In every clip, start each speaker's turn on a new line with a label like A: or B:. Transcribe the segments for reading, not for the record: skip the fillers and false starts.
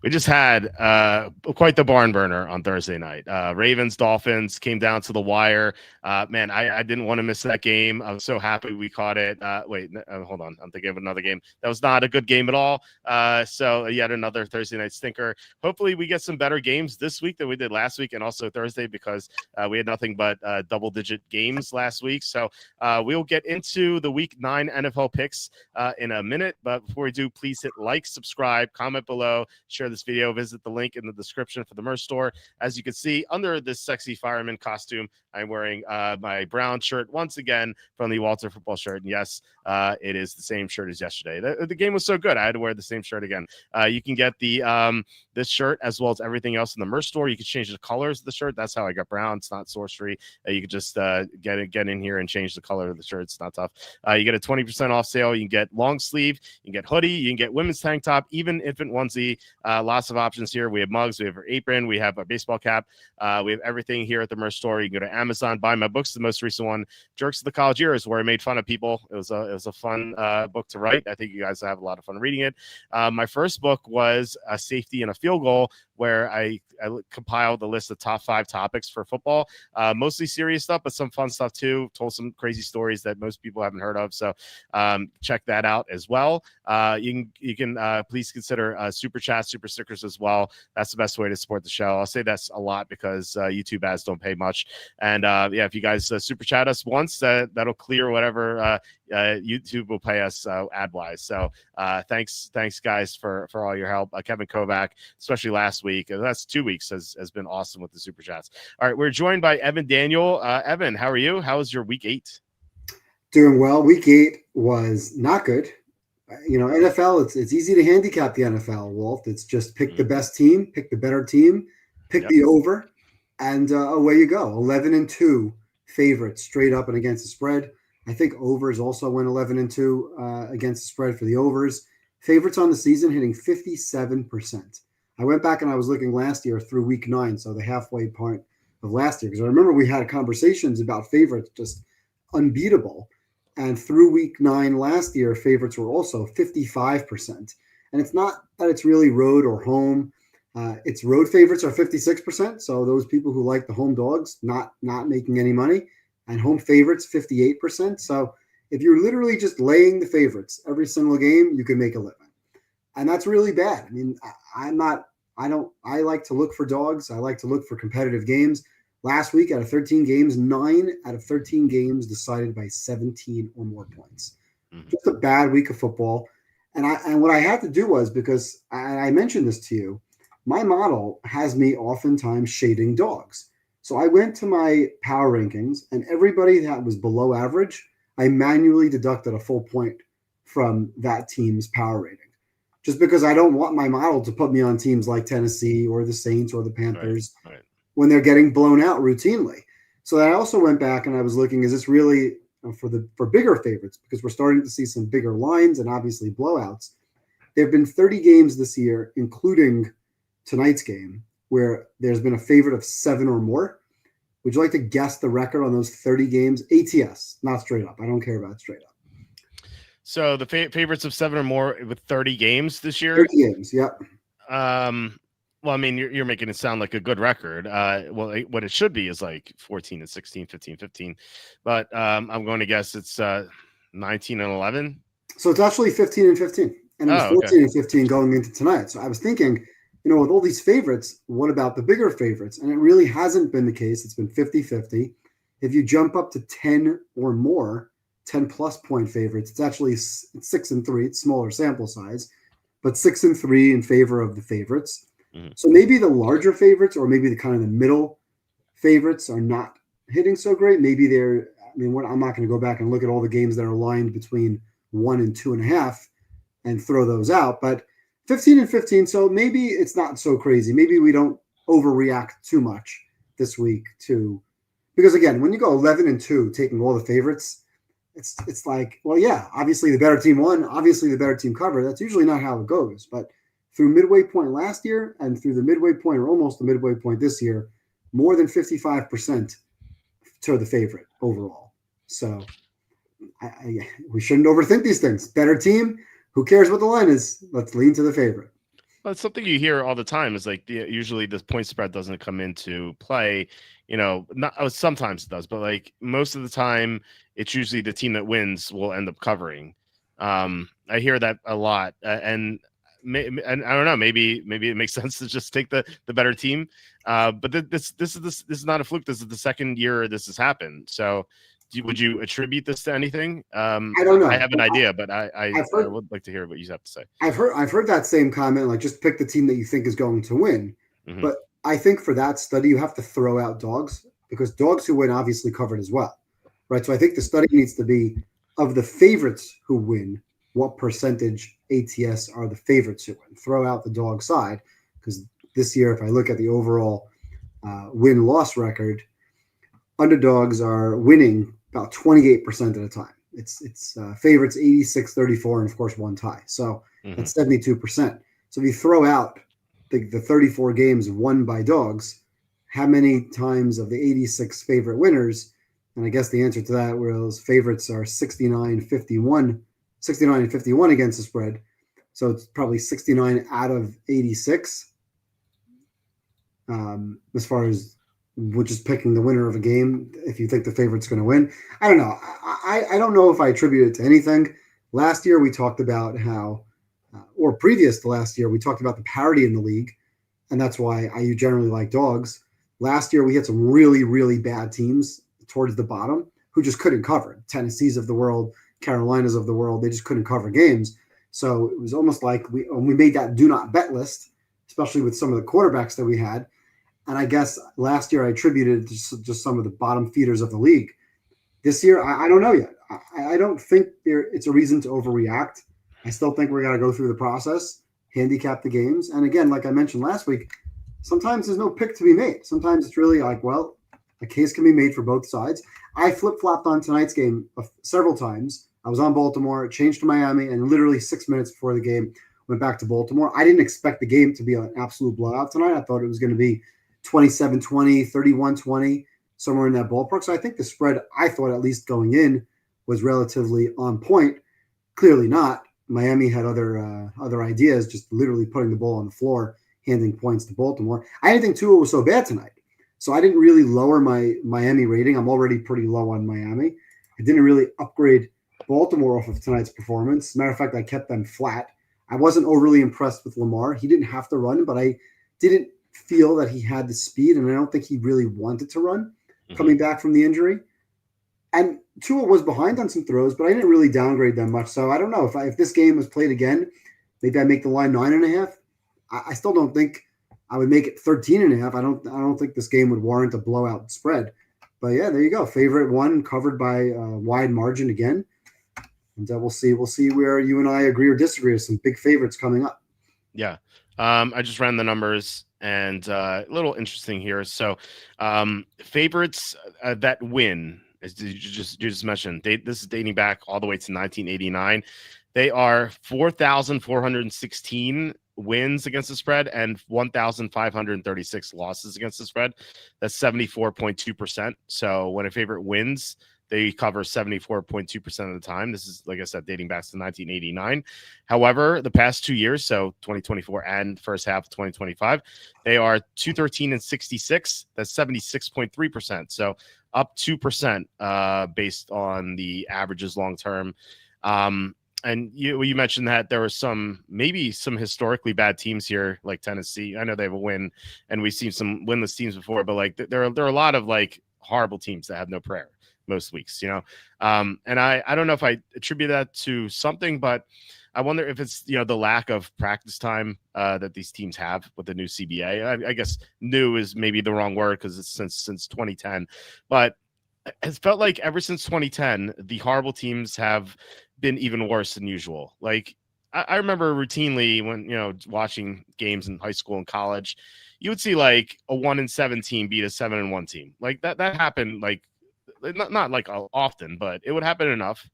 A: We just had quite the barn burner on Thursday night. Ravens, Dolphins came down to the wire. Man, I didn't want to miss that game. I was so happy we caught it. Hold on. I'm thinking of another game. That was not a good game at all. So yet another Thursday night stinker. Hopefully we get some better games this week than we did last week and also Thursday because we had nothing but double-digit games last week. So we'll get into the Week 9 NFL picks in a minute. But before we do, please hit like, subscribe, comment below, share this video, visit the link in the description for the merch store. As you can see, under this sexy fireman costume, I'm wearing my brown shirt once again from the Walter football shirt. And yes, it is the same shirt as yesterday. The game was so good, I had to wear the same shirt again. You can get the this shirt as well as everything else in the merch store. You can change the colors of the shirt. That's how I got brown. It's not sorcery. You can just get in here and change the color of the shirt. It's not tough. You get a 20% off sale. You can get long sleeve. You can get hoodie. You can get women's tank top, even infant onesie. Lots of options here. We have mugs. We have our apron. We have our baseball cap. We have everything here at the merch store. You can go to Amazon, buy my books. The most recent one, Jerks of the College Years, where I made fun of people. It was a fun book to write. I think you guys have a lot of fun reading it. My first book was a safety and a field goal, where I compiled a list of top 5 topics for football, mostly serious stuff, but some fun stuff too. Told some crazy stories that most people haven't heard of. So check that out as well. You can please consider super chat, super stickers as well. That's the best way to support the show. I'll say that's a lot because YouTube ads don't pay much. And if you guys super chat us once, that'll clear whatever YouTube will pay us ad wise. So thanks guys for all your help. Kevin Kovac, especially last week. That's 2 weeks has been awesome with the super chats. All right, we're joined by Evan Daniel. Evan, how are you? How was your week 8?
B: Doing well. Week 8 was not good. NFL, it's easy to handicap the NFL, Walt. It's just pick the best team, pick the better team, pick the over, and away you go. 11-2 favorites straight up and against the spread. I think overs also went 11-2 against the spread for the overs. Favorites on the season hitting 57%. I went back and I was looking last year through week 9, so the halfway point of last year, because I remember we had conversations about favorites just unbeatable. And through week 9 last year, favorites were also 55%. And it's not that it's really road or home. It's road favorites are 56%. So those people who like the home dogs not making any money, and home favorites 58%. So if you're literally just laying the favorites every single game, you can make a living. And that's really bad. I mean, I like to look for dogs. I like to look for competitive games. Last week, out of 13 games, 9 out of 13 games decided by 17 or more points. Mm-hmm. Just a bad week of football. And what I had to do was, because I mentioned this to you, my model has me oftentimes shading dogs. So I went to my power rankings, and everybody that was below average, I manually deducted a full point from that team's power rating. Just because I don't want my model to put me on teams like Tennessee or the Saints or the Panthers. Right. When they're getting blown out routinely. So I also went back and I was looking, is this really for bigger favorites? Because we're starting to see some bigger lines and obviously blowouts. There have been 30 games this year, including tonight's game, where there's been a favorite of 7 or more. Would you like to guess the record on those 30 games? ATS, not straight up. I don't care about straight up.
A: So the favorites of 7 or more with 30 games this year?
B: 30 games, yep.
A: Well, I mean, you're making it sound like a good record. Well, what it should be is like 14-16, 15-15. But I'm going to guess it's 19-11.
B: So it's actually 15-15. And it was 14-15 going into tonight. So I was thinking, with all these favorites, what about the bigger favorites? And it really hasn't been the case. It's been 50-50. If you jump up to 10 or more, 10-plus point favorites, it's actually 6-3. It's smaller sample size, but 6-3 in favor of the favorites. So maybe the larger favorites or maybe the kind of the middle favorites are not hitting so great. Maybe I'm not going to go back and look at all the games that are lined between 1 and 2.5 and throw those out, but 15-15. So maybe it's not so crazy. Maybe we don't overreact too much this week because again, when you go 11-2, taking all the favorites, it's like, well, yeah, obviously the better team won. Obviously the better team covered. That's usually not how it goes, but through midway point last year and through the midway point or almost the midway point this year, more than 55% to the favorite overall. So we shouldn't overthink these things. Better team. Who cares what the line is? Let's lean to the favorite.
A: Well, it's something you hear all the time is like usually the point spread doesn't come into play. Not sometimes it does, but like most of the time, it's usually the team that wins will end up covering. I hear that a lot, and I don't know, maybe it makes sense to just take the better team. But this is not a fluke. This is the second year this has happened. So, would you attribute this to anything?
B: I don't
A: I
B: know.
A: have an idea, but I
B: I've heard
A: would like to hear what you have to say.
B: I've heard that same comment, like just pick the team that you think is going to win.
A: Hmm.
B: But I think for that study, you have to throw out dogs because dogs who win obviously covered as well, right? So I think the study needs to be of the favorites who win, what percentage ATS are the favorites who win? Throw out the dog side because this year, if I look at the overall win loss record, underdogs are winning about 28% of the time. It's favorites 86-34 and of course one tie. So that's 72%. So if you throw out the 34 games won by dogs, how many times of the 86 favorite winners? And I guess the answer to that was favorites are 69-51 against the spread. So it's probably 69 out of 86 as far as we're just picking the winner of a game if you think the favorite's going to win. I don't know. I don't know if I attribute it to anything. Last year we talked about how, or previous to last year, we talked about the parity in the league, and that's why I generally like dogs. Last year we had some really, really bad teams towards the bottom who just couldn't cover. Tennessee's of the world, Carolinas of the world, they just couldn't cover games. So it was almost like we made that do not bet list, especially with some of the quarterbacks that we had. And I guess last year I attributed just some of the bottom feeders of the league. This year, I don't know yet. I don't think it's a reason to overreact. I still think we're going to go through the process, handicap the games. And again, like I mentioned last week, sometimes there's no pick to be made. Sometimes it's really like, well, a case can be made for both sides. I flip-flopped on tonight's game several times. I was on Baltimore, changed to Miami, and literally 6 minutes before the game, went back to Baltimore. I didn't expect the game to be an absolute blowout tonight. I thought it was going to be 27-20, 31-20, somewhere in that ballpark. So I think the spread, I thought at least going in, was relatively on point. Clearly not. Miami had other ideas, just literally putting the ball on the floor, handing points to Baltimore. I didn't think Tua was so bad tonight. So I didn't really lower my Miami rating. I'm already pretty low on Miami. I didn't really upgrade Baltimore off of tonight's performance. Matter of fact, I kept them flat. I wasn't overly impressed with Lamar. He didn't have to run, but I didn't feel that he had the speed, and I don't think he really wanted to run coming back from the injury. And Tua was behind on some throws, but I didn't really downgrade them much. So I don't know if this game was played again, maybe I make the line 9.5. I still don't think I would make it 13.5. I don't think this game would warrant a blowout spread. But yeah, there you go. Favorite one covered by a wide margin again. And we'll see where you and I agree or disagree with some big favorites coming up.
A: Yeah. I just ran the numbers and a little interesting here. So favorites that win, as you just mentioned, this is dating back all the way to 1989. They are 4,416 wins against the spread and 1,536 losses against the spread. That's 74.2%. So when a favorite wins, they cover 74.2% of the time. This is, like I said, dating back to 1989. However, the past 2 years, so 2024 and first half of 2025, they are 213-66. That's 76.3%. So up 2% based on the averages long term. And you mentioned that there were maybe some historically bad teams here, like Tennessee. I know they have a win, and we've seen some winless teams before, but like there are a lot of like horrible teams that have no prayer most weeks, and I don't know if I attribute that to something, but I wonder if it's the lack of practice time that these teams have with the new CBA. I guess new is maybe the wrong word because it's since 2010, but it's felt like ever since 2010 the horrible teams have been even worse than usual. Like I remember routinely when watching games in high school and college, you would see like a 1-7 team beat a 7-1 team. Like that happened like not like often, but it would happen enough.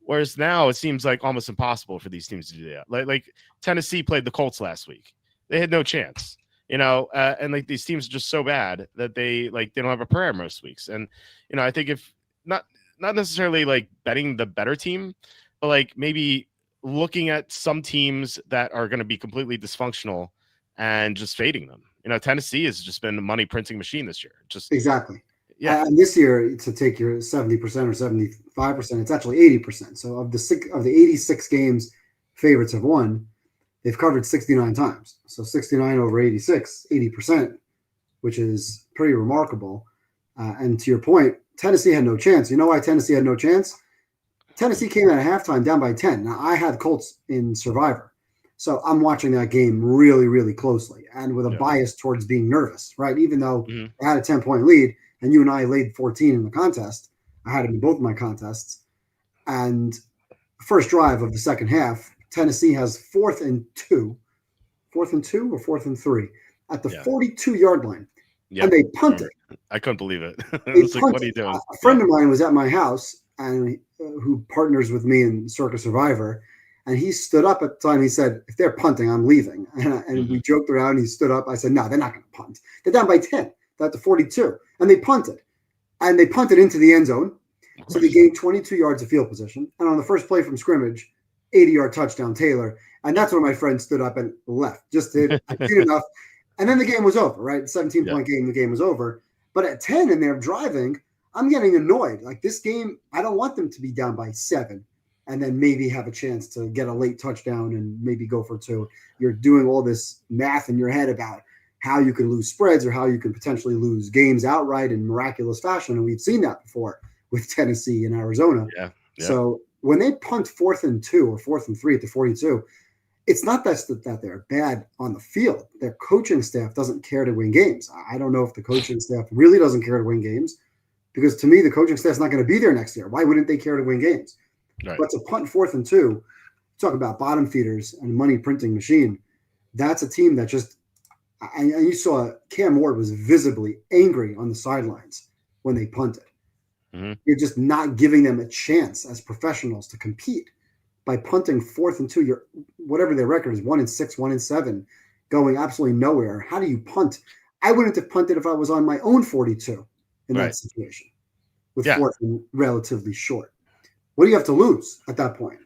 A: Whereas now it seems like almost impossible for these teams to do that. Like Tennessee played the Colts last week. They had no chance, and like these teams are just so bad that they don't have a prayer most weeks. And, I think if not necessarily like betting the better team, but like maybe looking at some teams that are going to be completely dysfunctional and just fading them. Tennessee has just been a money printing machine this year. Just
B: Exactly.
A: yeah,
B: And this year, to take your 70% or 75%, it's actually 80%. So of the 86 games favorites have won, they've covered 69 times. So 69 over 86, 80%, which is pretty remarkable. And to your point, Tennessee had no chance. You know why Tennessee had no chance? Tennessee came out at halftime down by 10. Now, I had Colts in Survivor. So I'm watching that game really, really closely and with a bias towards being nervous, right? Even though I had a 10-point lead and you and I laid 14 in the contest, I had it in both of my contests. And first drive of the second half, Tennessee has 4th and 2 or 4th and 3 at the 42-yard line.
A: Yeah.
B: And they punted.
A: I couldn't believe it. It was like, what are you doing?
B: A friend of mine was at my house and who partners with me in Circus Survivor. And he stood up at the time. He said, if they're punting, I'm leaving. And we joked around. He stood up. I said, no, they're not going to punt. They're down by 10. They're at the 42. And they punted. And they punted into the end zone. So they gained 22 yards of field position. And on the first play from scrimmage, 80-yard touchdown, Taylor. And that's when my friend stood up and left. Just did enough. And then the game was over, right? 17-point game, the game was over. But at 10 and they're driving, I'm getting annoyed. Like this game, I don't want them to be down by 7 and then maybe have a chance to get a late touchdown and maybe go for 2. You're doing all this math in your head about how you can lose spreads or how you can potentially lose games outright in miraculous fashion. And we've seen that before with Tennessee and Arizona.
A: Yeah.
B: So when they punt 4th and 2 or 4th and 3 at the 42, it's not that they're bad on the field. Their coaching staff doesn't care to win games. I don't know if the coaching staff really doesn't care to win games because to me, the coaching staff's not going to be there next year. Why wouldn't they care to win games? Right. But to punt 4th and 2, talk about bottom feeders and money printing machine. That's a team that just, and you saw Cam Ward was visibly angry on the sidelines when they punted. You're just not giving them a chance as professionals to compete by punting 4th and 2. Whatever their record is, 1-6, 1-7, going absolutely nowhere. How do you punt? I wouldn't have punted if I was on my own 42 in that situation with 4th and relatively short. What do you have to lose at that point?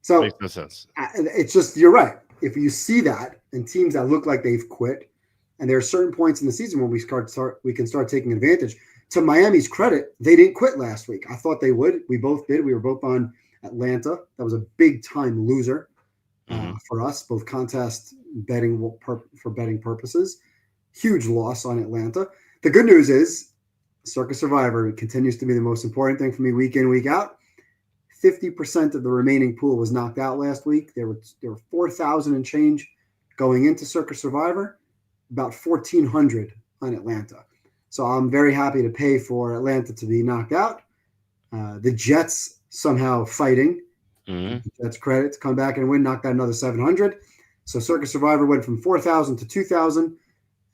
B: So
A: makes no sense.
B: It's just, you're right. If you see that and teams that look like they've quit, and there are certain points in the season when we can start taking advantage. To Miami's credit, they didn't quit last week. I thought they would. We both did. We were both on Atlanta. That was a big time loser for us, both contest betting for betting purposes. Huge loss on Atlanta. The good news is Circus Survivor continues to be the most important thing for me week in, week out. 50% of the remaining pool was knocked out last week. There were 4,000 and change going into Circus Survivor, about 1,400 on Atlanta. So I'm very happy to pay for Atlanta to be knocked out. The Jets somehow fighting. Jets credit to come back and win, knocked out another 700. So Circus Survivor went from 4,000 to 2,000.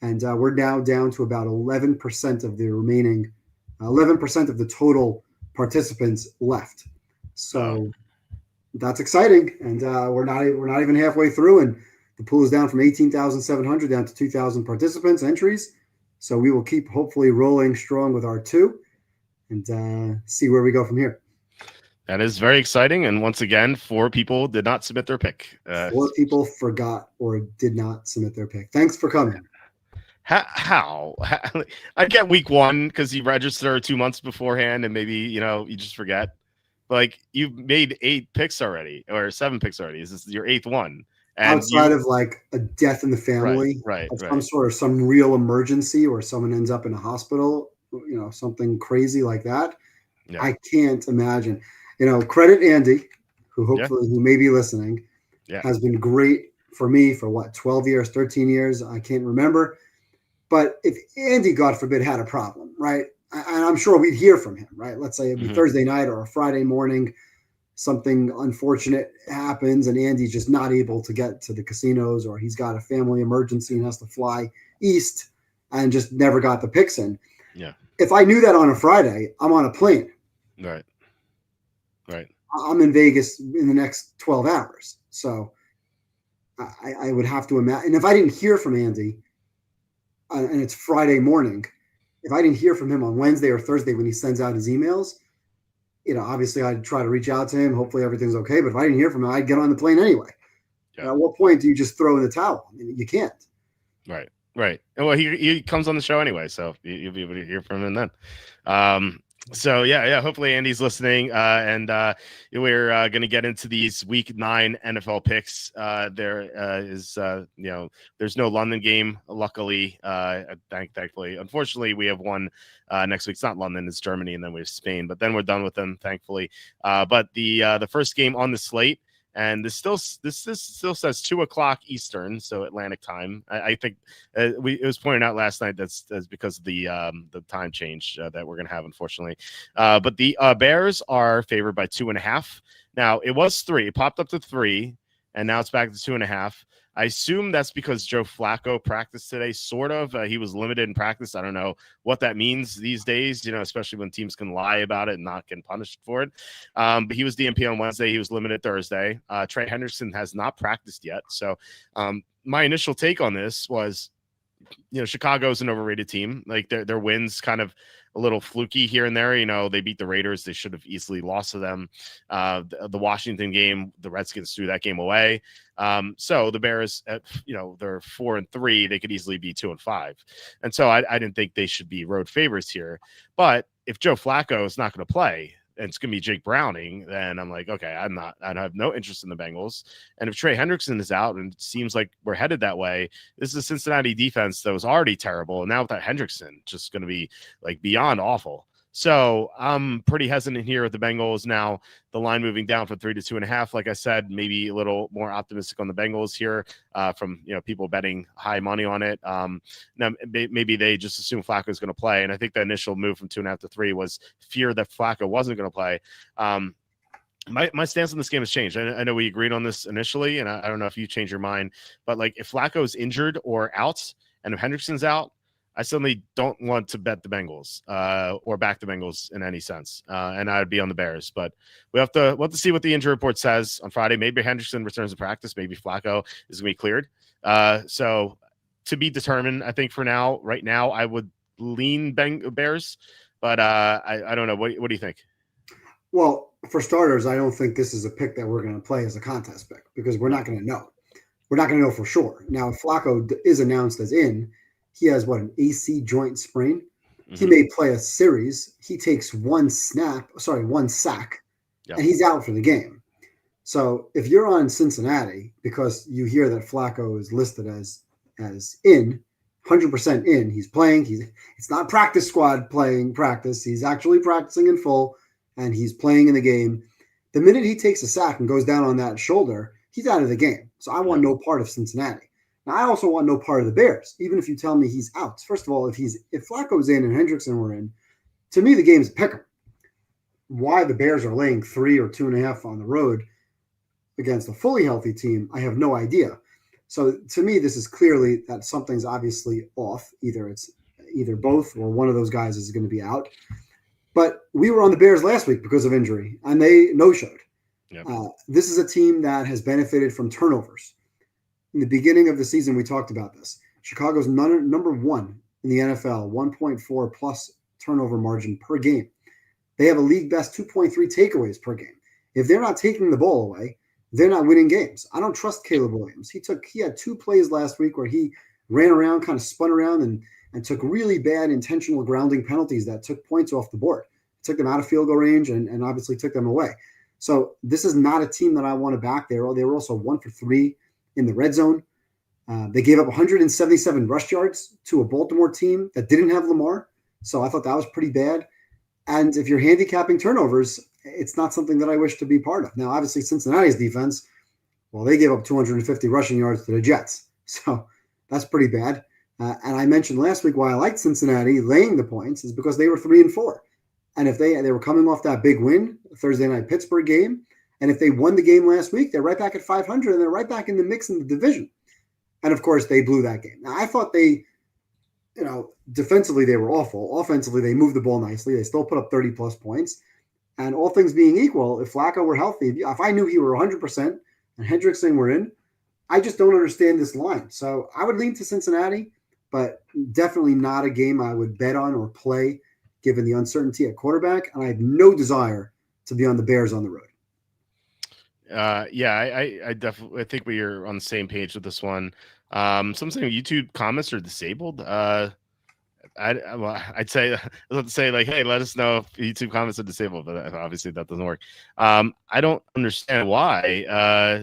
B: And we're now down to about 11% of the remaining, 11% of the total participants left. So that's exciting. And we're not even halfway through. And the pool is down from 18,700 down to 2,000 participants entries. So we will keep hopefully rolling strong with our 2 and see where we go from here.
A: That is very exciting. And once again, 4 people did not submit their pick.
B: 4 people forgot or did not submit their pick. Thanks for coming.
A: How? I get week 1 because you register 2 months beforehand and maybe, you just forget. Like you've made 8 picks already or 7 picks already. This is your 8th one. And
B: outside of like a death in the family, some real emergency or someone ends up in a hospital, something crazy like that. Yeah. I can't imagine. Credit Andy, who hopefully who may be listening, has been great for me for 12 years, 13 years. I can't remember. But if Andy, God forbid, had a problem, right? And I'm sure we'd hear from him, right? Let's say it'd be Thursday night or a Friday morning, something unfortunate happens and Andy's just not able to get to the casinos or he's got a family emergency and has to fly east and just never got the picks in.
A: Yeah.
B: If I knew that on a Friday, I'm on a plane.
A: Right.
B: I'm in Vegas in the next 12 hours. So I would have to imagine. And if I didn't hear from Andy, and it's Friday morning, if I didn't hear from him on Wednesday or Thursday when he sends out his emails, Obviously I'd try to reach out to him. Hopefully everything's okay. But if I didn't hear from him, I'd get on the plane anyway.
A: Yeah.
B: At what point do you just throw in the towel? You can't.
A: Right. And well, he comes on the show anyway, so you'll be able to hear from him then. So yeah. Hopefully Andy's listening, and we're going to get into these Week 9 NFL picks. There is, there's no London game, luckily. Thankfully, unfortunately, we have one next week. It's not London, it's Germany, and then we have Spain. But then we're done with them, thankfully. But the first game on the slate. And this still says 2:00 Eastern, so Atlantic time. I think it was pointed out last night that's because of the time change that we're going to have, unfortunately. But the Bears are favored by 2.5. Now it was 3, it popped up to 3, and now it's back to 2.5. I assume that's because Joe Flacco practiced today, sort of. He was limited in practice. I don't know what that means these days, especially when teams can lie about it and not get punished for it. But he was DNP on Wednesday. He was limited Thursday. Trey Hendrickson has not practiced yet. So my initial take on this was, Chicago's an overrated team. Like their wins kind of a little fluky here and there. They beat the Raiders. They should have easily lost to them. The Washington game, the Redskins threw that game away. So the Bears, they're 4-3. They could easily be 2-5. And so I didn't think they should be road favorites here. But if Joe Flacco is not going to play, and it's going to be Jake Browning, then I'm like, okay, I have no interest in the Bengals. And if Trey Hendrickson is out, and it seems like we're headed that way, this is a Cincinnati defense that was already terrible. And now without Hendrickson, just going to be like beyond awful. So I'm pretty hesitant here with the Bengals. Now the line moving down from 3 to 2.5. Like I said, maybe a little more optimistic on the Bengals here from people betting high money on it. Now maybe they just assume Flacco is going to play, and I think the initial move from 2.5 to 3 was fear that Flacco wasn't going to play. My stance on this game has changed. I know we agreed on this initially, and I don't know if you changed your mind, but like if Flacco is injured or out, and if Hendrickson's out, I suddenly don't want to bet the Bengals or back the Bengals in any sense, and I'd be on the Bears. But we'll have to see what the injury report says on Friday. Maybe Hendrickson returns to practice. Maybe Flacco is going to be cleared. So to be determined, I think right now, I would lean Bears, but I don't know. What do you think?
B: Well, for starters, I don't think this is a pick that we're going to play as a contest pick because we're not going to know. We're not going to know for sure. Now, if Flacco is announced as in, he has an AC joint sprain. Mm-hmm. He may play a series. He takes one sack, yep, and he's out for the game. So if you're on Cincinnati because you hear that Flacco is listed as in, 100% in, he's playing. It's not practice squad playing practice. He's actually practicing in full, and he's playing in the game. The minute he takes a sack and goes down on that shoulder, he's out of the game. So I want no part of Cincinnati. Now, I also want no part of the Bears, even if you tell me he's out. First of all, if Flacco's in and Hendrickson were in, to me, the game's pick 'em. Why the Bears are laying 3 or 2.5 on the road against a fully healthy team, I have no idea. So to me, this is clearly that something's obviously off. Either both or one of those guys is going to be out. But we were on the Bears last week because of injury, and they no-showed. Yep. This is a team that has benefited from turnovers. In the beginning of the season, we talked about this. Chicago's number 1 in the NFL, 1.4 plus turnover margin per game. They have a league best 2.3 takeaways per game. If they're not taking the ball away, they're not winning games. I don't trust Caleb Williams. He had 2 plays last week where he ran around, kind of spun around, and took really bad intentional grounding penalties that took points off the board. Took them out of field goal range and obviously took them away. So this is not a team that I want to back. They were also 1 for 3 in the red zone. They gave up 177 rush yards to a Baltimore team that didn't have Lamar. So I thought that was pretty bad. And if you're handicapping turnovers, it's not something that I wish to be part of. Now, obviously, Cincinnati's defense, well, they gave up 250 rushing yards to the Jets. So that's pretty bad. And I mentioned last week why I liked Cincinnati laying the points is because they were 3-4. And if they were coming off that big win, Thursday night Pittsburgh game, and if they won the game last week, they're right back at 500, and they're right back in the mix in the division. And, of course, they blew that game. Now, I thought they, defensively they were awful. Offensively, they moved the ball nicely. They still put up 30-plus points. And all things being equal, if Flacco were healthy, if I knew he were 100% and Hendrickson were in, I just don't understand this line. So I would lean to Cincinnati, but definitely not a game I would bet on or play given the uncertainty at quarterback. And I have no desire to be on the Bears on the road.
A: Yeah, I definitely think we are on the same page with this one. Some saying YouTube comments are disabled. I'd say let's say like, hey, let us know if YouTube comments are disabled, but obviously that doesn't work. I don't understand why.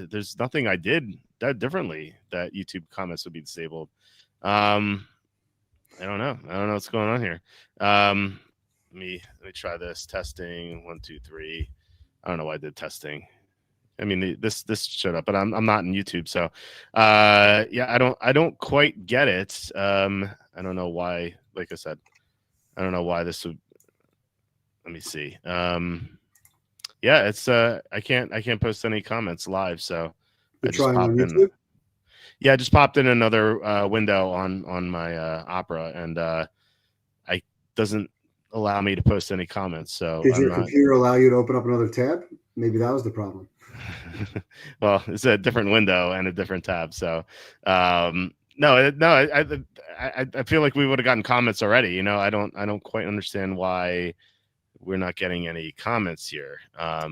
A: There's nothing I did that differently that YouTube comments would be disabled. I don't know. I don't know what's going on here. Let me try this. Testing 1, 2, 3. I don't know why I did testing. I mean, this showed up, but I'm not in YouTube, so yeah, I don't quite get it. I don't know why. Like I said, I don't know why this would. Let me see. Yeah, it's I can't post any comments live, so
B: You're
A: I just
B: trying on
A: popped in.
B: YouTube?
A: Yeah, I just popped in another window on my Opera, and I doesn't allow me to post any comments. So
B: Did
A: I'm
B: your
A: not.
B: computer allow you to open up another tab? Maybe that was the problem.
A: Well, it's a different window and a different tab. So no, I feel like we would have gotten comments already. You know, I don't quite understand why we're not getting any comments here. I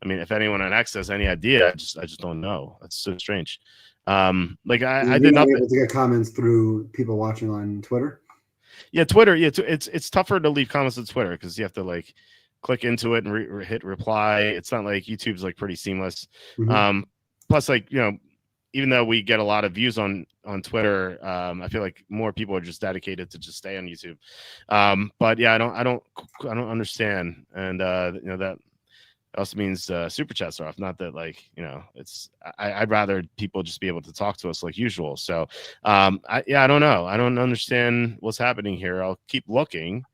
A: mean, if anyone on X has any idea, I just don't know. That's so strange. Like I
B: You're
A: did
B: not
A: nothing.
B: able to get comments through people watching on Twitter?
A: Yeah, Twitter. Yeah, it's tougher to leave comments on Twitter because you have to like click into it and hit reply. It's not like YouTube's like pretty seamless.
B: Mm-hmm.
A: Plus, like, you know, even though we get a lot of views on Twitter, I feel like more people are just dedicated to just stay on YouTube. But yeah, I don't understand, and you know that also means super chats are off. Not that, like, you know, it's I'd rather people just be able to talk to us like usual. So I don't know. I don't understand what's happening here. I'll keep looking.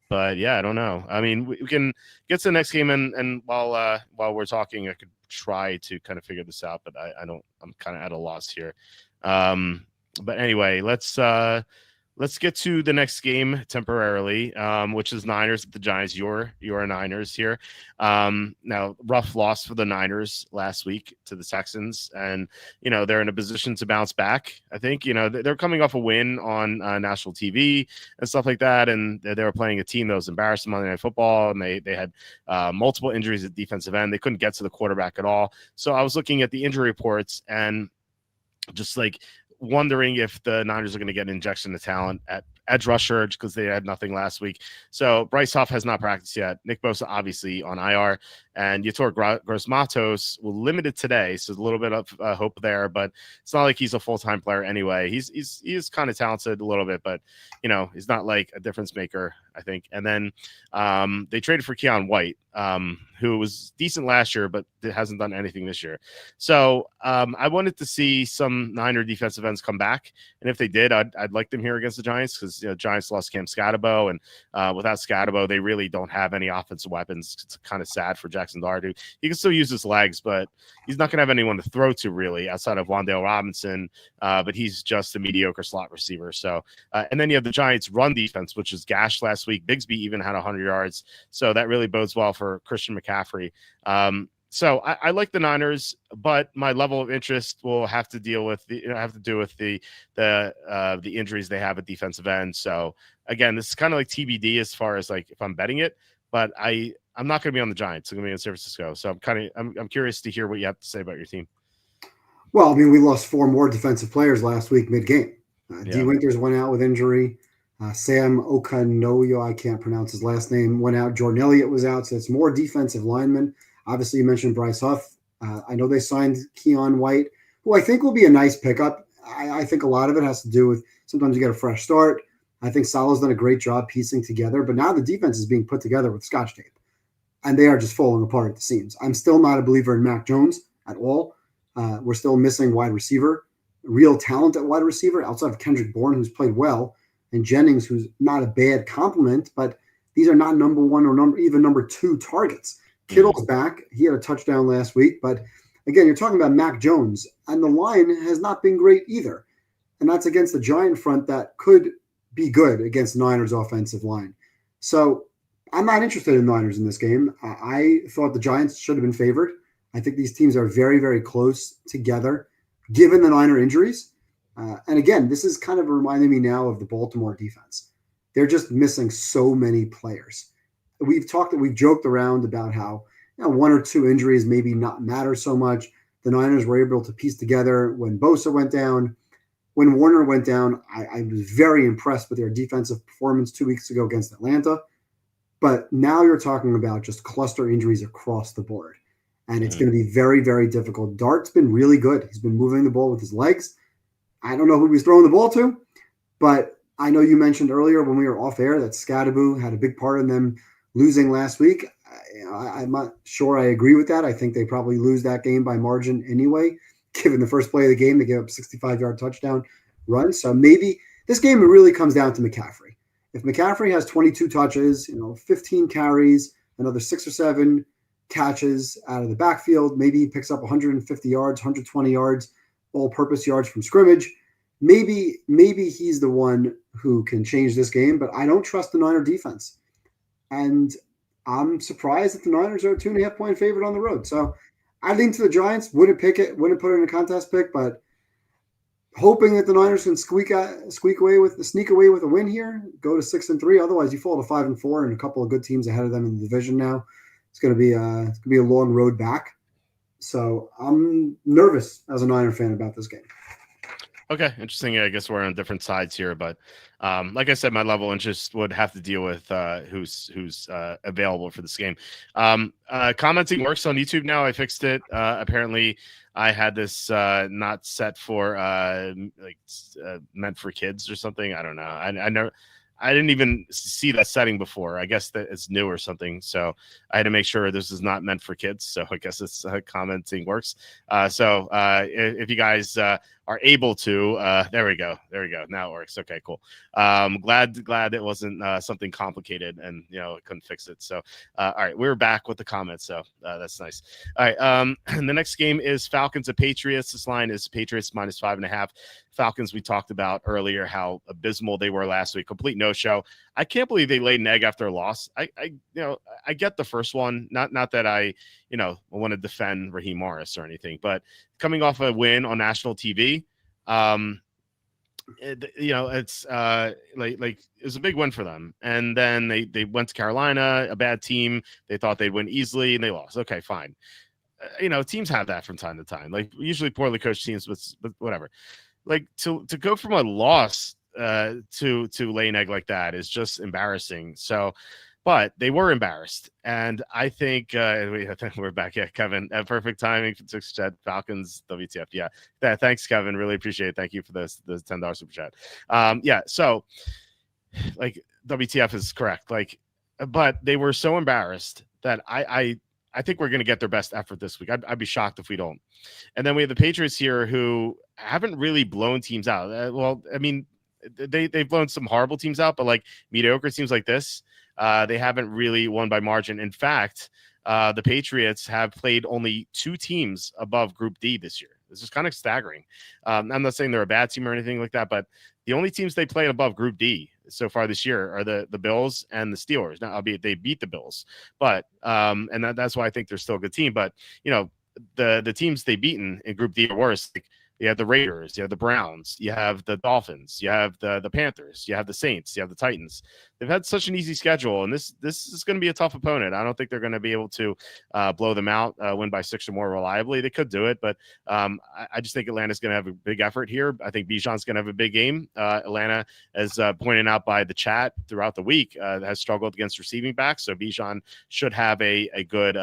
A: But yeah, I don't know. I mean, we can get to the next game, and while we're talking, I could try to kind of figure this out, but I don't. I'm kind of at a loss here. But anyway, let's get to the next game temporarily, which is Niners at the Giants. You're Niners here. Now, rough loss for the Niners last week to the Texans, and you know they're in a position to bounce back. I think, you know, they're coming off a win on national TV and stuff like that, and they were playing a team that was embarrassed in Monday Night Football, and they had multiple injuries at defensive end. They couldn't get to the quarterback at all. So I was looking at the injury reports and just like wondering if the Niners are going to get an injection of talent at edge rusher because they had nothing last week. So Bryce Huff has not practiced yet. Nick Bosa obviously on IR, and Yetur Gross-Matos will limited today, so a little bit of hope there. But it's not like he's a full-time player anyway. He is kind of talented a little bit, but you know, he's not like a difference maker, I think. And then they traded for Keon White, who was decent last year, but hasn't done anything this year. So I wanted to see some Niner defensive ends come back, and if they did, I'd like them here against the Giants because, you know, Giants lost Cam Scatterbo, and without Scatterbo, they really don't have any offensive weapons. It's kind of sad for Jackson Dart. He can still use his legs, but he's not going to have anyone to throw to really outside of Wan'Dale Robinson. But he's just a mediocre slot receiver. So, and then you have the Giants' run defense, which is gashed last week. Bigsby even had 100 yards, so that really bodes well for Christian McCaffrey. So I like the Niners, but my level of interest will have to do with the injuries they have at defensive end. So again, this is kind of like TBD as far as like if I'm betting it, but I'm not going to be on the Giants. I'm going to be in San Francisco. So I'm curious to hear what you have to say about your team.
B: Well, I mean, we lost 4 more defensive players last week mid-game.
A: Yeah.
B: D. Winters went out with injury. Sam Okanoyo, I can't pronounce his last name, went out. Jordan Elliott was out. So it's more defensive linemen. Obviously, you mentioned Bryce Huff. I know they signed Keon White, who I think will be a nice pickup. I think a lot of it has to do with sometimes you get a fresh start. I think Salah's done a great job piecing together, but now the defense is being put together with Scotch tape, and they are just falling apart at the seams. I'm still not a believer in Mac Jones at all. We're still missing wide receiver, real talent at wide receiver outside of Kendrick Bourne, who's played well, and Jennings, who's not a bad compliment, but these are not number 1 or even number 2 targets. Kittle's back. He had a touchdown last week, but again, you're talking about Mac Jones, and the line has not been great either. And that's against the Giant front that could be good against Niners offensive line. So I'm not interested in Niners in this game. I thought the Giants should have been favored. I think these teams are very, very close together, given the Niner injuries. And again, this is kind of reminding me now of the Baltimore defense. They're just missing so many players. we've joked around about how one or two injuries maybe not matter so much. The Niners were able to piece together when Bosa went down. When Warner went down, I was very impressed with their defensive performance 2 weeks ago against Atlanta. But now you're talking about just cluster injuries across the board. And it's going to be very, very difficult. Dart's been really good. He's been moving the ball with his legs. I don't know who he's throwing the ball to, but I know you mentioned earlier when we were off air that Scadaboo had a big part in them losing last week. I'm not sure I agree with that. I think they probably lose that game by margin anyway, given the first play of the game. They gave up a 65-yard touchdown run. So maybe this game really comes down to McCaffrey. If McCaffrey has 22 touches, 15 carries, another 6 or 7 catches out of the backfield, maybe he picks up 150 yards, 120 yards, all-purpose yards from scrimmage. Maybe he's the one who can change this game, but I don't trust the Niner defense. And I'm surprised that the Niners are a 2.5-point favorite on the road. So I lean to the Giants. Wouldn't put it in a contest pick, but hoping that the Niners can sneak away with a win here, go to 6-3. Otherwise, you fall to 5-4, and a couple of good teams ahead of them in the division now. It's going to be a long road back. So I'm nervous as a Niner fan about this game.
A: Okay, interesting. I guess we're on different sides here, but like I said, my level of interest would have to deal with who's available for this game. Commenting works on YouTube now. I fixed it. Apparently, I had this not set for meant for kids or something. I don't know. I didn't even see that setting before. I guess that it's new or something. So I had to make sure this is not meant for kids. So I guess it's commenting works. So if you guys are able to, there we go. Now it works. Okay, cool. Glad it wasn't something complicated and couldn't fix it. So all right, we're back with the comments. So that's nice. All right. The next game is Falcons at Patriots. This line is Patriots -5.5. Falcons, we talked about earlier how abysmal they were last week. Complete no-show. I can't believe they laid an egg after a loss. I get the first one. Not that I want to defend Raheem Morris or anything, but coming off a win on national TV, it's it was a big win for them. And then they went to Carolina, a bad team. They thought they'd win easily, and they lost. Okay, fine. Teams have that from time to time. Like usually poorly coached teams, but whatever. Like to go from a loss to lay an egg like that is just embarrassing. So, but they were embarrassed, and I think we're back. Yeah, Kevin, perfect timing for chat. Falcons WTF. Yeah, thanks, Kevin. Really appreciate it. Thank you for the $10 super chat. Yeah, so like WTF is correct. Like, but they were so embarrassed that I think we're going to get their best effort this week. I'd be shocked if we don't. And then we have the Patriots here who haven't really blown teams out. Well, I mean, they've blown some horrible teams out, but like mediocre teams like this, they haven't really won by margin. In fact, the Patriots have played only 2 teams above Group D this year. This is kind of staggering. I'm not saying they're a bad team or anything like that, but the only teams they played above Group D so far this year are the Bills and the Steelers. Now, albeit they beat the Bills, but and that's why I think they're still a good team. But the teams they've beaten in Group D are worse. Like, you have the Raiders, you have the Browns, you have the Dolphins, you have the Panthers, you have the Saints, you have the Titans. They've had such an easy schedule, and this is going to be a tough opponent. I don't think they're going to be able to blow them out, win by 6 or more reliably. They could do it, but I just think Atlanta's going to have a big effort here. I think Bijan's going to have a big game. Atlanta, as pointed out by the chat throughout the week, has struggled against receiving backs, so Bijan should have a good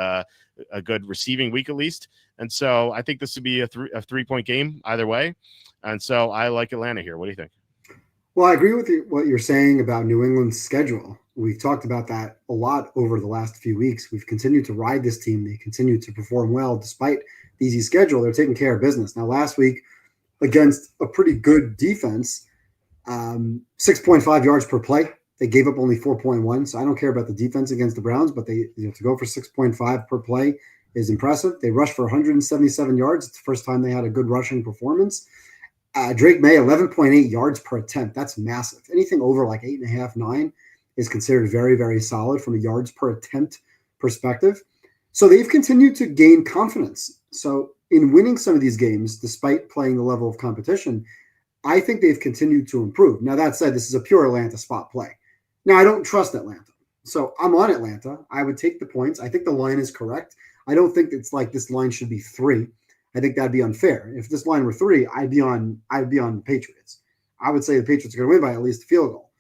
A: receiving week at least. And so I think this would be a 3-point game either way. And so I like Atlanta here. What do you think?
B: Well, I agree with what you're saying about New England's schedule. We've talked about that a lot over the last few weeks. We've continued to ride this team. They continue to perform well despite the easy schedule. They're taking care of business. Now, last week against a pretty good defense, 6.5 yards per play. They gave up only 4.1. So I don't care about the defense against the Browns, but they to go for 6.5 per play is impressive. They rushed for 177 yards. It's the first time they had a good rushing performance. Drake May, 11.8 yards per attempt. That's massive. Anything over like 8.5, 9 is considered very, very solid from a yards per attempt perspective. So they've continued to gain confidence. So in winning some of these games, despite playing the level of competition, I think they've continued to improve. Now, that said, this is a pure Atlanta spot play. Now, I don't trust Atlanta. So I'm on Atlanta. I would take the points. I think the line is correct. I don't think it's like this line should be 3. I think that'd be unfair. If this line were 3, I'd be on Patriots. I would say the Patriots are going to win by at least a field goal.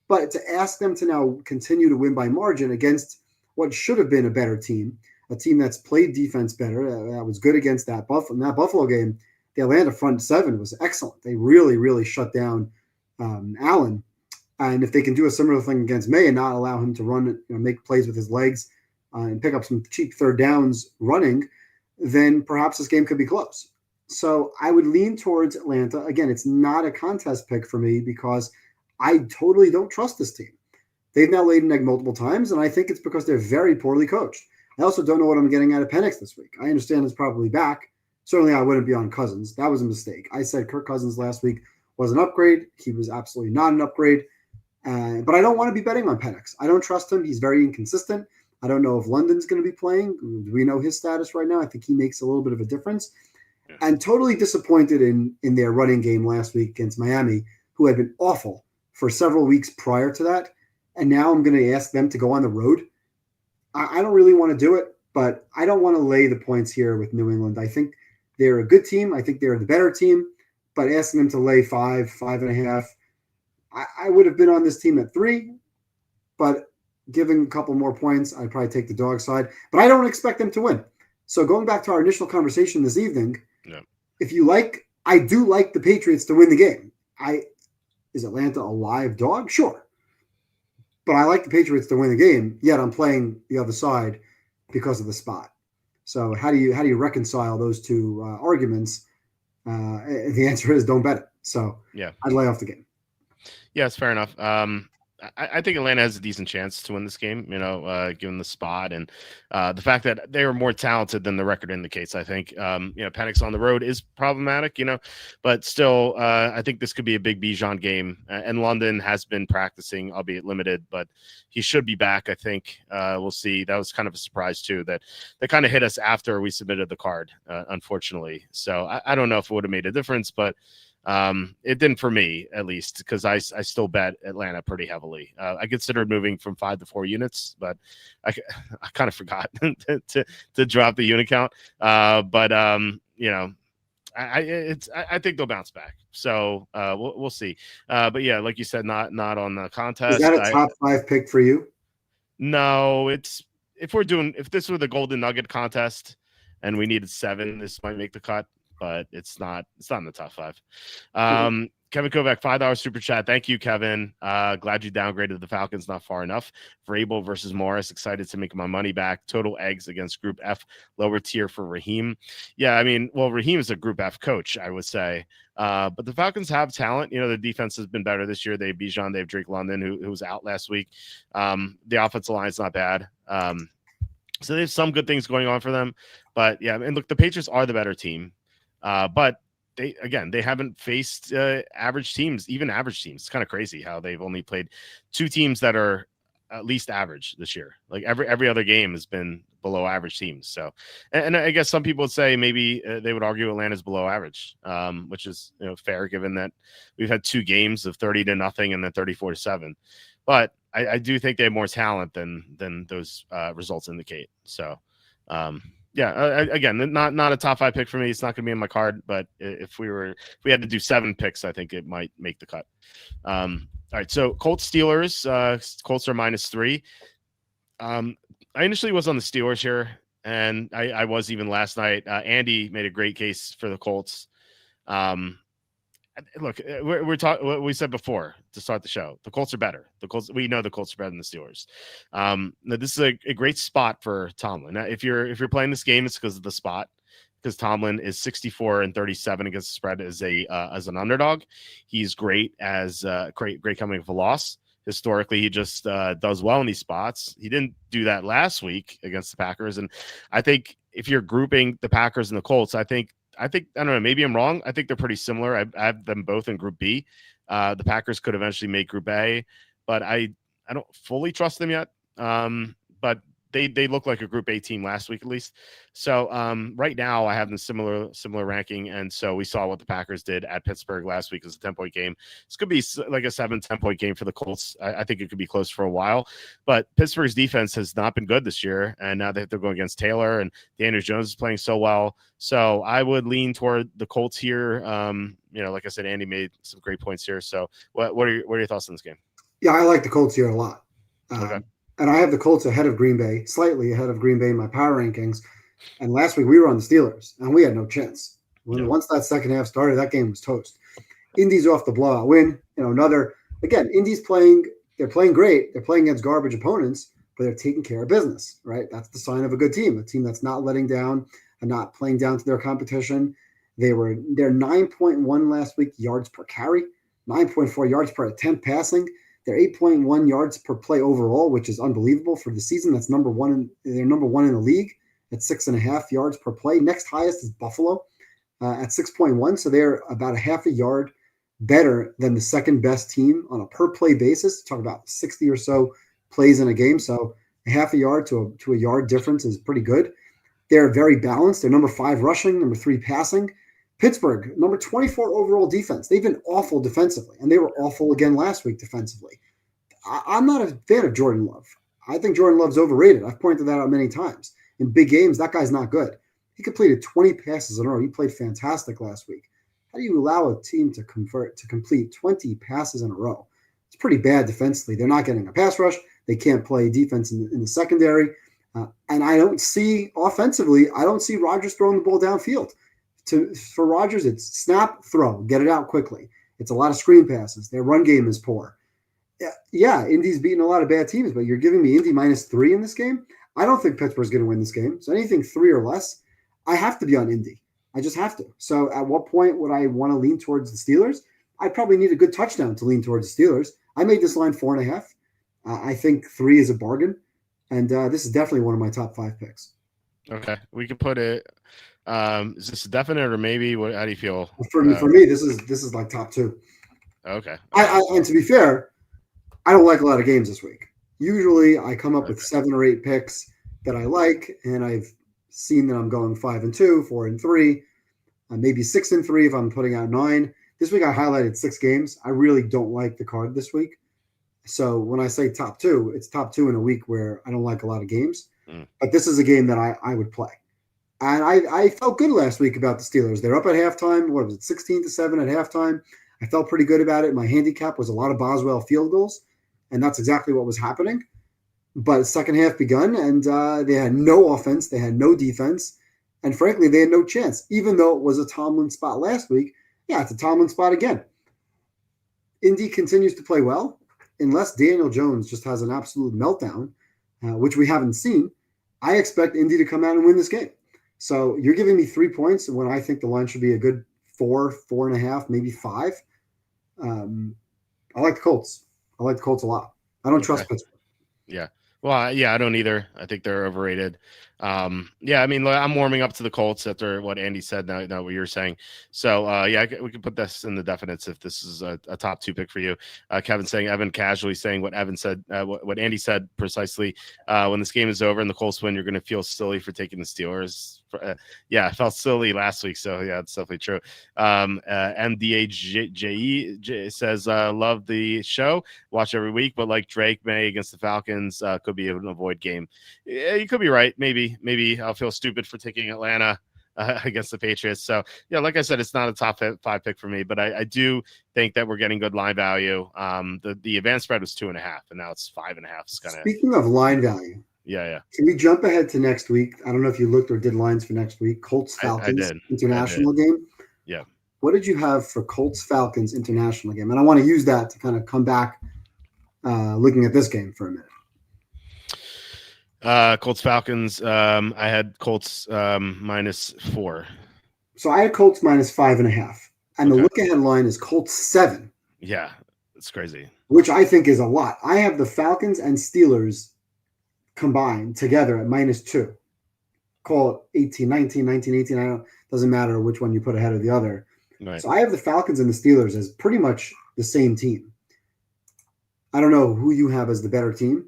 B: But to ask them to now continue to win by margin against what should have been a better team, a team that's played defense better, that was good against that Buffalo game, the Atlanta front seven was excellent. They really, really shut down Allen. And if they can do a similar thing against May and not allow him to run, make plays with his legs and pick up some cheap third downs running, then perhaps this game could be close. So I would lean towards Atlanta. Again, it's not a contest pick for me because I totally don't trust this team. They've now laid an egg multiple times, and I think it's because they're very poorly coached. I also don't know what I'm getting out of Penix this week. I understand it's probably back. Certainly, I wouldn't be on Cousins. That was a mistake. I said Kirk Cousins last week was an upgrade. He was absolutely not an upgrade. But I don't want to be betting on Penix. I don't trust him. He's very inconsistent. I don't know if London's going to be playing. Do we know his status right now? I think he makes a little bit of a difference. Yeah. And totally disappointed in their running game last week against Miami, who had been awful for several weeks prior to that. And now I'm going to ask them to go on the road. I don't really want to do it, but I don't want to lay the points here with New England. I think they're a good team. I think they're the better team. But asking them to lay 5, 5.5, I would have been on this team at 3, but giving a couple more points, I'd probably take the dog side. But I don't expect them to win. So going back to our initial conversation this evening, if you like, I do like the Patriots to win the game. Is Atlanta a live dog? Sure. But I like the Patriots to win the game, yet I'm playing the other side because of the spot. So how do you reconcile those two arguments? The answer is don't bet it. So yeah, I'd lay off the game.
A: Yeah, it's fair enough. I think Atlanta has a decent chance to win this game, given the spot and the fact that they are more talented than the record indicates. I think, Penix on the road is problematic, but still, I think this could be a big Bijan game. And London has been practicing, albeit limited, but he should be back. I think we'll see. That was kind of a surprise too, that kind of hit us after we submitted the card, unfortunately. So I don't know if it would have made a difference, but it didn't for me, at least, because I still bet Atlanta pretty heavily. I considered moving from 5 to 4 units, but I kind of forgot to drop the unit count. I think they'll bounce back. So we'll see. But yeah, like you said, not on the contest.
B: Is that a top 5 pick for you?
A: No, if this were the Golden Nugget contest and we needed 7, this might make the cut. But it's not in the top 5. Kevin Kovac, $5 super chat. Thank you, Kevin. Glad you downgraded the Falcons not far enough. Vrabel versus Morris. Excited to make my money back. Total eggs against Group F. Lower tier for Raheem. Yeah, I mean, well, Raheem is a Group F coach, I would say. But the Falcons have talent. The defense has been better this year. They have Bijan. They have Drake London, who was out last week. The offensive line is not bad. So there's some good things going on for them. But yeah, and look, the Patriots are the better team. But they haven't faced average teams, even average teams. It's kind of crazy how they've only played 2 teams that are at least average this year. Like every other game has been below average teams. So, and I guess some people would say maybe they would argue Atlanta's below average, which is fair given that we've had 2 games of 30-0 and then 34-7. But I do think they have more talent than those results indicate. So. Yeah, again, not a top 5 pick for me. It's not going to be in my card, but if we had to do 7 picks, I think it might make the cut. All right, so Colts Steelers. Colts are -3. I initially was on the Steelers here, and I was even last night. Andy made a great case for the Colts. Look, we're talking what we said before to start the show. The Colts are better. We know the Colts are better than the Steelers. Now this is a great spot for Tomlin. Now, if you're playing this game, it's because of the spot. Because Tomlin is 64-37 against the spread as an underdog. He's great as great coming off a loss. Historically, he just does well in these spots. He didn't do that last week against the Packers, and I think if you're grouping the Packers and the Colts, I don't know, maybe I'm wrong. I think they're pretty similar. I have them both in Group B. The Packers could eventually make Group A, but I don't fully trust them yet. But they look like a Group A team last week at least. So right now I have them similar ranking, and so we saw what the Packers did at Pittsburgh last week as a 10-point game. This could be like a 7-10 point game for the Colts. I think it could be close for a while, but Pittsburgh's defense has not been good this year, and now they're going against Taylor, and Daniel Jones is playing so well. So I would lean toward the Colts here. Like I said, Andy made some great points here. So what are your thoughts on this game?
B: Yeah, I like the Colts here a lot.
A: Okay.
B: And I have the Colts ahead of Green Bay, slightly ahead of Green Bay in my power rankings. And last week we were on the Steelers, and we had no chance. Once that second half started, that game was toast. Indy's off the blowout win. Indy's they're playing great. They're playing against garbage opponents, but they're taking care of business, right? That's the sign of a good team, a team that's not letting down and not playing down to their competition. They're 9.1 last week yards per carry, 9.4 yards per attempt passing. They're 8.1 yards per play overall, which is unbelievable for the season. That's number one. They're number one in the league at 6.5 yards per play. Next highest is Buffalo at 6.1. So they're about a half a yard better than the second best team on a per play basis. Talk about 60 or so plays in a game. So a half a yard to a yard difference is pretty good. They're very balanced. They're number 5 rushing, number 3 passing. Pittsburgh, number 24 overall defense. They've been awful defensively, and they were awful again last week defensively. I'm not a fan of Jordan Love. I think Jordan Love's overrated. I've pointed that out many times. In big games, that guy's not good. He completed 20 passes in a row. He played fantastic last week. How do you allow a team to complete 20 passes in a row? It's pretty bad defensively. They're not getting a pass rush. They can't play defense in the secondary. And I don't see offensively, I don't see Rodgers throwing the ball downfield. For Rodgers, it's snap, throw, get it out quickly. It's a lot of screen passes. Their run game is poor. Yeah, Indy's beaten a lot of bad teams, but you're giving me Indy -3 in this game? I don't think Pittsburgh's going to win this game. So anything 3 or less, I have to be on Indy. I just have to. So at what point would I want to lean towards the Steelers? I probably need a good touchdown to lean towards the Steelers. I made this line 4.5. I think 3 is a bargain. And this is definitely one of my top 5 picks.
A: Okay. We could put it. Is this definite or maybe? How do you feel?
B: For me, this is like top 2.
A: Okay.
B: And to be fair, I don't like a lot of games this week. Usually, I come up with 7 or 8 picks that I like, and I've seen that I'm going 5-2, 4-3, maybe 6-3 if I'm putting out 9. This week, I highlighted 6 games. I really don't like the card this week. So when I say top 2, it's top 2 in a week where I don't like a lot of games. But this is a game that I would play. And I felt good last week about the Steelers. They're up at halftime. What was it, 16-7 at halftime? I felt pretty good about it. My handicap was a lot of Boswell field goals, and that's exactly what was happening. But the second half begun, and they had no offense. They had no defense. And frankly, they had no chance. Even though it was a Tomlin spot last week, yeah, it's a Tomlin spot again. Indy continues to play well. Unless Daniel Jones just has an absolute meltdown, which we haven't seen, I expect Indy to come out and win this game. So you're giving me 3 points when I think the line should be a good 4, 4.5, maybe 5. I like the Colts. I like the Colts a lot. I don't trust Pittsburgh.
A: Yeah. Well, I don't either. I think they're overrated. I mean, I'm warming up to the Colts after what Andy said, now what you're saying. So, we can put this in the definites if this is a top 2 pick for you. Kevin saying, Evan casually saying what Evan said, what Andy said precisely. When this game is over and the Colts win, you're going to feel silly for taking the Steelers. I felt silly last week, so yeah, it's definitely true. MDAJE says, love the show, watch every week, but like Drake May against the Falcons, could be an avoid game. Yeah, you could be right. Maybe I'll feel stupid for taking Atlanta against the Patriots. So yeah, like I said, it's not a top 5 pick for me, but I do think that we're getting good line value. The advanced spread was 2.5, and now it's 5.5. It's kind of.
B: Speaking of line value.
A: Yeah.
B: Can we jump ahead to next week? I don't know if you looked or did lines for next week. Colts Falcons international game.
A: Yeah.
B: What did you have for Colts Falcons international game? And I want to use that to kind of come back looking at this game for a minute.
A: Colts Falcons. I had Colts -4.
B: So I had Colts -5.5. And the look ahead line is Colts 7.
A: Yeah, it's crazy.
B: Which I think is a lot. I have the Falcons and Steelers combined together at -2. Call it 18-19, 19-18. Doesn't matter which one you put ahead of the other. Right. So I have the Falcons and the Steelers as pretty much the same team. I don't know who you have as the better team.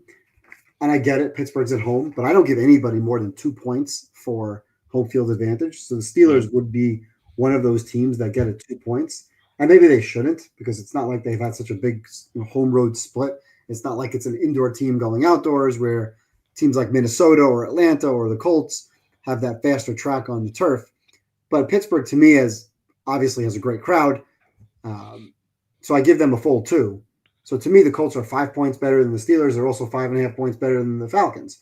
B: And I get it, Pittsburgh's at home, but I don't give anybody more than 2 points for home field advantage. So the Steelers would be one of those teams that get it 2 points. And maybe they shouldn't, because it's not like they've had such a big home road split. It's not like it's an indoor team going outdoors where teams like Minnesota or Atlanta or the Colts have that faster track on the turf. But Pittsburgh, to me, obviously has a great crowd. So I give them a full 2. So to me, the Colts are 5 points better than the Steelers. They're also 5.5 points better than the Falcons.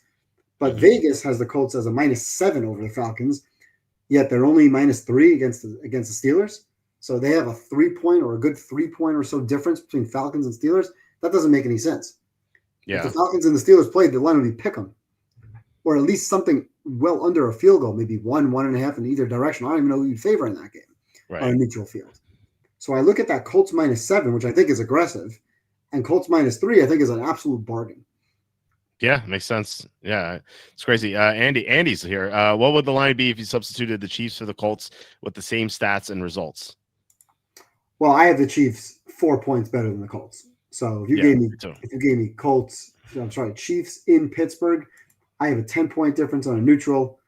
B: But Vegas has the Colts as a -7 over the Falcons, yet they're only -3 against the Steelers. So they have a 3-point or a good 3-point or so difference between Falcons and Steelers. That doesn't make any sense.
A: Yeah.
B: If the Falcons and the Steelers played, the line would be pick 'em, or at least something well under a field goal, maybe 1.5 in either direction. I don't even know who you'd favor in that game on a neutral field. So I look at that Colts -7, which I think is aggressive, and Colts -3, I think, is an absolute bargain.
A: Yeah, makes sense. Yeah, it's crazy. Andy's here. What would the line be if you substituted the Chiefs for the Colts with the same stats and results?
B: Well, I have the Chiefs 4 points better than the Colts. So if you gave me Chiefs in Pittsburgh, I have a 10-point difference on a neutral.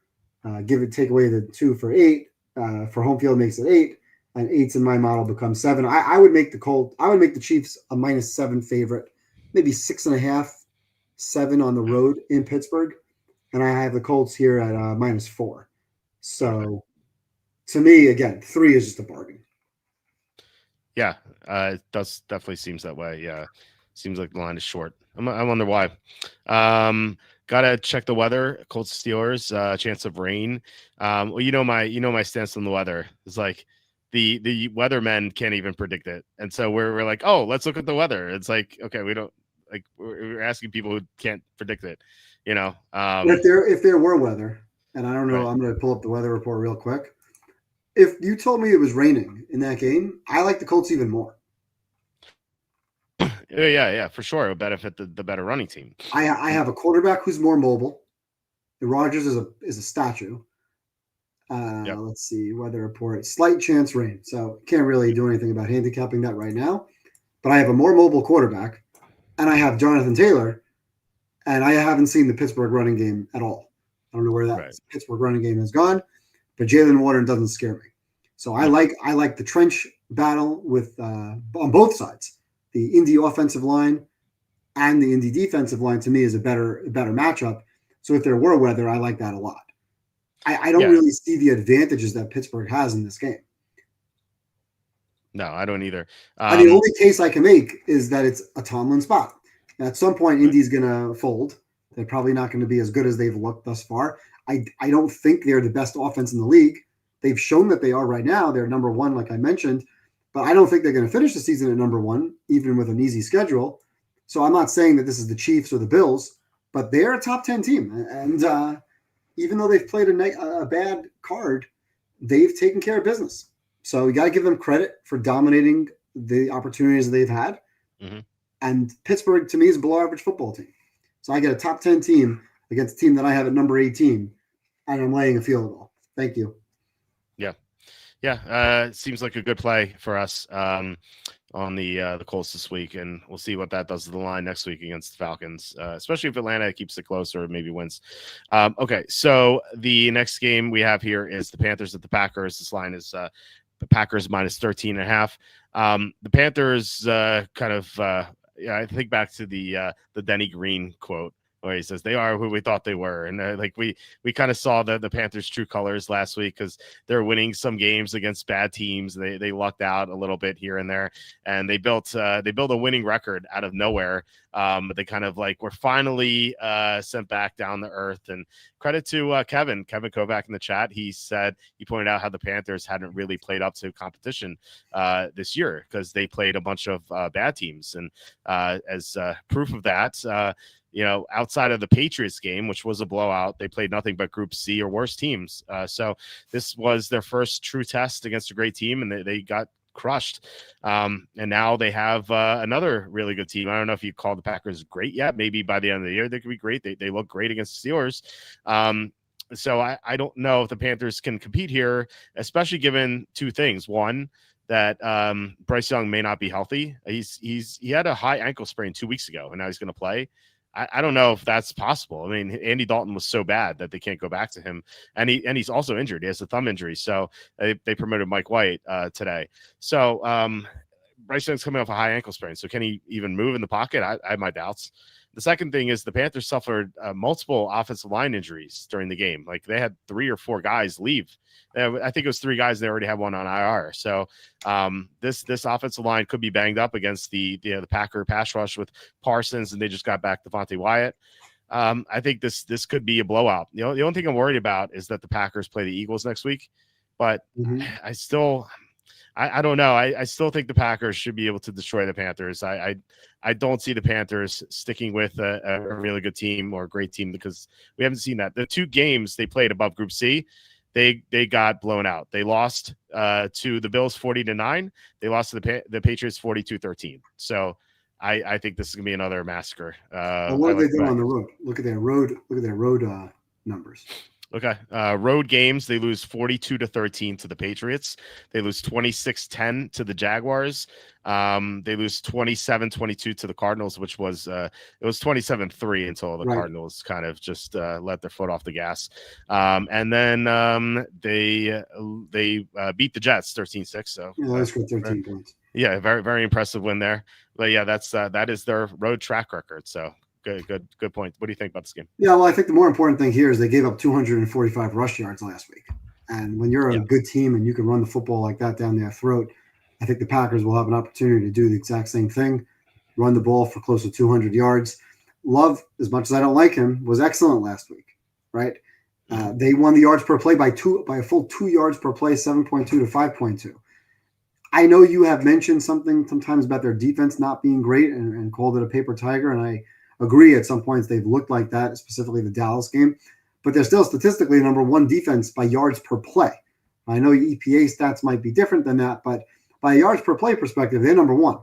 B: Take away the 2 for 8. For home field makes it 8, and 8's in my model becomes 7. I would make the Chiefs a -7 favorite, maybe 6.5. 7 on the road in Pittsburgh, and I have the Colts here at -4. So to me, again, 3 is just a bargain.
A: Yeah, it definitely seems that way. Yeah, seems like the line is short. I wonder why. Gotta check the weather. Colts Steelers, chance of rain. Well, my stance on the weather is like the weathermen can't even predict it, and so we're like, oh, let's look at the weather. It's like, okay, we don't. Like we're asking people who can't predict it,
B: If there were weather, and I don't know, I'm going to pull up the weather report real quick. If you told me it was raining in that game, I like the Colts even more.
A: Yeah, for sure. It would benefit the better running team.
B: I have a quarterback who's more mobile. The Rodgers is a statue. Let's see, weather report. Slight chance rain. So can't really do anything about handicapping that right now. But I have a more mobile quarterback. And I have Jonathan Taylor, and I haven't seen the Pittsburgh running game at all. I don't know where that Pittsburgh running game has gone, but Jalen Warren doesn't scare me. So I like the trench battle with on both sides. The Indy offensive line and the Indy defensive line, to me, is a better matchup. So if there were weather, I like that a lot. I don't really see the advantages that Pittsburgh has in this game.
A: No, I don't either.
B: And the only case I can make is that it's a Tomlin spot. At some point, Indy's going to fold. They're probably not going to be as good as they've looked thus far. I don't think they're the best offense in the league. They've shown that they are right now. They're number 1, like I mentioned. But I don't think they're going to finish the season at number 1, even with an easy schedule. So I'm not saying that this is the Chiefs or the Bills, but they're a top 10 team. And even though they've played a bad card, they've taken care of business. So you got to give them credit for dominating the opportunities they've had. And Pittsburgh, to me, is a below-average football team. So I get a top 10 team against a team that I have at number 18, and I'm laying a field goal. Thank you.
A: Yeah. Seems like a good play for us on the Colts this week, and we'll see what that does to the line next week against the Falcons, especially if Atlanta keeps it close or maybe wins. Okay, so the next game we have here is the Panthers at the Packers. This line is the Packers -13.5. The Panthers I think back to the Denny Green quote where he says they are who we thought they were, and we kind of saw the Panthers' true colors last week because they're winning some games against bad teams. They lucked out a little bit here and there, and they built a winning record out of nowhere. But they kind of were finally sent back down to earth. And credit to Kevin Kovac in the chat. He pointed out how the Panthers hadn't really played up to competition this year because they played a bunch of bad teams, and as proof of that. Outside of the Patriots game, which was a blowout, they played nothing but Group C or worse teams. So this was their first true test against a great team, and they got crushed. And now they have another really good team. I don't know if you call the Packers great yet. Maybe by the end of the year, they could be great. They look great against the Steelers. So I don't know if the Panthers can compete here, especially given two things. One, that Bryce Young may not be healthy. He had a high ankle sprain 2 weeks ago, and now he's going to play. I don't know if that's possible. I mean, Andy Dalton was so bad that they can't go back to him, and he's also injured. He has a thumb injury, so they promoted Mike White today. So Bryce Young's coming off a high ankle sprain, so can he even move in the pocket? I have my doubts. The second thing is the Panthers suffered multiple offensive line injuries during the game. Like they had 3 or 4 guys leave. I think it was 3 guys. They already had one on IR. So this offensive line could be banged up against the Packer pass rush with Parsons, and they just got back Devontae Wyatt. I think this could be a blowout. The only thing I'm worried about is that the Packers play the Eagles next week, but I don't know. I still think the Packers should be able to destroy the Panthers. I don't see the Panthers sticking with a really good team or a great team because we haven't seen that. The 2 games they played above Group C, they got blown out. They lost to the Bills 40-9. They lost to the Patriots 42-13. So I think this is gonna be another massacre.
B: Well, what do they do on the road? Look at their road numbers.
A: Okay. Road games, they lose 42-13 to the Patriots. They lose 26-10 to the Jaguars. They lose 27-22 to the Cardinals, which was it was 27-3 until the Cardinals kind of just let their foot off the gas. And then they beat the Jets 13-6. So
B: they scored 13 points.
A: Yeah, very, very impressive win there. But yeah, that is their road track record. So Good point. What do you think about this game?
B: Yeah, well, I think the more important thing here is they gave up 245 rush yards last week. And when you're a good team and you can run the football like that down their throat, I think the Packers will have an opportunity to do the exact same thing, run the ball for close to 200 yards. Love, as much as I don't like him, was excellent last week, right? They won the yards per play by a full 2 yards per play, 7.2 to 5.2. I know you have mentioned something sometimes about their defense not being great and called it a paper tiger, and I agree at some points they've looked like that, specifically the Dallas game, but they're still statistically number 1 defense by yards per play. I know EPA stats might be different than that, but by a yards per play perspective, they're number 1.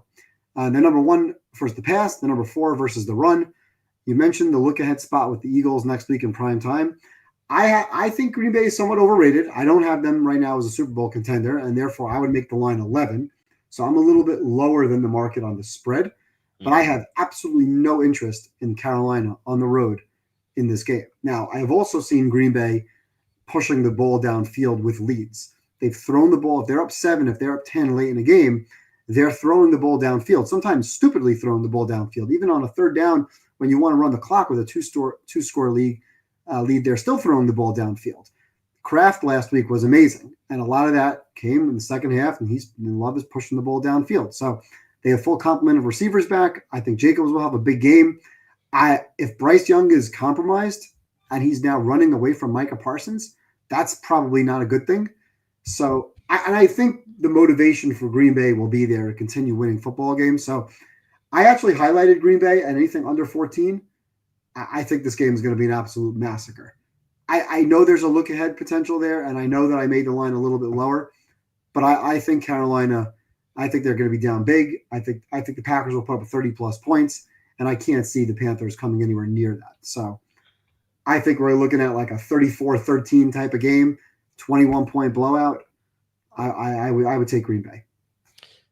B: They're number 1 versus the pass, they're number 4 versus the run. You mentioned the look-ahead spot with the Eagles next week in prime time. I think Green Bay is somewhat overrated. I don't have them right now as a Super Bowl contender, and therefore I would make the line 11. So I'm a little bit lower than the market on the spread. But I have absolutely no interest in Carolina on the road in this game. Now, I have also seen Green Bay pushing the ball downfield with leads. They've thrown the ball. If they're up 7, if they're up 10 late in the game, they're throwing the ball downfield, sometimes stupidly throwing the ball downfield. Even on a 3rd down, when you want to run the clock with a two-score lead, they're still throwing the ball downfield. Kraft last week was amazing, and a lot of that came in the second half, and Love is pushing the ball downfield. So they have full complement of receivers back. I think Jacobs will have a big game. If Bryce Young is compromised and he's now running away from Micah Parsons, that's probably not a good thing. So, I think the motivation for Green Bay will be there to continue winning football games. So I actually highlighted Green Bay and anything under 14. I think this game is going to be an absolute massacre. I know there's a look-ahead potential there, and I know that I made the line a little bit lower, but I think Carolina – I think they're going to be down big. I think the Packers will put up 30-plus points, and I can't see the Panthers coming anywhere near that. So I think we're looking at like a 34-13 type of game, 21-point blowout. I would take Green Bay.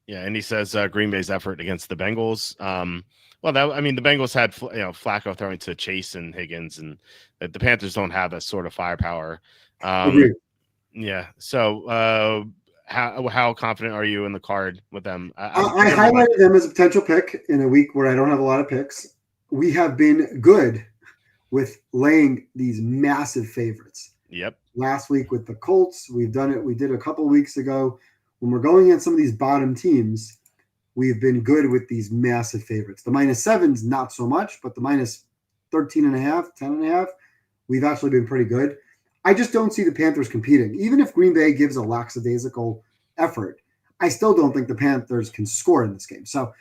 A: Yeah, and he says Green Bay's effort against the Bengals. The Bengals had Flacco throwing to Chase and Higgins, and the Panthers don't have that sort of firepower.
B: Agreed.
A: Yeah, so how confident are you in the card with them?
B: I highlighted them as a potential pick in a week where I don't have a lot of picks. We have been good with laying these massive favorites.
A: Yep.
B: Last week with the Colts, we've done it. We did a couple weeks ago. When we're going against some of these bottom teams, we've been good with these massive favorites. The -7's not so much, but the -13.5, 10.5, we've actually been pretty good. I just don't see the Panthers competing. Even if Green Bay gives a lackadaisical effort, I still don't think the Panthers can score in this game. So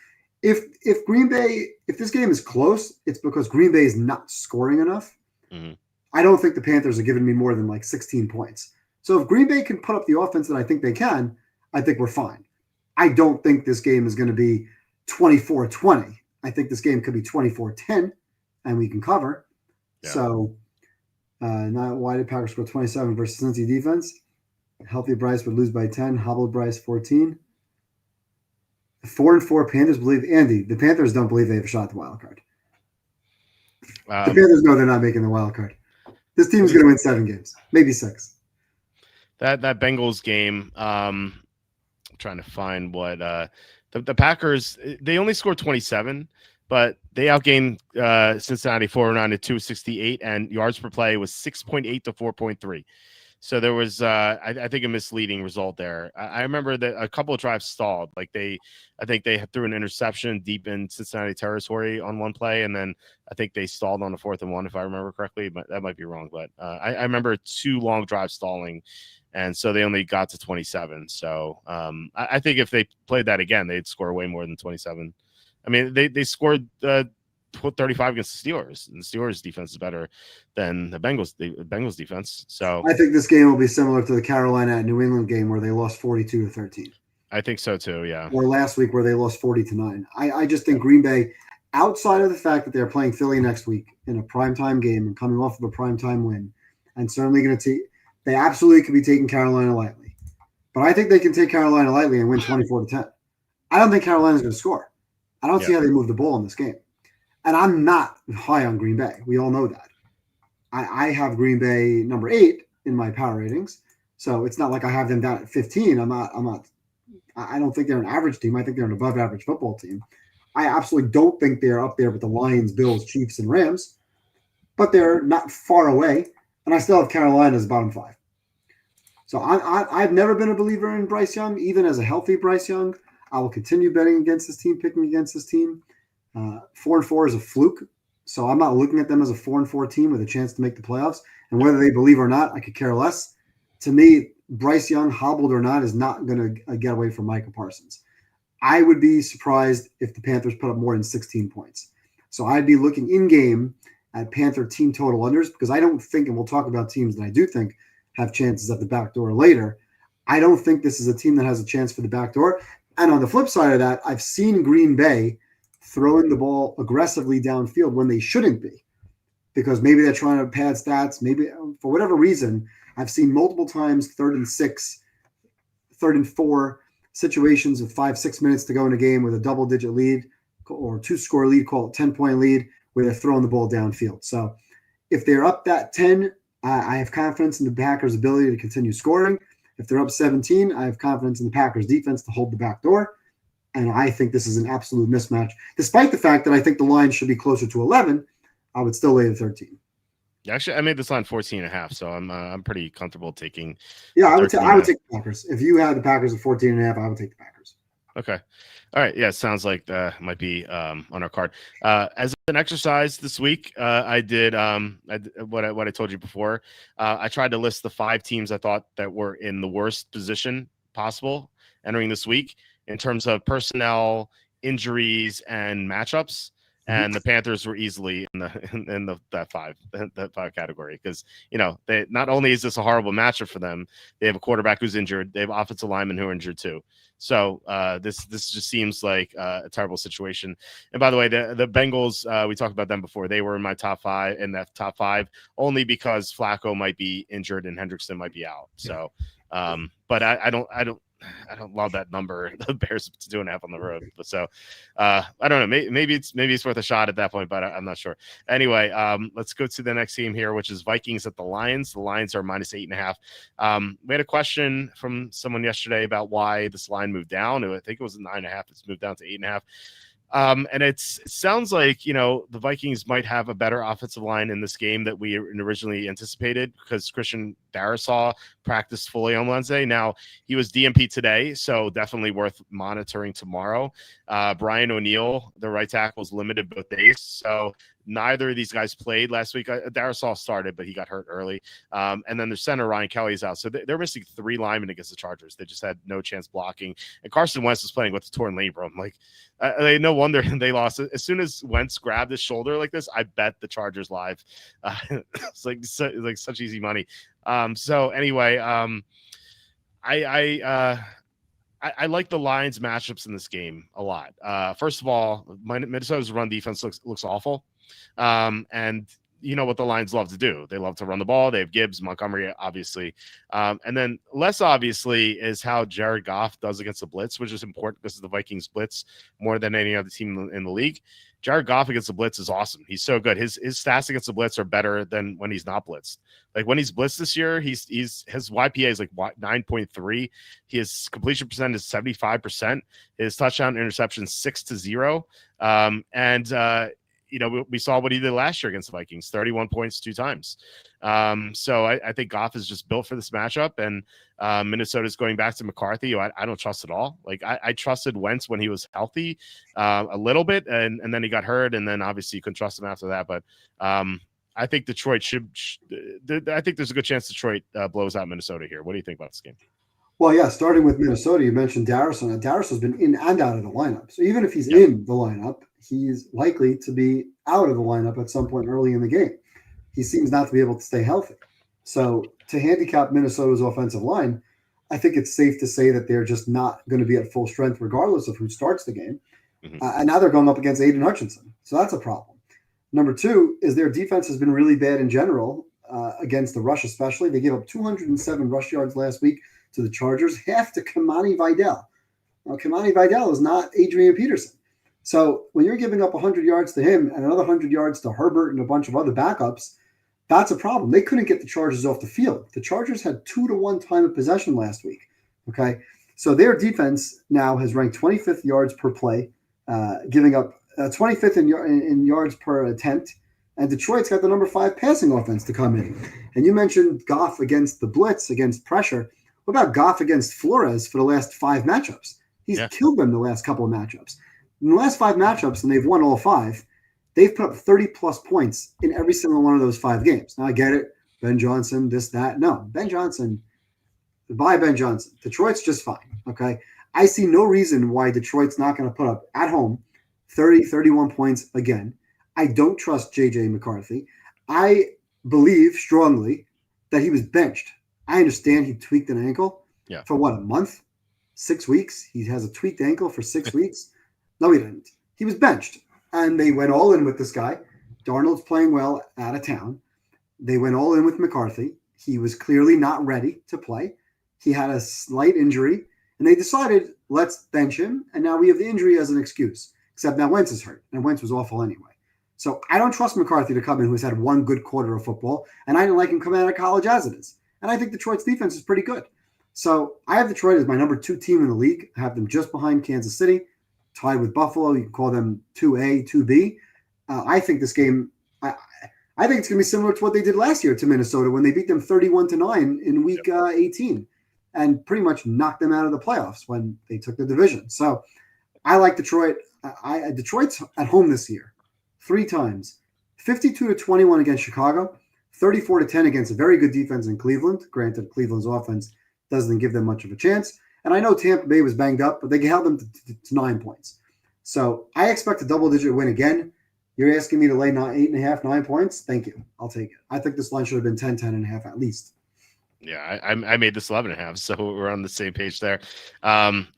B: if this game is close, it's because Green Bay is not scoring enough.
A: Mm-hmm.
B: I don't think the Panthers are giving me more than like 16 points. So if Green Bay can put up the offense that I think they can, I think we're fine. I don't think this game is going to be 24-20. I think this game could be 24-10, and we can cover. Yeah. So not why did Packers score 27 versus Cincy defense? Healthy Bryce would lose by 10. Hobbled Bryce 14. 4-4 Panthers believe Andy. The Panthers don't believe they have a shot at the wild card. The Panthers know they're not making the wild card. This team's going to win 7 games, maybe 6.
A: That Bengals game, I'm trying to find what the Packers, they only scored 27, but they outgained Cincinnati 409 to 268, and yards per play was 6.8 to 4.3. So there was, I think, a misleading result there. I remember that a couple of drives stalled. Like I think they threw an interception deep in Cincinnati territory on one play, and then I think they stalled on the 4th and 1, if I remember correctly. But that might be wrong. But I remember 2 long drives stalling, and so they only got to 27. So I think if they played that again, they'd score way more than 27. I mean, they scored 35 against the Steelers, and the Steelers defense is better than the Bengals defense. So
B: I think this game will be similar to the Carolina and New England game where they lost 42-13.
A: I think so too. Yeah.
B: Or last week where they lost 40-9. I just think Green Bay, outside of the fact that they're playing Philly next week in a primetime game and coming off of a primetime win, and certainly going to take, they absolutely could be taking Carolina lightly. But I think they can take Carolina lightly and win 24-10. I don't think Carolina's going to score. I don't see how they move the ball in this game. And I'm not high on Green Bay. We all know that. I have Green Bay number 8 in my power ratings. So it's not like I have them down at 15. I don't think they're an average team. I think they're an above average football team. I absolutely don't think they're up there with the Lions, Bills, Chiefs, and Rams, but they're not far away. And I still have Carolina as bottom 5. So I've never been a believer in Bryce Young, even as a healthy Bryce Young. I will continue betting against this team, picking against this team. 4-4 is a fluke, so I'm not looking at them as a 4-4 team with a chance to make the playoffs. And whether they believe or not, I could care less. To me, Bryce Young, hobbled or not, is not going to get away from Micah Parsons. I would be surprised if the Panthers put up more than 16 points. So I'd be looking in game at Panther team total unders, because I don't think, and we'll talk about teams that I do think have chances at the back door later. I don't think this is a team that has a chance for the back door. And on the flip side of that, I've seen Green Bay throwing the ball aggressively downfield when they shouldn't be, because maybe they're trying to pad stats. Maybe for whatever reason, I've seen multiple times 3rd and 6, 3rd and 4 situations with 5-6 minutes to go in a game with a double-digit lead or 2-score lead, call it 10-point lead, where they're throwing the ball downfield. So if they're up that 10, I have confidence in the Packers' ability to continue scoring. If they're up 17, I have confidence in the Packers' defense to hold the back door. And I think this is an absolute mismatch. Despite the fact that I think the line should be closer to 11, I would still lay the 13.
A: Actually, I made this line 14.5, so I'm pretty comfortable taking.
B: Yeah, I would take the Packers. If you had the Packers at 14.5, I would take the Packers.
A: Okay. All right. Yeah, it sounds like that might be on our card. As an exercise this week, I did what I told you before. I tried to list the 5 teams I thought that were in the worst position possible entering this week in terms of personnel, injuries, and matchups. And the Panthers were easily in that 5 category, because they not only is this a horrible matchup for them, they have a quarterback who's injured, they have offensive linemen who are injured too. So this just seems like a terrible situation. And by the way, the Bengals, we talked about them before. They were in my top 5, only because Flacco might be injured and Hendrickson might be out. So, but I don't love that number. The Bears 2.5 on the road. But so I don't know. Maybe it's worth a shot at that point, but I'm not sure. Anyway, let's go to the next team here, which is Vikings at the Lions. The Lions are minus 8.5. We had a question from someone yesterday about why this line moved down. I think it was 9.5. It's moved down to 8.5. And it sounds like, the Vikings might have a better offensive line in this game that we originally anticipated, because Christian Darrisaw practiced fully on Wednesday. Now, he was DMP today, so definitely worth monitoring tomorrow. Brian O'Neill, the right tackle, was limited both days, so neither of these guys played last week. Darrisaw started, but he got hurt early. And then their center, Ryan Kelly, is out. So they're missing 3 linemen against the Chargers. They just had no chance blocking. And Carson Wentz was playing with a torn labrum. Like, no wonder they lost. As soon as Wentz grabbed his shoulder like this, I bet the Chargers live. It's like such easy money. So anyway, I like the Lions matchups in this game a lot. First of all, Minnesota's run defense looks awful. And you know what the Lions love to do. They love to run the ball. They have Gibbs, Montgomery, obviously. And then less obviously is how Jared Goff does against the blitz, which is important because the Vikings blitz more than any other team in the league. Jared Goff against the blitz is awesome. He's so good. His stats against the blitz are better than when he's not blitzed. Like when he's blitzed this year, his YPA is like 9.3. His completion percent is 75%. His touchdown interception 6-0. We saw what he did last year against the Vikings, 31 points 2 times. So I think Goff is just built for this matchup, and Minnesota's going back to McCarthy, who I don't trust at all. Like I trusted Wentz when he was healthy a little bit, and then he got hurt, and then obviously you couldn't trust him after that. But I think Detroit I think there's a good chance Detroit blows out Minnesota here. What do you think about this game?
B: Well, yeah, starting with Minnesota, you mentioned Darrison. Darrison's been in and out of the lineup. So even if he's in the lineup, he's likely to be out of the lineup at some point early in the game. He seems not to be able to stay healthy. So to handicap Minnesota's offensive line, I think it's safe to say that they're just not going to be at full strength regardless of who starts the game. Mm-hmm. And now they're going up against Aiden Hutchinson. So that's a problem. Number 2 is their defense has been really bad in general against the rush especially. They gave up 207 rush yards last week to the Chargers, half to Kamani Vidal. Now, Kamani Vidal is not Adrian Peterson. So when you're giving up 100 yards to him and another 100 yards to Herbert and a bunch of other backups, that's a problem. They couldn't get the Chargers off the field. The Chargers had 2-to-1 time of possession last week. Okay, so their defense now has ranked 25th yards per play, giving up 25th in yards per attempt, and Detroit's got the number 5 passing offense to come in. And you mentioned Goff against the blitz, against pressure. What about Goff against Flores for the last 5 matchups? He's killed them the last couple of matchups. In the last 5 matchups, and they've won all 5, they've put up 30-plus points in every single one of those 5 games. Now, I get it. Ben Johnson, this, that. No, Ben Johnson. Goodbye, Ben Johnson. Detroit's just fine, okay? I see no reason why Detroit's not going to put up, at home, 30, 31 points again. I don't trust J.J. McCarthy. I believe strongly that he was benched. I understand he tweaked an ankle for what, a month? 6 weeks? He has a tweaked ankle for 6 weeks? No, he didn't. He was benched. And they went all in with this guy. Darnold's playing well out of town. They went all in with McCarthy. He was clearly not ready to play. He had a slight injury. And they decided, let's bench him. And now we have the injury as an excuse. Except now Wentz is hurt. And Wentz was awful anyway. So I don't trust McCarthy to come in who's had one good quarter of football. And I didn't like him coming out of college as it is. And I think Detroit's defense is pretty good. So I have Detroit as my number 2 team in the league. I have them just behind Kansas City, tied with Buffalo. You can call them 2A, 2B. I think this game, I think it's going to be similar to what they did last year to Minnesota when they beat them 31-9 in week 18 and pretty much knocked them out of the playoffs when they took the division. So I like Detroit. Detroit's at home this year 3 times, 52-21 against Chicago, 34-10 against a very good defense in Cleveland. Granted, Cleveland's offense doesn't give them much of a chance. And I know Tampa Bay was banged up, but they held them to 9 points. So I expect a double-digit win again. You're asking me to lay 8.5, 9 points? Thank you. I'll take it. I think this line should have been 10, 10.5 at least.
A: Yeah, I made this 11.5, so we're on the same page there.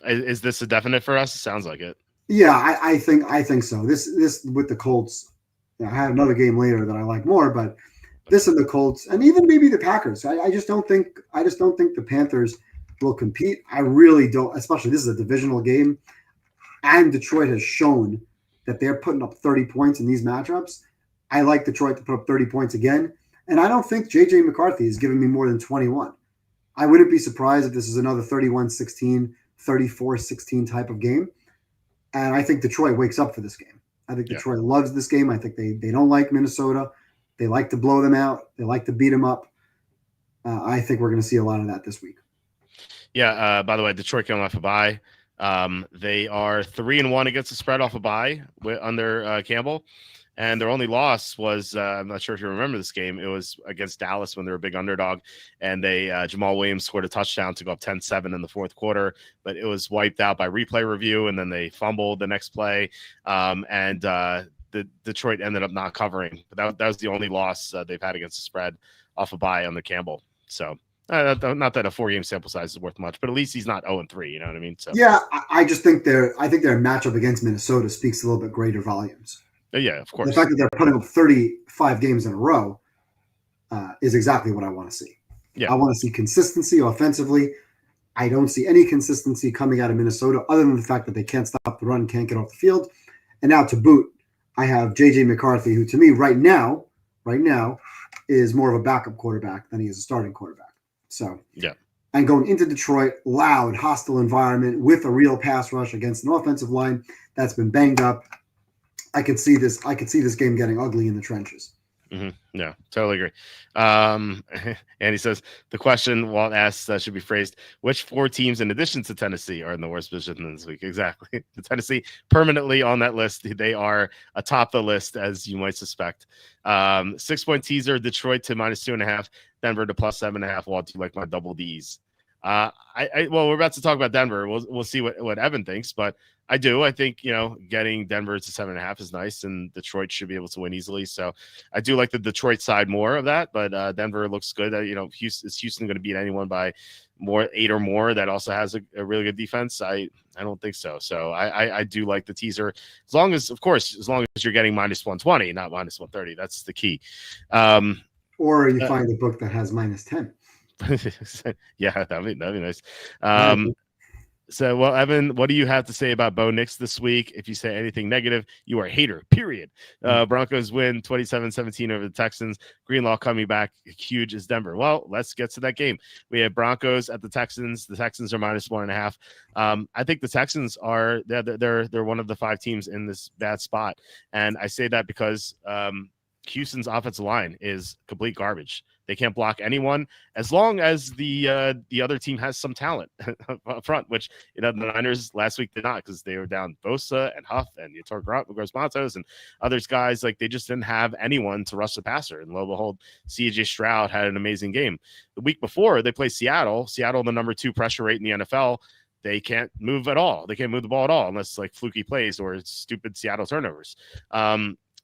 A: Is this a definite for us? It sounds like it.
B: Yeah, I think so. This with the Colts, I have another game later that I like more, but this and the Colts, and even maybe the Packers. I just don't think the Panthers will compete. I really don't, especially this is a divisional game, and Detroit has shown that they're putting up 30 points in these matchups. I like Detroit to put up 30 points again, and I don't think J.J. McCarthy is giving me more than 21. I wouldn't be surprised if this is another 31-16, 34-16 type of game, and I think Detroit wakes up for this game. I think Detroit loves this game. I think they don't like Minnesota. They like to blow them out. They like to beat them up. I think we're going to see a lot of that this week.
A: Yeah. By the way, Detroit came off a bye. They are 3-1 against the spread off a bye under Campbell, and their only loss was I'm not sure if you remember this game. It was against Dallas when they were a big underdog, and they Jamal Williams scored a touchdown to go up 10-7 in the fourth quarter, but it was wiped out by replay review, and then they fumbled the next play, and the Detroit ended up not covering. But that was the only loss they've had against the spread off a bye under Campbell. So. Not that a 4-game sample size is worth much, but at least he's not 0-3. You know what I mean? So
B: yeah, I just think their matchup against Minnesota speaks a little bit greater volumes.
A: Yeah, of course.
B: The fact that they're putting up 35 games in a row is exactly what I want to see.
A: Yeah.
B: I want to see consistency offensively. I don't see any consistency coming out of Minnesota other than the fact that they can't stop the run, can't get off the field. And now to boot, I have J.J. McCarthy, who to me right now is more of a backup quarterback than he is a starting quarterback. So,
A: yeah.
B: And going into Detroit, loud, hostile environment with a real pass rush against an offensive line that's been banged up. I could see this game getting ugly in the trenches.
A: Mm-hmm. Yeah, totally agree. And he says the question Walt asks should be phrased: which 4 teams, in addition to Tennessee, are in the worst position this week? Exactly. The Tennessee permanently on that list. They are atop the list, as you might suspect. 6-point teaser: Detroit to -2.5, Denver to +7.5. Walt, do you like my double D's? Well, we're about to talk about Denver. We'll see what Evan thinks, but I do. I think, getting Denver to 7.5 is nice, and Detroit should be able to win easily. So I do like the Detroit side more of that, but Denver looks good. Is Houston going to beat anyone by 8 or more that also has a really good defense? I don't think so. So I do like the teaser, as long as you're getting -120, not -130. That's the key.
B: Or you find a book that has -10.
A: Yeah, that'd be nice. So, well, Evan, what do you have to say about Bo Nix this week? If you say anything negative, you are a hater, period. Broncos win 27-17 over the Texans. Greenlaw coming back huge as Denver. Well, let's get to that game. We have Broncos at the Texans. The Texans are -1.5. I think the Texans are they're one of the 5 teams in this bad spot. And I say that because Houston's offensive line is complete garbage. They can't block anyone as long as the other team has some talent up front, which the Niners last week did not, because they were down Bosa and Huff and Yator Gross-Matos and others guys. Like, they just didn't have anyone to rush the passer. And lo and behold, C.J. Stroud had an amazing game. The week before, they played Seattle, the number 2 pressure rate in the NFL. They can't move at all. They can't move the ball at all unless like fluky plays or stupid Seattle turnovers.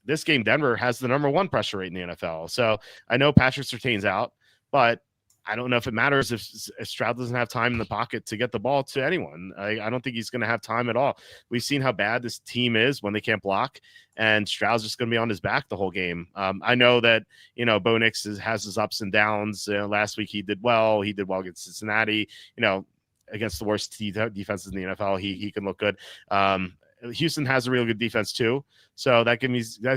A: This game, Denver has the number 1 pressure rate in the NFL. So I know Patrick Surtain's out, but I don't know if it matters if Stroud doesn't have time in the pocket to get the ball to anyone. I don't think he's going to have time at all. We've seen how bad this team is when they can't block, and Stroud's just going to be on his back the whole game. I know that, Bo Nix has his ups and downs. Last week he did well. He did well against Cincinnati, against the worst defenses in the NFL. He can look good. Houston has a real good defense too, so that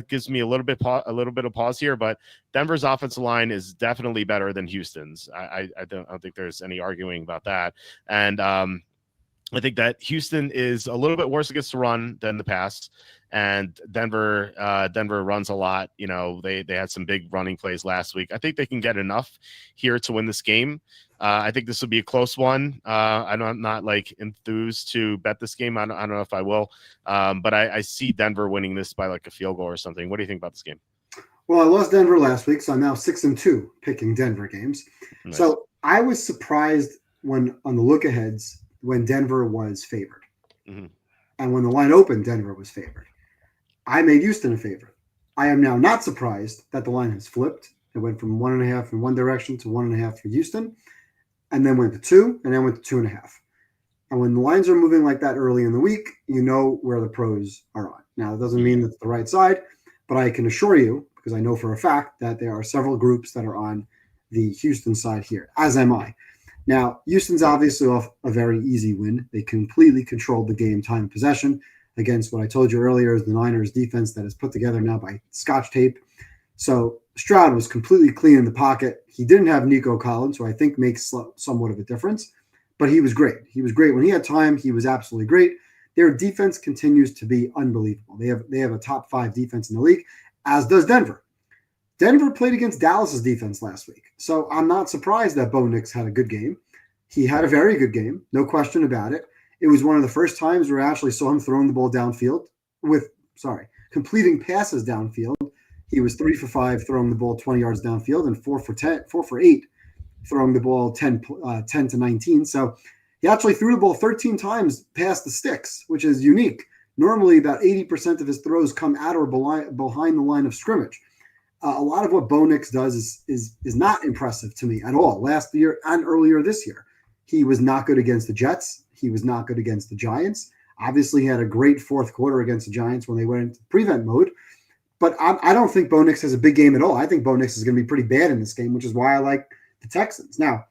A: gives me a little bit of pause here. But Denver's offensive line is definitely better than Houston's. I don't think there's any arguing about that. And I think that Houston is a little bit worse against the run than the pass, and Denver runs a lot. They had some big running plays last week. I think they can get enough here to win this game. I think this will be a close one. I'm not like enthused to bet this game. I don't know if I will, but I see Denver winning this by like a field goal or something. What do you think about this game?
B: Well, I lost Denver last week, so I'm now 6-2 picking Denver games. Nice. So I was surprised when on the look-aheads when Denver was favored. Mm-hmm. And when the line opened, Denver was favored. I made Houston a favorite. I am now not surprised that the line has flipped. It went from 1.5 in one direction to 1.5 for Houston, and then went to 2, and then went to 2.5. And when the lines are moving like that early in the week, you know where the pros are on. Now, it doesn't mean it's the right side, but I can assure you, because I know for a fact, that there are several groups that are on the Houston side here, as am I. Now, Houston's obviously off a very easy win. They completely controlled the game time possession against what I told you earlier is the Niners defense that is put together now by Scotch tape. So Stroud was completely clean in the pocket. He didn't have Nico Collins, who I think makes somewhat of a difference, but he was great. He was great when he had time. He was absolutely great. Their defense continues to be unbelievable. They have a top 5 defense in the league, as does Denver. Denver played against Dallas's defense last week. So I'm not surprised that Bo Nix had a good game. He had a very good game, no question about it. It was one of the first times where I actually saw him throwing the ball downfield completing passes downfield. He was 3 for 5 throwing the ball 20 yards downfield and 4 for 8 throwing the ball 10 to 19. So he actually threw the ball 13 times past the sticks, which is unique. Normally, about 80% of his throws come at or behind the line of scrimmage. A lot of what Bo Nix does is not impressive to me at all. Last year and earlier this year, he was not good against the Jets. He was not good against the Giants. Obviously, he had a great fourth quarter against the Giants when they went into prevent mode. But I don't think Bo Nix has a big game at all. I think Bo Nix is going to be pretty bad in this game, which is why I like the Texans. Now,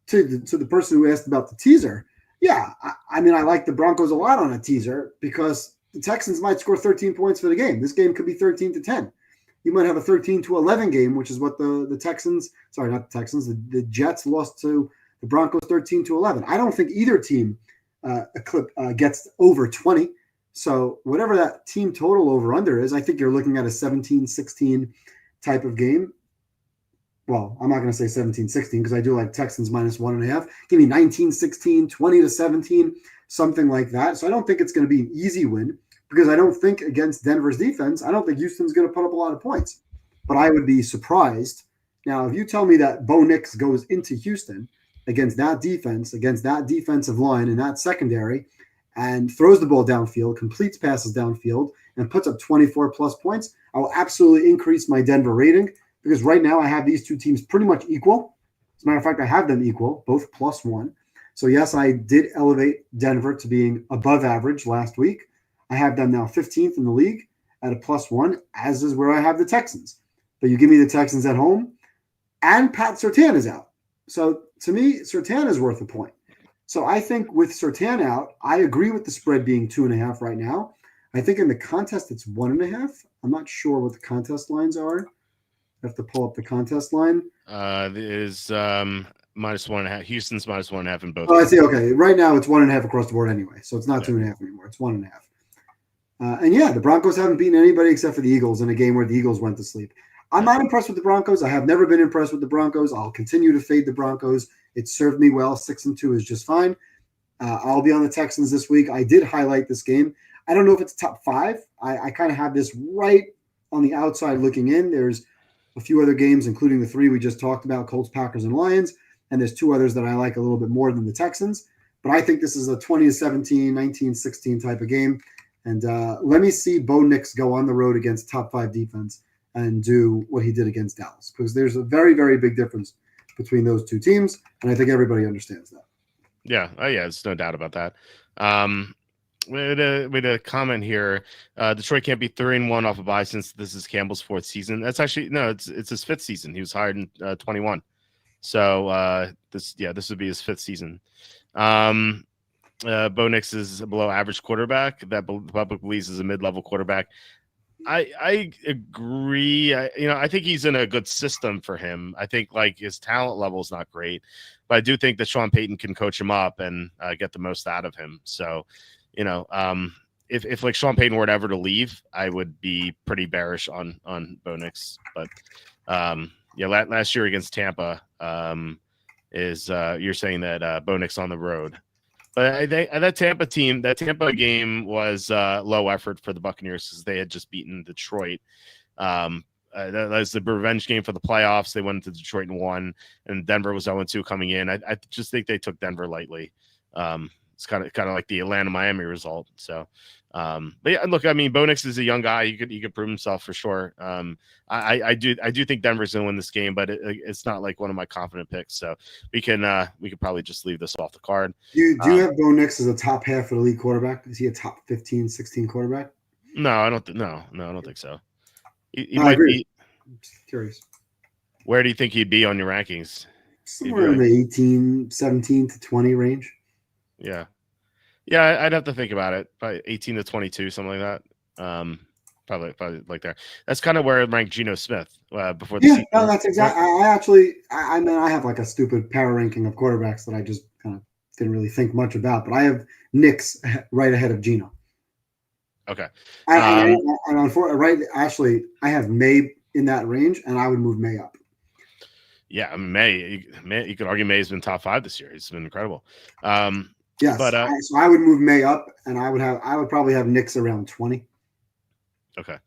B: to the person who asked about the teaser, yeah, I mean, I like the Broncos a lot on a teaser because the Texans might score 13 points for the game. This game could be 13-10. You might have a 13-11 game, which is what the Texans, sorry, not the Texans, the Jets lost to the Broncos 13-11. I don't think either team gets over 20. So whatever that team total over under is, I think you're looking at a 17-16 type of game. Well, I'm not going to say 17-16 because I do like Texans minus 1.5. Give me 19-16, 20-17, something like that. So I don't think it's going to be an easy win because I don't think against Denver's defense, I don't think Houston's going to put up a lot of points. But I would be surprised. Now, if you tell me that Bo Nix goes into Houston against that defense, against that defensive line and that secondary, and throws the ball downfield, completes passes downfield, and puts up 24-plus points, I will absolutely increase my Denver rating because right now I have these two teams pretty much equal. As a matter of fact, I have them equal, both +1. So, yes, I did elevate Denver to being above average last week. I have them now 15th in the league at a +1, as is where I have the Texans. But you give me the Texans at home, and Pat Surtain is out. So, to me, Surtain is worth a point. So I think with Surtain out, I agree with the spread being 2.5 right now. I think in the contest it's 1.5. I'm not sure what the contest lines are. I have to pull up the contest line.
A: It is minus 1.5. Houston's minus 1.5 in both.
B: Oh, I see. Okay, right now it's 1.5 across the board anyway, so it's not 2.5 anymore. It's 1.5. And yeah, the Broncos haven't beaten anybody except for the Eagles in a game where the Eagles went to sleep. I'm not impressed with the Broncos. I have never been impressed with the Broncos. I'll continue to fade the Broncos. It served me well. 6-2 is just fine. I'll be on the Texans this week. I did highlight this game. I don't know if it's top 5. I kind of have this right on the outside looking in. There's a few other games, including the 3 we just talked about, Colts, Packers, and Lions. And there's 2 others that I like a little bit more than the Texans. But I think this is a 20-17, 19-16 type of game. And let me see Bo Nix go on the road against top 5 defense and do what he did against Dallas. Because there's a very, very big difference between those two teams. And I think everybody understands that.
A: Yeah. Oh, yeah. There's no doubt about that. We had a comment here. Detroit can't be 3-1 off a bye since this is Campbell's 4th season. That's actually no. It's his 5th season. He was hired in 21. So this would be his 5th season. Bo Nix is a below average quarterback that the public believes is a mid-level quarterback. I agree. I think he's in a good system for him. I think like his talent level is not great, but I do think that Sean Payton can coach him up and get the most out of him. So, if like Sean Payton were ever to leave, I would be pretty bearish on Bo Nix. But last year against Tampa you're saying that Bo Nix on the road. But I think that Tampa game was low effort for the Buccaneers because they had just beaten Detroit. That was the revenge game for the playoffs. They went to Detroit and won, and Denver was 0-2 coming in. I just think they took Denver lightly. It's kind of like the Atlanta-Miami result. So, but yeah, look, I mean, Bo Nix is a young guy. He could prove himself for sure. I do think Denver's gonna win this game, but it's not like one of my confident picks. So we could probably just leave this off the card.
B: Do you have Bo Nix as a top half of the league quarterback? Is he a top 15, 16 quarterback?
A: No, I don't. I don't think so. He
B: I
A: might
B: agree.
A: be.
B: I'm just curious.
A: Where do you think he'd be on your rankings?
B: Somewhere in the 18, 17 to 20 range.
A: Yeah, I'd have to think about it. Probably 18 to 22, something like that. Probably like there. That's kind of where I ranked Geno Smith before the season.
B: No, that's exactly. I mean, I have like a stupid power ranking of quarterbacks that I just kind of didn't really think much about. But I have Nix right ahead of Geno.
A: Okay.
B: Actually, I have May in that range, and I would move May up.
A: Yeah, May. You could argue May has been top 5 this year. He's been incredible.
B: Yes,
A: but
B: so I would move May up, and I would probably have Nix around 20.
A: Okay.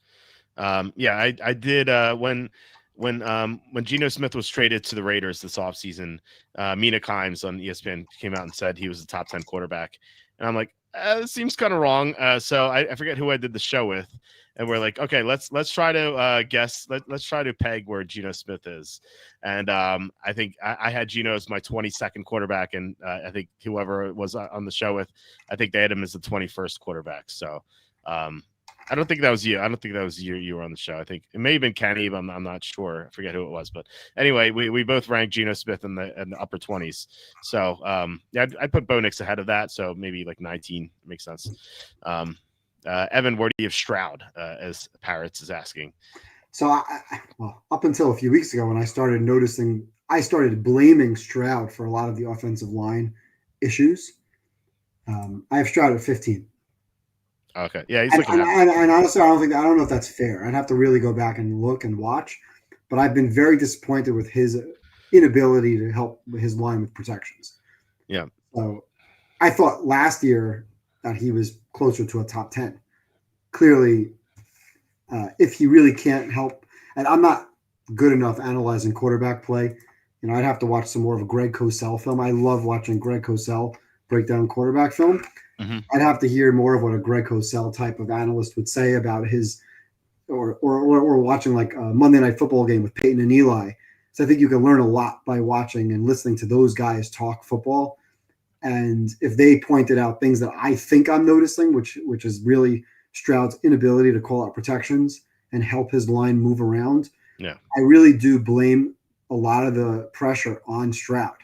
A: I did when Geno Smith was traded to the Raiders this offseason, Mina Kimes on ESPN came out and said he was a top 10 quarterback. And I'm like, it seems kind of wrong. So I forget who I did the show with. And we're like, okay, let's try to guess. Let's try to peg where Geno Smith is. And I think I had Geno as my 22nd quarterback. And I think whoever was on the show with, I think they had him as the 21st quarterback. So I don't think that was you. I don't think that was you. You were on the show. I think it may have been Kenny, but I'm not sure. I forget who it was. But anyway, we both ranked Geno Smith in the upper 20s. So yeah, I'd put Bo Nix ahead of that. So maybe like 19 makes sense. Evan, where do you have Stroud? As Parrots is asking.
B: So well, up until a few weeks ago, when I started blaming Stroud for a lot of the offensive line issues. I have Stroud at 15.
A: Okay, yeah, he's
B: and honestly, I don't know if that's fair. I'd have to really go back and look and watch. But I've been very disappointed with his inability to help his line with protections.
A: Yeah.
B: So I thought last year that he was closer to a top 10. Clearly, if he really can't help, and I'm not good enough analyzing quarterback play. I'd have to watch some more of a Greg Cosell film. I love watching Greg Cosell break down quarterback film.
A: Mm-hmm.
B: I'd have to hear more of what a Greg Cosell type of analyst would say about his, or watching like a Monday Night Football game with Peyton and Eli. So I think you can learn a lot by watching and listening to those guys talk football. And if they pointed out things that I think I'm noticing, which is really Stroud's inability to call out protections and help his line move around, I really do blame a lot of the pressure on Stroud.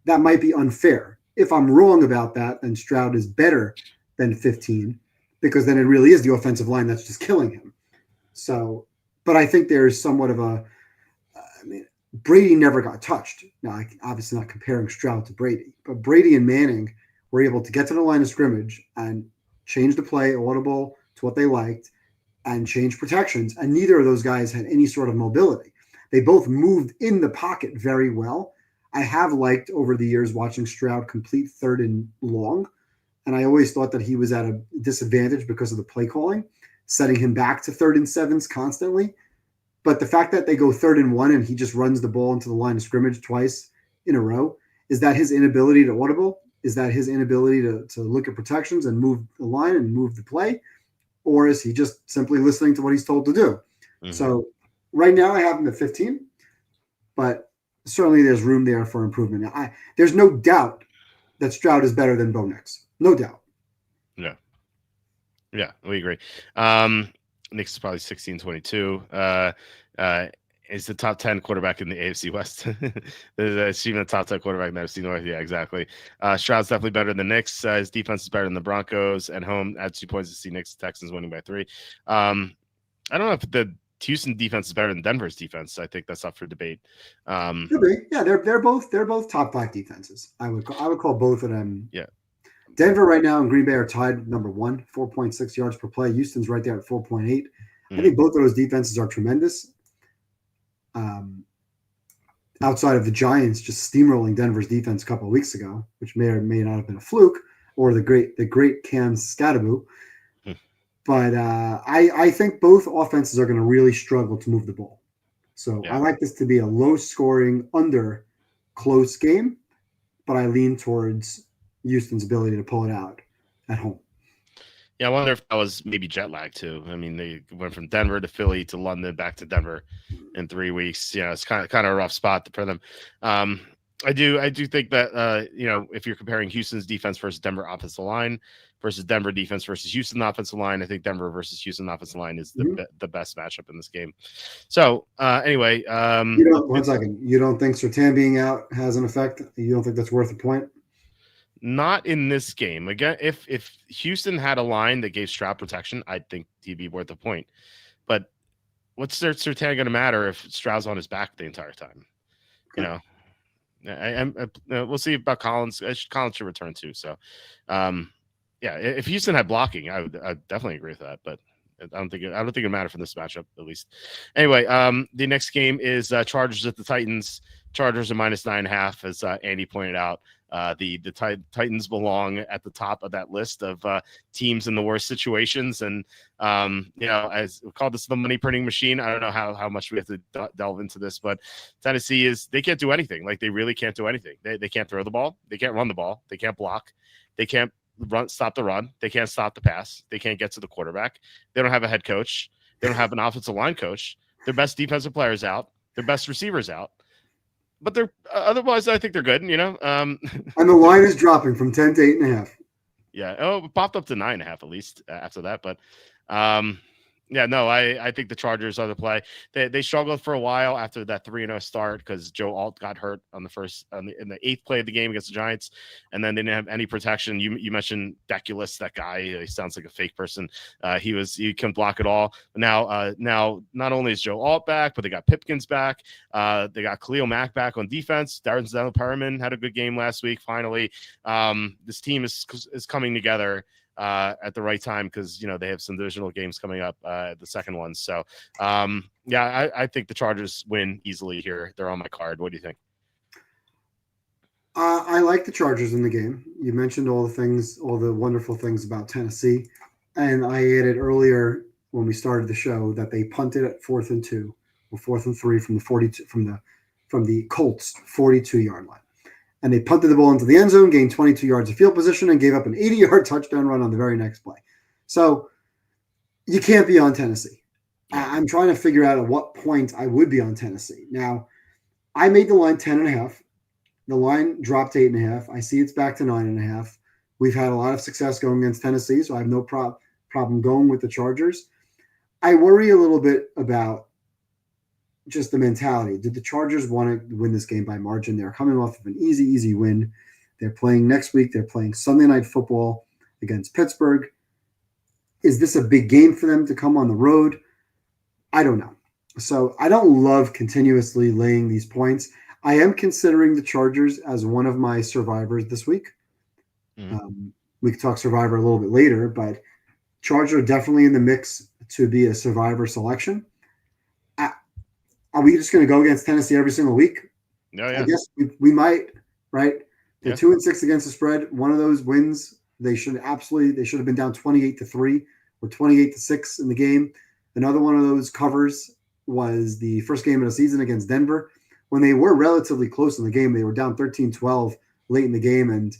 B: That might be unfair. If I'm wrong about that, then Stroud is better than 15, because then it really is the offensive line that's just killing him. So, but I think there's somewhat of Brady never got touched. Now, obviously not comparing Stroud to Brady, but Brady and Manning were able to get to the line of scrimmage and change the play audible to what they liked and change protections. And neither of those guys had any sort of mobility. They both moved in the pocket very well. I have liked over the years watching Stroud complete third and long. And I always thought that he was at a disadvantage because of the play calling, setting him back to 3rd and 7s constantly. But the fact that they go 3rd and 1 and he just runs the ball into the line of scrimmage twice in a row, is that his inability to audible? Is that his inability to look at protections and move the line and move the play? Or is he just simply listening to what he's told to do? Mm-hmm. So right now I have him at 15, but certainly there's room there for improvement. Now, there's no doubt that Stroud is better than Bo Nix. No doubt.
A: Yeah, we agree. Nix is probably 16-22. Is the top 10 quarterback in the AFC West. Is even the top 10 quarterback in the AFC North. Yeah, exactly. Stroud's definitely better than Nix. His defense is better than the Broncos. At home, adds 2 points to see Nix Texans winning by 3. I don't know if the Houston defense is better than Denver's defense. I think that's up for debate.
B: Could be. Yeah, they're both top 5 defenses. I would call both of them.
A: Yeah.
B: Denver right now and Green Bay are tied number 1, 4.6 yards per play. Houston's right there at 4.8. I think both of those defenses are tremendous. Outside of the Giants just steamrolling Denver's defense a couple of weeks ago, which may or may not have been a fluke, or the great Cam Scatterbo. But I think both offenses are going to really struggle to move the ball. So I like this to be a low-scoring, under close game, but I lean towards Houston's ability to pull it out at home.
A: Yeah, I wonder if that was maybe jet lag too. I mean, they went from Denver to Philly to London back to Denver in 3 weeks. It's kind of a rough spot for them. I do think that if you're comparing Houston's defense versus Denver offensive line versus Denver defense versus Houston offensive line, I think Denver versus Houston offensive line is the best matchup in this game. So anyway,
B: one second, you don't think Surtain being out has an effect? You don't think that's worth a point?
A: Not in this game. Again, if Houston had a line that gave Stroud protection, I'd think he'd be worth a point. But what's Surtain going to matter if Stroud's on his back the entire time? Okay. We'll see about Collins. Collins should return too. So, if Houston had blocking, I'd definitely agree with that. But I don't think it mattered for this matchup at least. Anyway, the next game is Chargers at the Titans. Chargers are -9.5, as Andy pointed out. The Titans belong at the top of that list of teams in the worst situations. And, as we call this the money printing machine, I don't know how much we have to delve into this, but Tennessee they can't do anything. Like, they really can't do anything. They can't throw the ball. They can't run the ball. They can't block. They can't stop the run. They can't stop the pass. They can't get to the quarterback. They don't have a head coach. They don't have an offensive line coach. Their best defensive players out. Their best receivers out. But they're otherwise, I think they're good. And the
B: line is dropping from 10 to 8.5.
A: Yeah. Oh, it popped up to 9.5 at least after that. But yeah, no, I think the Chargers are the play. They struggled for a while after that 3-0 start because Joe Alt got hurt on in the 8th play of the game against the Giants, and then they didn't have any protection. You mentioned Deculus, that guy. He sounds like a fake person. He couldn't block at all. Now not only is Joe Alt back, but they got Pipkins back. They got Khalil Mack back on defense. Darren Perriman had a good game last week. Finally, this team is coming together at the right time because they have some divisional games coming up, the second one. So yeah, I think the Chargers win easily here. They're on my card. What do you think?
B: I like the Chargers in the game. You mentioned all the wonderful things about Tennessee, and I added earlier when we started the show that they punted at 4th and 2 or 4th and 3 from the 42 from the Colts 42-yard line. And they punted the ball into the end zone, gained 22 yards of field position, and gave up an 80-yard touchdown run on the very next play. So you can't be on Tennessee. I'm trying to figure out at what point I would be on Tennessee. Now, I made the line 10.5. The line dropped 8.5. I see it's back to 9.5. We've had a lot of success going against Tennessee, so I have no problem going with the Chargers. I worry a little bit about just the mentality. Did the Chargers want to win this game by margin? They're coming off of an easy win. They're playing next week. They're playing Sunday Night Football against Pittsburgh. Is this a big game for them to come on the road? I don't know. So I don't love continuously laying these points. I am considering the Chargers as one of my survivors this week. Mm-hmm. We could talk survivor a little bit later, but Chargers are definitely in the mix to be a survivor selection. Are we just going to go against Tennessee every single week?
A: No, yeah.
B: I guess we might, right? They're 2-6 against the spread. One of those wins, they should have been down 28-3 or 28-6 in the game. Another one of those covers was the first game of the season against Denver. When they were relatively close in the game, they were down 13-12 late in the game, and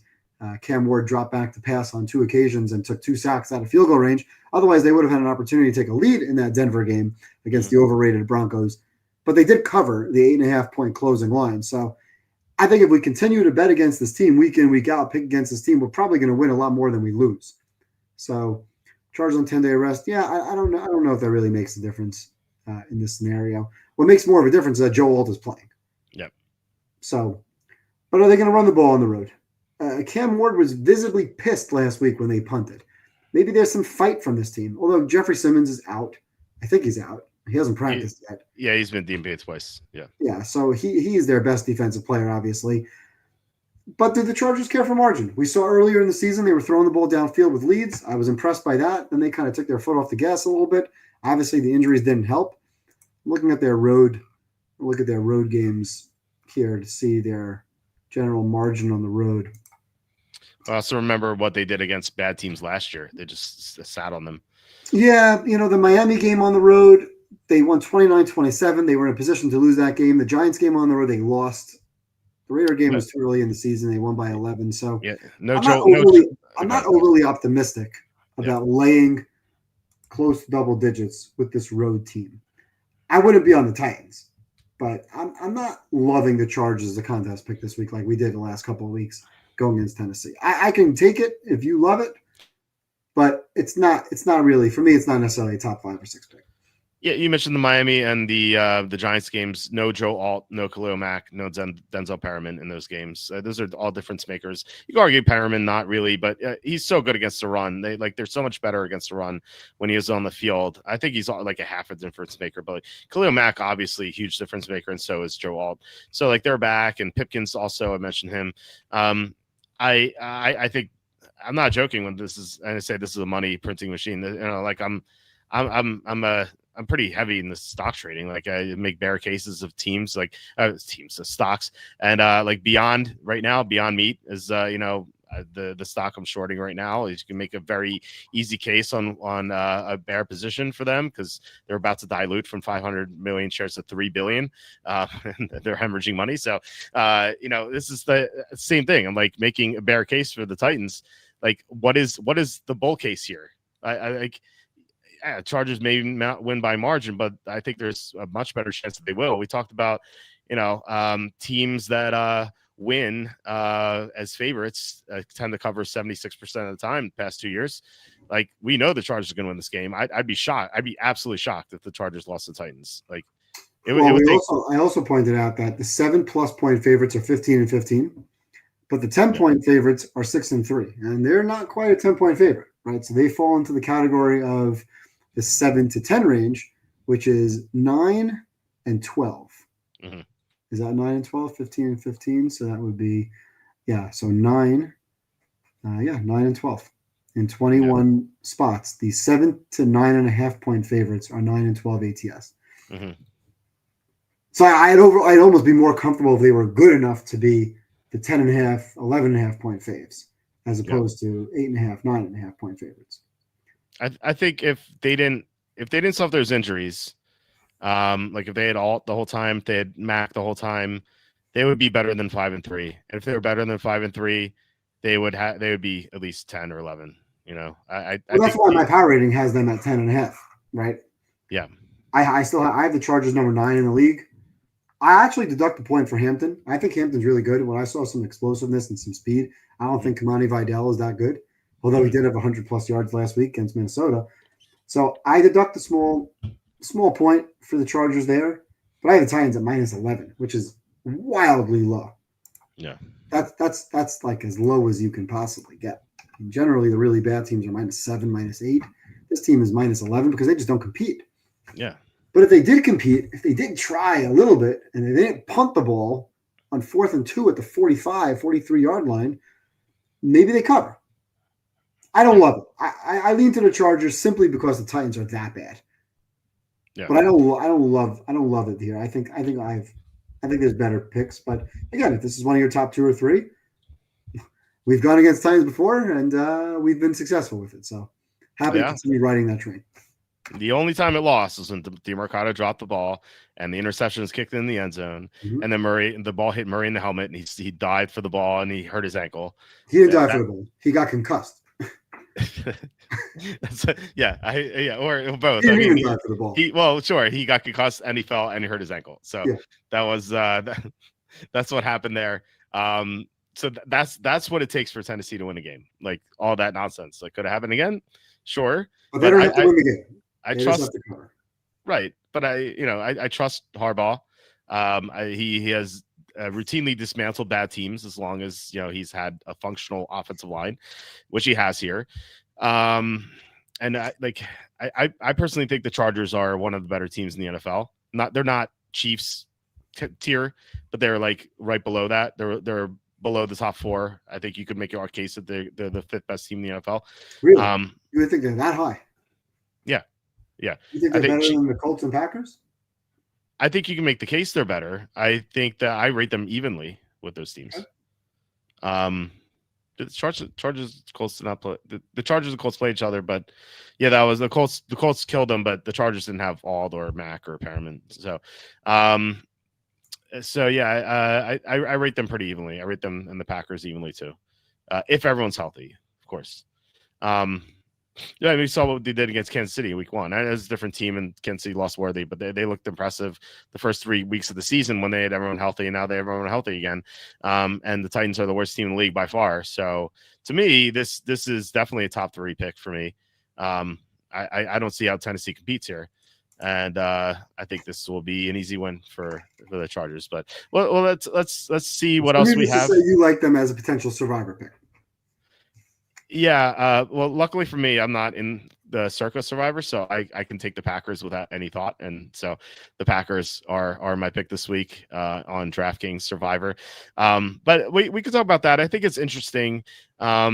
B: Cam Ward dropped back to pass on 2 occasions and took 2 sacks out of field goal range. Otherwise, they would have had an opportunity to take a lead in that Denver game against the overrated Broncos. But they did cover the 8.5-point closing line. So I think if we continue to bet against this team week in, week out, pick against this team, we're probably going to win a lot more than we lose. So charged on 10-day arrest. Yeah, I don't know. I don't know if that really makes a difference in this scenario. What makes more of a difference is that Joe Walt is playing.
A: Yep.
B: So, but are they going to run the ball on the road? Cam Ward was visibly pissed last week when they punted. Maybe there's some fight from this team. Although Jeffrey Simmons is out. I think he's out. He hasn't practiced yet.
A: Yeah, he's been DNP'd twice. Yeah.
B: Yeah, so he is their best defensive player, obviously. But do the Chargers care for margin? We saw earlier in the season they were throwing the ball downfield with leads. I was impressed by that. Then they kind of took their foot off the gas a little bit. Obviously, the injuries didn't help. Looking at their road games here to see their general margin on the road.
A: I also remember what they did against bad teams last year. They just sat on them.
B: Yeah, the Miami game on the road, they won 29-27. They were in a position to lose that game. The Giants game on the road, they lost. The Raider game was too early in the season. They won by 11. So
A: yeah,
B: I'm not overly optimistic about laying close double digits with this road team. I wouldn't be on the Titans, but I'm not loving the Chargers as a contest pick this week like we did the last couple of weeks going against Tennessee. I can take it if you love it, but it's not really, for me, it's not necessarily a top 5 or 6 pick.
A: Yeah, you mentioned the Miami and the Giants games. No Joe Alt, no Khalil Mack, no Denzel Perriman in those games. Those are all difference makers. You can argue Perriman not really, but he's so good against the run. They're so much better against the run when he is on the field. I think he's like a half a difference maker. But Khalil Mack, obviously, a huge difference maker, and so is Joe Alt. So they're back, and Pipkins also. I mentioned him. I think I'm not joking when I say this is a money printing machine. I'm pretty heavy in the stock trading. Like I make bear cases of teams, of stocks, and Beyond right now. Beyond Meat is the stock I'm shorting right now. You can make a very easy case on a bear position for them because they're about to dilute from 500 million shares to 3 billion. And they're hemorrhaging money. So this is the same thing. I'm making a bear case for the Titans. What is the bull case here? Chargers may not win by margin, but I think there's a much better chance that they will. We talked about, teams that win as favorites, tend to cover 76% of the time the past 2 years. Like, we know the Chargers are going to win this game. I'd be shocked. I'd be absolutely shocked if the Chargers lost to the Titans. Like, it would take.
B: I also pointed out that the 7+ point favorites are 15-15, but the 10-point favorites are 6-3, and they're not quite a 10-point favorite, right? So they fall into the category of the 7 to 10 range, which is 9 and 12.
A: Mm-hmm.
B: Is that 9 and 12, 15 and 15? So that would be, so 9, 9 and 12. In 21 spots, the 7 to 9.5 point favorites are 9 and 12 ATS.
A: Mm-hmm.
B: So I'd almost be more comfortable if they were good enough to be the 10.5, 11.5 point faves, as opposed to 8.5, 9.5 point favorites.
A: I think if they didn't solve those injuries, like if they had Alt the whole time, if they had Mac the whole time, they would be better than 5-3. And if they were better than 5-3, they would be at least 10 or 11. You know,
B: that's why my power rating has them at 10.5, right?
A: Yeah.
B: I have the Chargers number 9 in the league. I actually deduct a point for Hampton. I think Hampton's really good. When I saw some explosiveness and some speed, I don't think Kamani Vidal is that good, although he did have 100+ yards last week against Minnesota. So I deduct a small point for the Chargers there, but I have the Titans at -11, which is wildly low.
A: Yeah.
B: That's like as low as you can possibly get. And generally, the really bad teams are -7, -8. This team is -11 because they just don't compete.
A: Yeah.
B: But if they did compete, if they did try a little bit and they didn't punt the ball on 4th and 2 at the 45, 43-yard line, maybe they cover. I don't love it. I lean to the Chargers simply because the Titans are that bad. Yeah. But I don't love it here. I think there's better picks. But again, if this is one of your top 2 or 3, we've gone against Titans before and we've been successful with it. So happy to continue riding that train.
A: The only time it lost was when DeMarcado dropped the ball and the interception was kicked in the end zone. Mm-hmm. And then the ball hit Murray in the helmet and he dived for the ball and he hurt his ankle.
B: He didn't dive for the ball. He got concussed.
A: Or both.
B: He didn't even dive for the ball.
A: He got concussed and he fell and he hurt his ankle. So that was that's what happened there. So that's what it takes for Tennessee to win a game. Like all that nonsense. Like, could it happen again? Sure.
B: But they don't have to win the game.
A: I trust, right? But I trust Harbaugh. He has routinely dismantled bad teams as long as he's had a functional offensive line, which he has here. And I personally think the Chargers are one of the better teams in the NFL. They're not Chiefs tier, but they're like right below that. They're below the top 4. I think you could make your case that they're the 5th best team in the NFL.
B: Really? You would think they're that high?
A: Yeah.
B: You think they're better than the Colts and Packers?
A: I think you can make the case they're better. I think that I rate them evenly with those teams. Okay. The Chargers, Colts did not play. The Chargers and Colts play each other, but that was the Colts. The Colts killed them, but the Chargers didn't have Ald or Mack or Perriman. So, I rate them pretty evenly. I rate them and the Packers evenly too, if everyone's healthy, of course. We saw what they did against Kansas City in week 1. It was a different team, and Kansas City lost Worthy, but they looked impressive the first 3 weeks of the season when they had everyone healthy, and now they have everyone healthy again. And the Titans are the worst team in the league by far. So to me, this is definitely a top 3 pick for me. I don't see how Tennessee competes here. And I think this will be an easy win for the Chargers. But well, let's see what else we have.
B: So you like them as a potential survivor pick?
A: Yeah. Well, luckily for me, I'm not in the Circa Survivor, so I can take the Packers without any thought. And so the Packers are my pick this week on DraftKings Survivor. But we could talk about that. I think it's interesting. I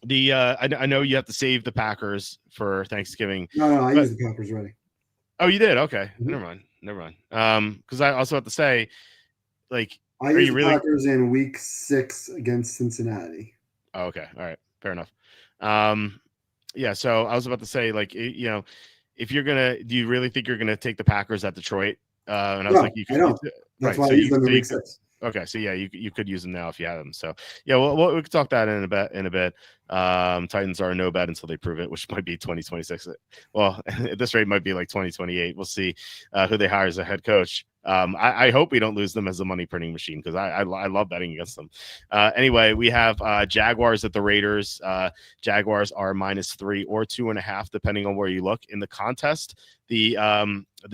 A: know you have to save the Packers for Thanksgiving.
B: No, I used the Packers already.
A: Oh, you did? Okay. Mm-hmm. Never mind. Because I also have to say, like,
B: I used the Packers in week 6 against Cincinnati.
A: Oh, okay. All right. Fair enough. So I was about to say, like, if you're do you really think you're gonna take the Packers at Detroit? And I was
B: I don't. That's why I used them in week 6.
A: Okay, so you could use them now if you have them. So well, we could talk that in a bit. Titans are no bet until they prove it, which might be 2026. Well, at this rate, might be like 2028. We'll see who they hire as a head coach. I hope we don't lose them as a money printing machine because I love betting against them. Anyway, we have Jaguars at the Raiders. Jaguars are -3 or 2.5, depending on where you look in the contest. The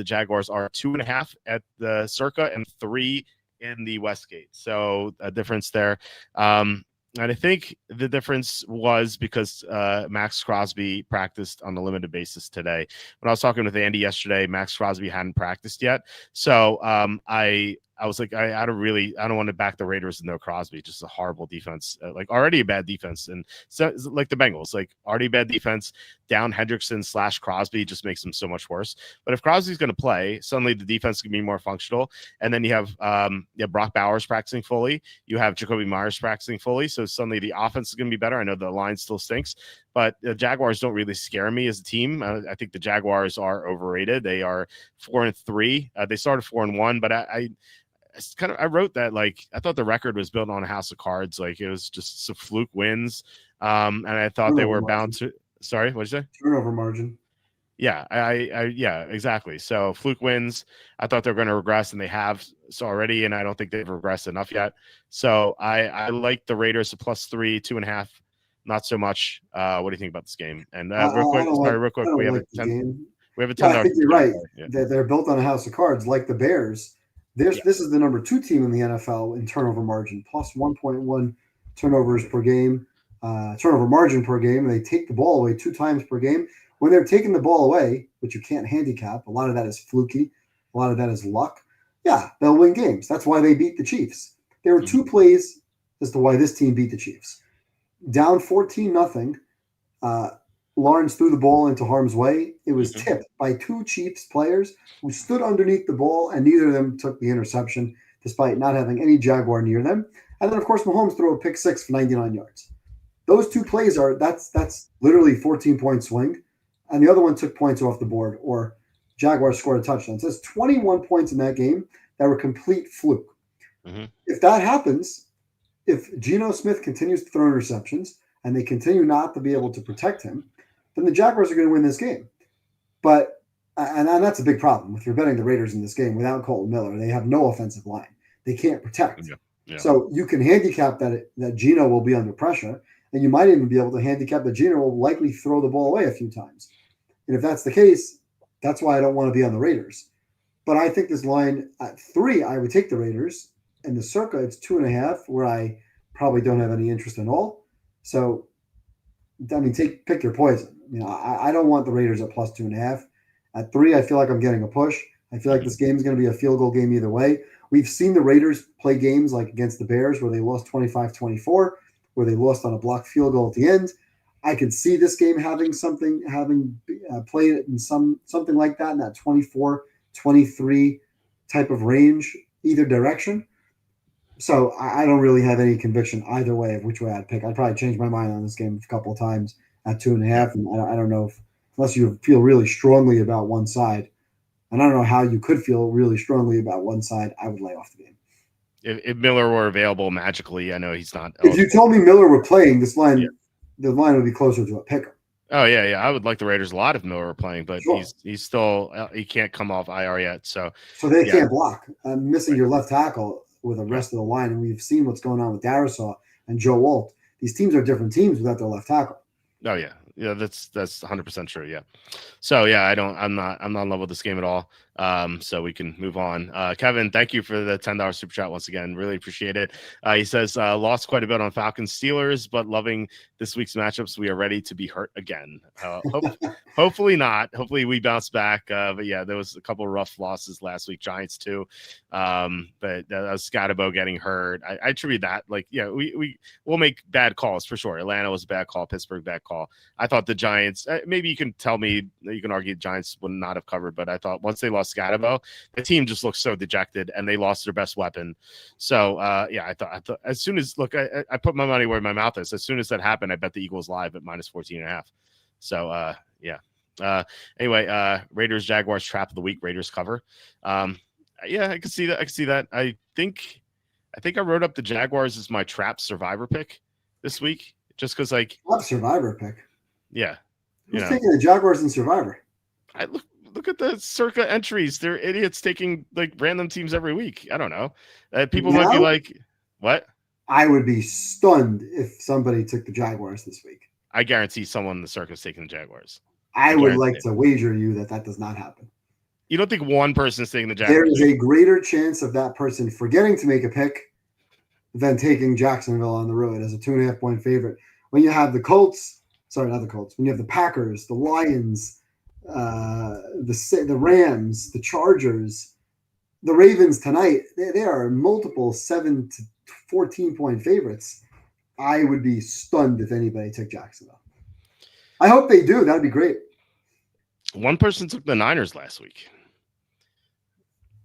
A: Jaguars are 2.5 at the Circa and 3 in the Westgate. So a difference there. And I think the difference was because Max Crosby practiced on a limited basis today. When I was talking with Andy yesterday, Max Crosby hadn't practiced yet. So I was like, I don't want to back the Raiders with no Crosby. Just a horrible defense, like already a bad defense. And so like the Bengals, like already bad defense, down Hendrickson / Crosby just makes them so much worse. But if Crosby's going to play, suddenly the defense can be more functional. And then you have Brock Bowers practicing fully. You have Jacoby Myers practicing fully. So suddenly the offense is going to be better. I know the line still stinks, but the Jaguars don't really scare me as a team. I think the Jaguars are overrated. They are 4-3. They started 4-1, but I wrote that like I thought the record was built on a house of cards. Like it was just some fluke wins. And I thought they were bound to. Sorry, what'd you say?
B: Turnover margin.
A: Yeah, yeah, exactly. So fluke wins. I thought they were going to regress, and they have so already, and I don't think they've regressed enough yet. So I like the Raiders a +3, 2.5. Not so much. What do you think about this game? And real quick, we have a 10. We have a 10.
B: I think you're right. Yeah. They're built on a house of cards, like the Bears. This is the number 2 team in the NFL in turnover margin, plus 1.1 turnovers per game, turnover margin per game. They take the ball away 2 times per game. When they're taking the ball away, which you can't handicap, a lot of that is fluky, a lot of that is luck. Yeah, they'll win games. That's why they beat the Chiefs. There were 2 plays as to why this team beat the Chiefs. Down 14-0. Lawrence threw the ball into harm's way. It was tipped by 2 Chiefs players who stood underneath the ball, and neither of them took the interception, despite not having any Jaguar near them. And then, of course, Mahomes threw a pick 6 for 99 yards. Those 2 plays that's literally 14-point swing, and the other one took points off the board, or Jaguars scored a touchdown. So there's 21 points in that game that were complete fluke. If that happens, if Geno Smith continues to throw interceptions and they continue not to be able to protect him, then the Jaguars are going to win this game. But and that's a big problem if you're betting the Raiders in this game without Colton Miller. They have no offensive line. They can't protect. Yeah. So you can handicap that Geno will be under pressure, and you might even be able to handicap that Geno will likely throw the ball away a few times. And if that's the case, that's why I don't want to be on the Raiders. But I think this line at 3, I would take the Raiders. And the Circa, it's 2.5, where I probably don't have any interest at all. So, I mean, pick your poison. You know, I don't want the Raiders at +2.5. At 3, I feel like I'm getting a push. I feel like this game is going to be a field goal game either way. We've seen the Raiders play games like against the Bears where they lost 25-24, where they lost on a blocked field goal at the end. I could see this game having played it in something like that in that 24-23 type of range, either direction. So I don't really have any conviction either way of which way I'd pick. I'd probably change my mind on this game a couple of times at 2.5. And I don't know unless you feel really strongly about one side, and I don't know how you could feel really strongly about one side, I would lay off the game.
A: If Miller were available magically, I know he's not.
B: If you told me Miller were playing, this line, the line would be closer to a picker.
A: Oh yeah. I would like the Raiders a lot if Miller were playing, but he's still he can't come off IR yet. So
B: they can't block. I'm missing your left tackle with the rest of the line, and we've seen what's going on with Darisaw and Joe Walt. These teams are different teams without their left tackle.
A: Oh yeah, that's 100% true. Yeah. So yeah, I'm not in love with this game at all. So we can move on. Kevin, thank you for the $10 super chat once again. Really appreciate it. He says lost quite a bit on Falcons Steelers, but loving this week's matchups. We are ready to be hurt again. Hopefully not. Hopefully we bounce back. But yeah, there was a couple of rough losses last week. Giants too. But that was Scotabo getting hurt. I attribute that. Like, yeah, we'll make bad calls for sure. Atlanta was a bad call. Pittsburgh bad call. I thought the Giants. Maybe you can tell me. You can argue the Giants would not have covered, but I thought once they lost Scotabo, the team just looked so dejected, and they lost their best weapon. So yeah, I thought as soon as I put my money where my mouth is. As soon as that happened, I bet the Eagles live at -14.5. So yeah. Anyway, Raiders Jaguars trap of the week. Raiders cover. Yeah, I can see that. I think I wrote up the Jaguars as my trap survivor pick this week, just because like
B: survivor pick.
A: Yeah.
B: Who's taking the Jaguars in survivor?
A: the Circa entries. They're idiots taking like random teams every week. I don't know. People
B: Now,
A: might be like, "What?"
B: I would be stunned if somebody took the Jaguars this week.
A: I guarantee someone in the Circa is taking the Jaguars.
B: I would like
A: it.
B: to wager you that does not happen.
A: You don't think one person is taking the
B: There
A: Jaguars?
B: is a greater chance of that person forgetting to make a pick than taking Jacksonville on the road as a 2.5-point favorite. When you have the Colts, sorry, not the Colts, when you have the Packers, the Lions, the Rams, the Chargers, the Ravens tonight, they are multiple 7 to 14-point favorites. I would be stunned if anybody took Jacksonville. I hope they do. That'd be great.
A: One person took the Niners last week.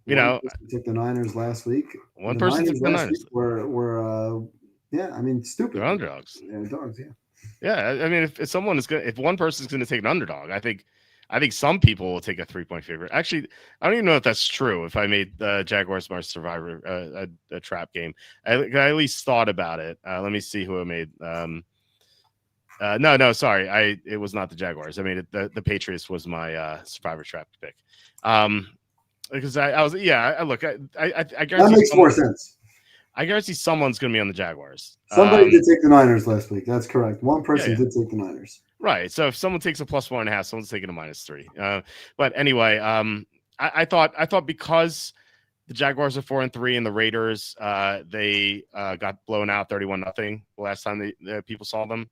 B: Took the Niners last week.
A: One person took the Niners.
B: Were I mean, stupid.
A: They're underdogs.
B: Yeah, dogs. Yeah.
A: Yeah, I mean, if one person's going to take an underdog, I think some people will take a 3-point favorite. Actually, I don't even know if that's true. If I made the Jaguars my Survivor a trap game, I at least thought about it. Let me see who I made. No, sorry, it was not the Jaguars. I made it. The Patriots was my Survivor trap pick. Because I was look, I guarantee
B: that makes more sense.
A: I guarantee someone's going to be on the Jaguars.
B: Somebody did take the Niners last week. That's correct. One person did take the Niners.
A: Right. So if someone takes a +1.5, someone's taking a -3. But anyway, I thought because the Jaguars are 4-3 and the Raiders they got blown out 31-0 the last time people saw them.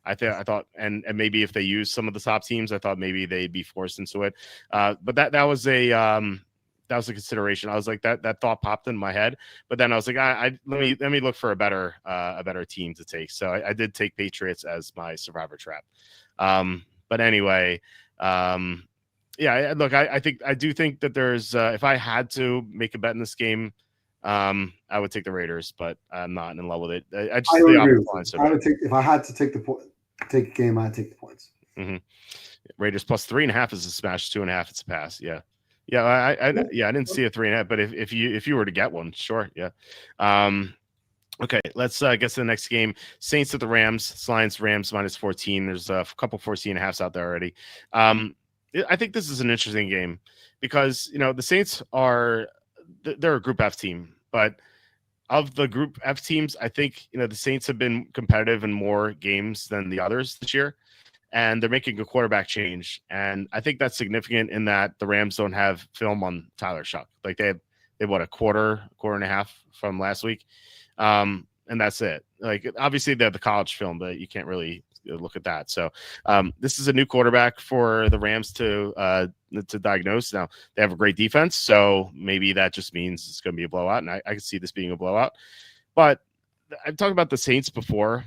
A: I thought, and maybe if they used some of the top teams, I thought maybe they'd be forced into it. But that was a consideration. I was like, that thought popped in my head, but then I was like, let me look for a better team to take. So I did take Patriots as my Survivor trap. But anyway, look, I do think that there's if I had to make a bet in this game, I would take the Raiders, but I'm not in love with it. I
B: would take if I had to take a game, I'd take the points.
A: Mm-hmm. Raiders +3.5 is a smash, 2.5 it's a pass. Yeah, I didn't see a 3.5, but if you were to get one, sure, yeah. Okay, let's get to the next game. Saints at the Rams. Lions Rams -14. There's a couple 14.5s out there already. I think this is an interesting game because the Saints they're a Group F team, but of the Group F teams, I think the Saints have been competitive in more games than the others this year. And they're making a quarterback change. And I think that's significant in that the Rams don't have film on Tyler Shuck. Like they have a quarter and a half from last week. And that's it. Like obviously they have the college film, but you can't really look at that. So this is a new quarterback for the Rams to diagnose. Now they have a great defense. So maybe that just means it's going to be a blowout. And I can see this being a blowout, but I've talked about the Saints before.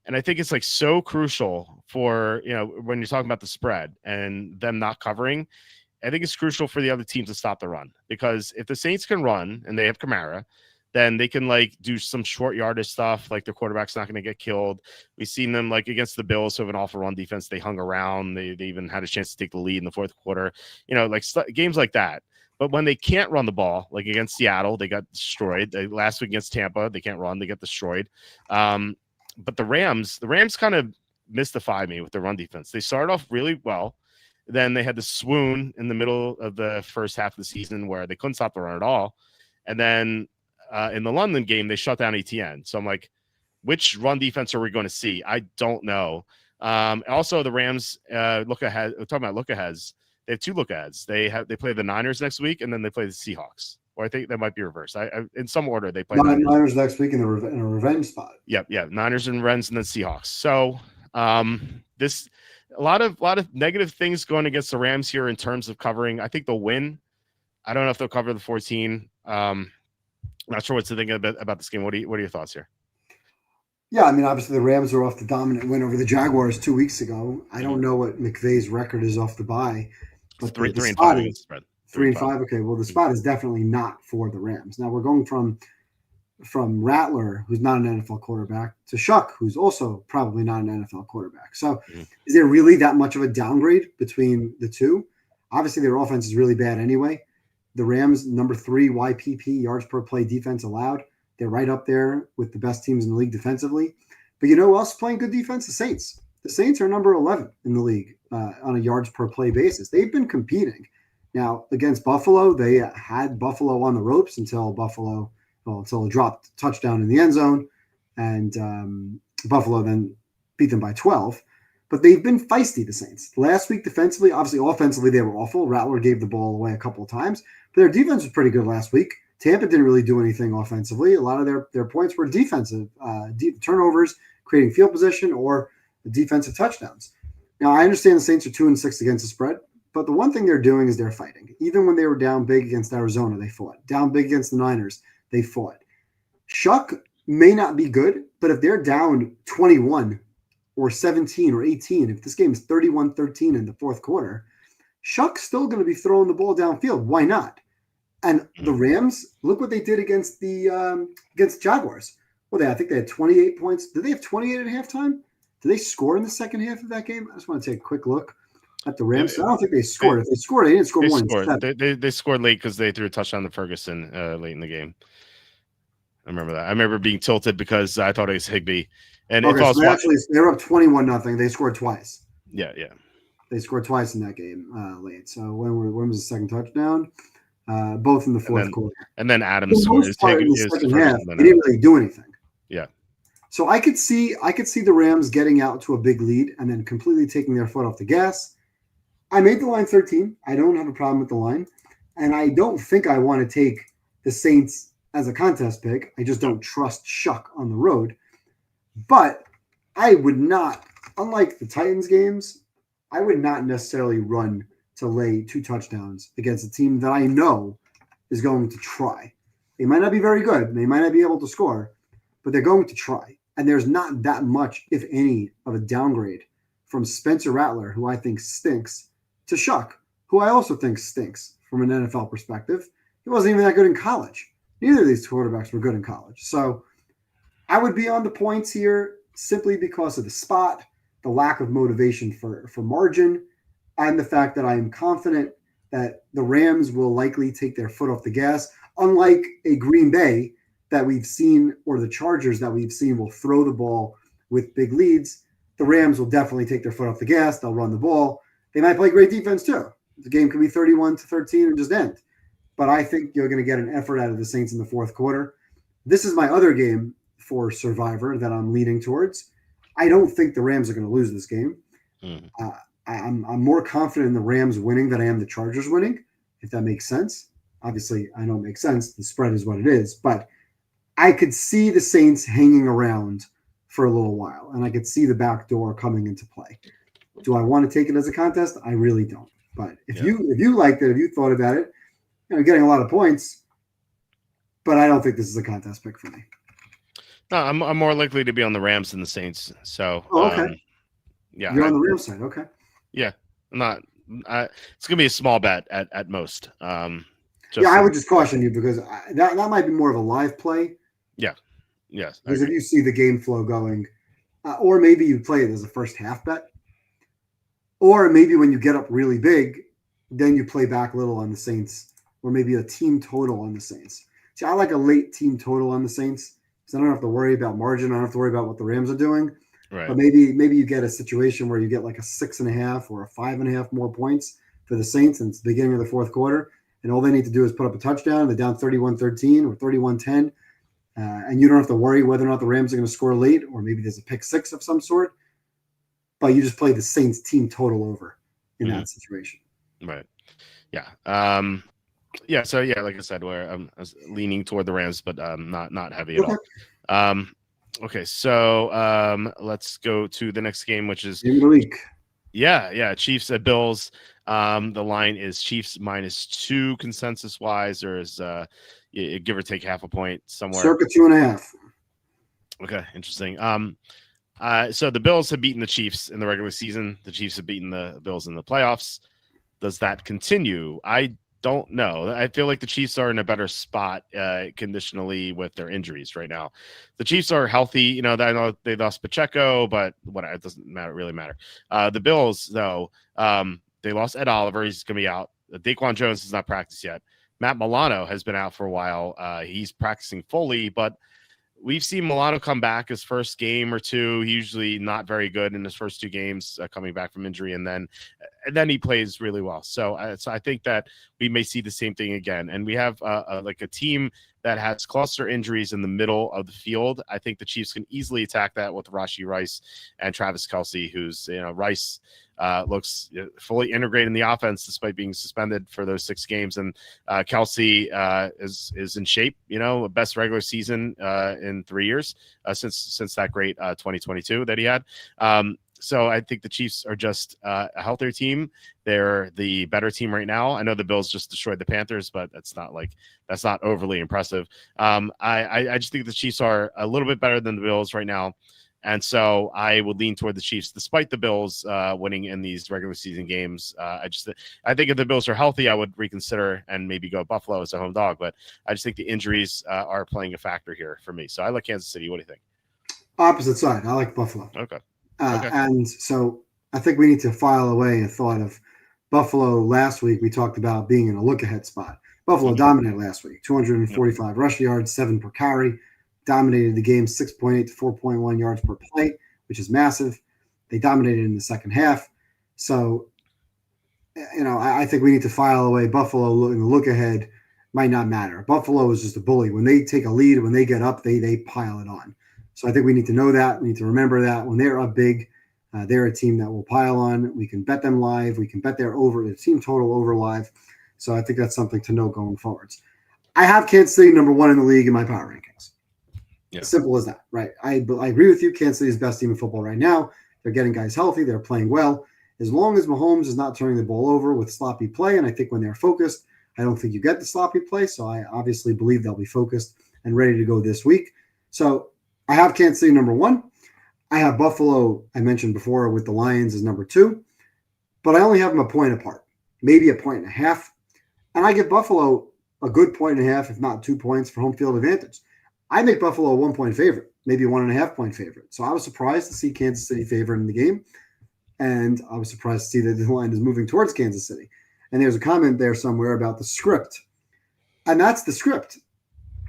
A: And I think it's like so crucial for, when you're talking about the spread and them not covering, I think it's crucial for the other team to stop the run, because if the Saints can run and they have Kamara, then they can like do some short yardage stuff. Like their quarterback's not going to get killed. We've seen them like against the Bills who have an awful run defense. They hung around. They even had a chance to take the lead in the fourth quarter, games like that. But when they can't run the ball, like against Seattle, they got destroyed. Last week against Tampa, they can't run. They get destroyed. But the Rams kind of mystify me with their run defense. They started off really well. Then they had the swoon in the middle of the first half of the season where they couldn't stop the run at all. And then in the London game, they shut down ETN. So I'm like, which run defense are we going to see? I don't know. Also, the Rams look ahead. We're talking about look aheads. They have two look aheads. They play the Niners next week, and then they play the Seahawks. Or I think that might be reversed. In some order, they play
B: Niners next week in a revenge spot.
A: Yeah. Niners and Rams, and then Seahawks. So this a lot of negative things going against the Rams here in terms of covering. I think they'll win. I don't know if they'll cover the 14. Not sure what to think about this game. What are your thoughts here?
B: Yeah, I mean, obviously the Rams are off the dominant win over the Jaguars 2 weeks ago. I don't know what McVay's record is off the bye, but
A: 3-5 against the spread.
B: 3-5. Okay, well, the spot is definitely not for the Rams. Now we're going from Rattler, who's not an NFL quarterback, to Shuck, who's also probably not an NFL quarterback. So is there really that much of a downgrade between the two? Obviously, their offense is really bad anyway. The Rams, number 3 YPP, yards per play defense allowed. They're right up there with the best teams in the league defensively. But you know who else is playing good defense? The Saints. The Saints are number 11 in the league on a yards per play basis. They've been competing. Now, against Buffalo, they had Buffalo on the ropes until a dropped touchdown in the end zone, and Buffalo then beat them by 12. But they've been feisty, the Saints. Last week, defensively, obviously offensively, they were awful. Rattler gave the ball away a couple of times, but their defense was pretty good last week. Tampa didn't really do anything offensively. A lot of their points were defensive, turnovers, creating field position, or defensive touchdowns. Now, I understand the Saints are 2-6 against the spread, but the one thing they're doing is they're fighting. Even when they were down big against Arizona, they fought. Down big against the Niners, they fought. Shuck may not be good, but if they're down 21 or 17 or 18, if this game is 31-13 in the fourth quarter, Shuck's still going to be throwing the ball downfield. Why not? And the Rams, look what they did against the Jaguars. Well, I think they had 28 points. Did they have 28 at halftime? Did they score in the second half of that game? I just want to take a quick look at the Rams. I don't think they scored. If they scored, they didn't score more than 7.
A: They scored late because they threw a touchdown to Ferguson late in the game. I remember that. I remember being tilted because I thought it was Higbee. And
B: okay, so they were up 21-0. They scored twice.
A: Yeah.
B: They scored twice in that game late. So when was the second touchdown? Both in the fourth quarter.
A: And then Adams scored.
B: In the second half, they didn't really do anything.
A: Yeah.
B: So I could see the Rams getting out to a big lead and then completely taking their foot off the gas. I made the line 13. I don't have a problem with the line. And I don't think I want to take the Saints as a contest pick. I just don't trust Shuck on the road. But I would not, unlike the Titans games, I would not necessarily run to lay 2 touchdowns against a team that I know is going to try. They might not be very good. They might not be able to score, but they're going to try. And there's not that much, if any, of a downgrade from Spencer Rattler, who I think stinks, to Shuck, who I also think stinks from an NFL perspective. He wasn't even that good in college. Neither of these quarterbacks were good in college. So I would be on the points here simply because of the spot, the lack of motivation for margin, and the fact that I am confident that the Rams will likely take their foot off the gas, unlike a Green Bay that we've seen, or the Chargers that we've seen will throw the ball with big leads. The Rams will definitely take their foot off the gas. They'll run the ball. They might play great defense too. The game could be 31-13 and just end. But I think you're going to get an effort out of the Saints in the fourth quarter. This is my other game for Survivor that I'm leaning towards. I don't think the Rams are going to lose this game. I'm more confident in the Rams winning than I am the Chargers winning, if that makes sense. Obviously, I know it makes sense. The spread is what it is. But I could see the Saints hanging around for a little while, and I could see the back door coming into play. Do I want to take it as a contest? I really don't. But if you liked it, if you thought about it, getting a lot of points, but I don't think this is a contest pick for me.
A: No, I'm more likely to be on the Rams than the Saints. So,
B: okay.
A: Yeah,
B: you're on the Rams side. Okay.
A: Yeah, I'm not. It's gonna be a small bet at most.
B: I would just caution you because that might be more of a live play.
A: Yeah. Yes.
B: Because if you see the game flow going, or maybe you play it as a first half bet, or maybe when you get up really big, then you play back a little on the Saints, or maybe a team total on the Saints. See, I like a late team total on the Saints because I don't have to worry about margin. I don't have to worry about what the Rams are doing.
A: Right.
B: But maybe you get a situation where you get like a 6.5 or a 5.5 more points for the Saints, and it's the beginning of the fourth quarter, and all they need to do is put up a touchdown. They're down 31-13 or 31-10, and you don't have to worry whether or not the Rams are going to score late, or maybe there's a pick six of some sort. But you just play the Saints team total over in that situation.
A: Right. Yeah. So like I said, where I was leaning toward the Rams, but not heavy at all. Okay, so let's go to the next game, which is
B: in the week.
A: Yeah, Chiefs at Bills. The line is Chiefs -2 consensus wise, or is give or take half a point somewhere.
B: Circa 2.5.
A: Okay, interesting. So the Bills have beaten the Chiefs in the regular season. The Chiefs have beaten the Bills in the playoffs. Does that continue? I don't know. I feel like the Chiefs are in a better spot conditionally with their injuries right now. The Chiefs are healthy. I know they lost Pacheco, but it doesn't really matter. The Bills, though, they lost Ed Oliver. He's going to be out. Daquan Jones has not practiced yet. Matt Milano has been out for a while. He's practicing fully, but we've seen Milano come back his first game or two. Usually not very good in his first 2 games, coming back from injury, and then he plays really well. So I think that we may see the same thing again. And we have like a team that has cluster injuries in the middle of the field. I think the Chiefs can easily attack that with Rashee Rice and Travis Kelce, who's, Rice looks fully integrated in the offense despite being suspended for those 6 games. And Kelce is in shape, best regular season in 3 years since that great 2022 that he had. So I think the Chiefs are just a healthier team. They're the better team right now. I know the Bills just destroyed the Panthers, but that's not overly impressive. I just think the Chiefs are a little bit better than the Bills right now. And so I would lean toward the Chiefs, despite the Bills winning in these regular season games. I think if the Bills are healthy, I would reconsider and maybe go Buffalo as a home dog. But I just think the injuries are playing a factor here for me. So I like Kansas City. What do you think?
B: Opposite side. I like Buffalo.
A: Okay.
B: And so I think we need to file away a thought of Buffalo. Last week we talked about being in a look-ahead spot. Buffalo dominated last week, 245 rush yards, 7 per carry. Dominated the game 6.8 to 4.1 yards per play, which is massive. They dominated in the second half. So, I think we need to file away Buffalo in the look ahead. Might not matter. Buffalo is just a bully. When they take a lead, when they get up, they pile it on. So I think we need to know that. We need to remember that when they're up big, they're a team that will pile on. We can bet them live. We can bet their over, the team total over live. So I think that's something to know going forwards. I have Kansas City number 1 in the league in my power rankings. Yeah. Simple as that, right? I agree with you. Kansas City is the best team in football right now. They're getting guys healthy. They're playing well. As long as Mahomes is not turning the ball over with sloppy play, and I think when they're focused, I don't think you get the sloppy play. So I obviously believe they'll be focused and ready to go this week. So I have Kansas City number 1. I have Buffalo, I mentioned before, with the Lions as number 2. But I only have them a point apart, maybe a point and a half. And I give Buffalo a good point and a half, if not 2 points, for home field advantage. I make Buffalo a 1-point favorite, maybe a 1.5-point favorite. So I was surprised to see Kansas City favored in the game. And I was surprised to see that the line is moving towards Kansas City. And there's a comment there somewhere about the script. And that's the script.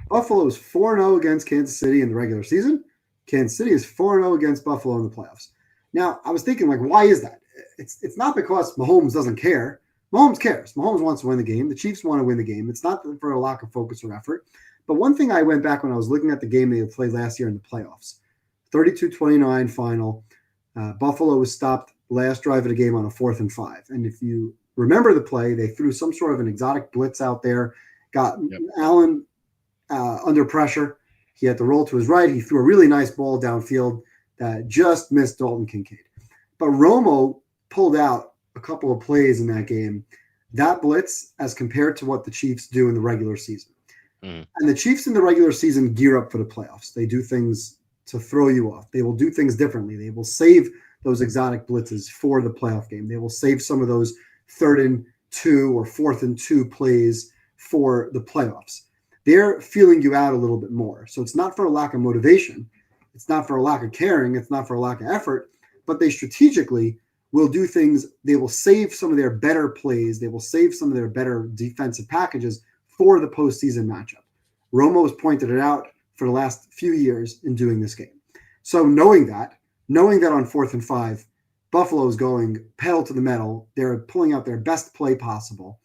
B: Buffalo is 4-0 against Kansas City in the regular season. Kansas City is 4-0 against Buffalo in the playoffs. Now, I was thinking, why is that? It's not because Mahomes doesn't care. Mahomes cares. Mahomes wants to win the game. The Chiefs want to win the game. It's not for a lack of focus or effort. But one thing I went back when I was looking at the game they had played last year in the playoffs, 32-29 final. Buffalo was stopped last drive of the game on a 4th and 5. And if you remember the play, they threw some sort of an exotic blitz out there, got Allen under pressure. He had to roll to his right. He threw a really nice ball downfield that just missed Dalton Kincaid. But Romo pulled out a couple of plays in that game. That blitz as compared to what the Chiefs do in the regular season. And the Chiefs in the regular season gear up for the playoffs. They do things to throw you off. They will do things differently. They will save those exotic blitzes for the playoff game. They will save some of those 3rd and 2 or 4th and 2 plays for the playoffs. They're feeling you out a little bit more. So it's not for a lack of motivation. It's not for a lack of caring. It's not for a lack of effort. But they strategically will do things. They will save some of their better plays. They will save some of their better defensive packages for the postseason matchup. Romo has pointed it out for the last few years in doing this game. So knowing that on 4th and 5, Buffalo is going pedal to the metal. They're pulling out their best play possible.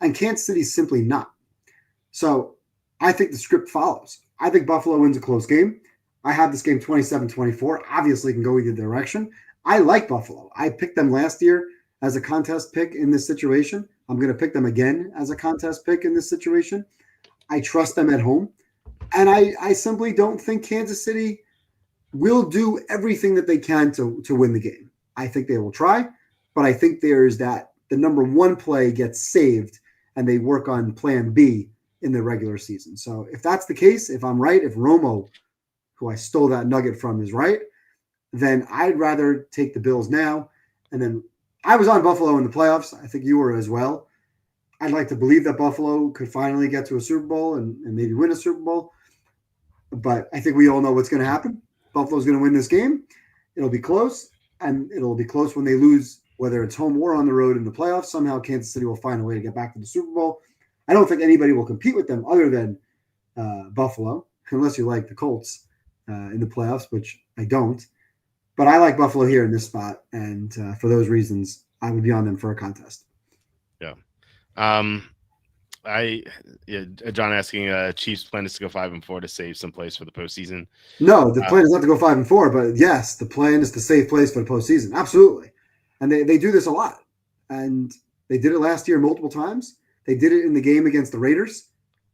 B: And Kansas City's simply not. So I think the script follows. I think Buffalo wins a close game. I have this game 27-24. Obviously, it can go either direction. I like Buffalo. I picked them last year as a contest pick in this situation. I'm going to pick them again as a contest pick in this situation. I trust them at home. And I simply don't think Kansas City will do everything that they can to win the game. I think they will try, but I think there's that the number 1 play gets saved and they work on plan B in the regular season. So if that's the case, if I'm right, if Romo, who I stole that nugget from, is right, then I'd rather take the Bills now. And then I was on Buffalo in the playoffs. I think you were as well. I'd like to believe that Buffalo could finally get to a Super Bowl and maybe win a Super Bowl. But I think we all know what's going to happen. Buffalo's going to win this game. It'll be close, and it'll be close when they lose, whether it's home or on the road in the playoffs. Somehow Kansas City will find a way to get back to the Super Bowl. I don't think anybody will compete with them other than Buffalo, unless you like the Colts. in the playoffs, which I don't. But I like Buffalo here in this spot, and for those reasons, I would be on them for a contest.
A: Yeah. John asking, Chiefs plan is to go 5-4 to save some place for the postseason.
B: No, the plan is not to go 5-4, but yes, the plan is to save place for the postseason. Absolutely, and they do this a lot, and they did it last year multiple times. They did it in the game against the Raiders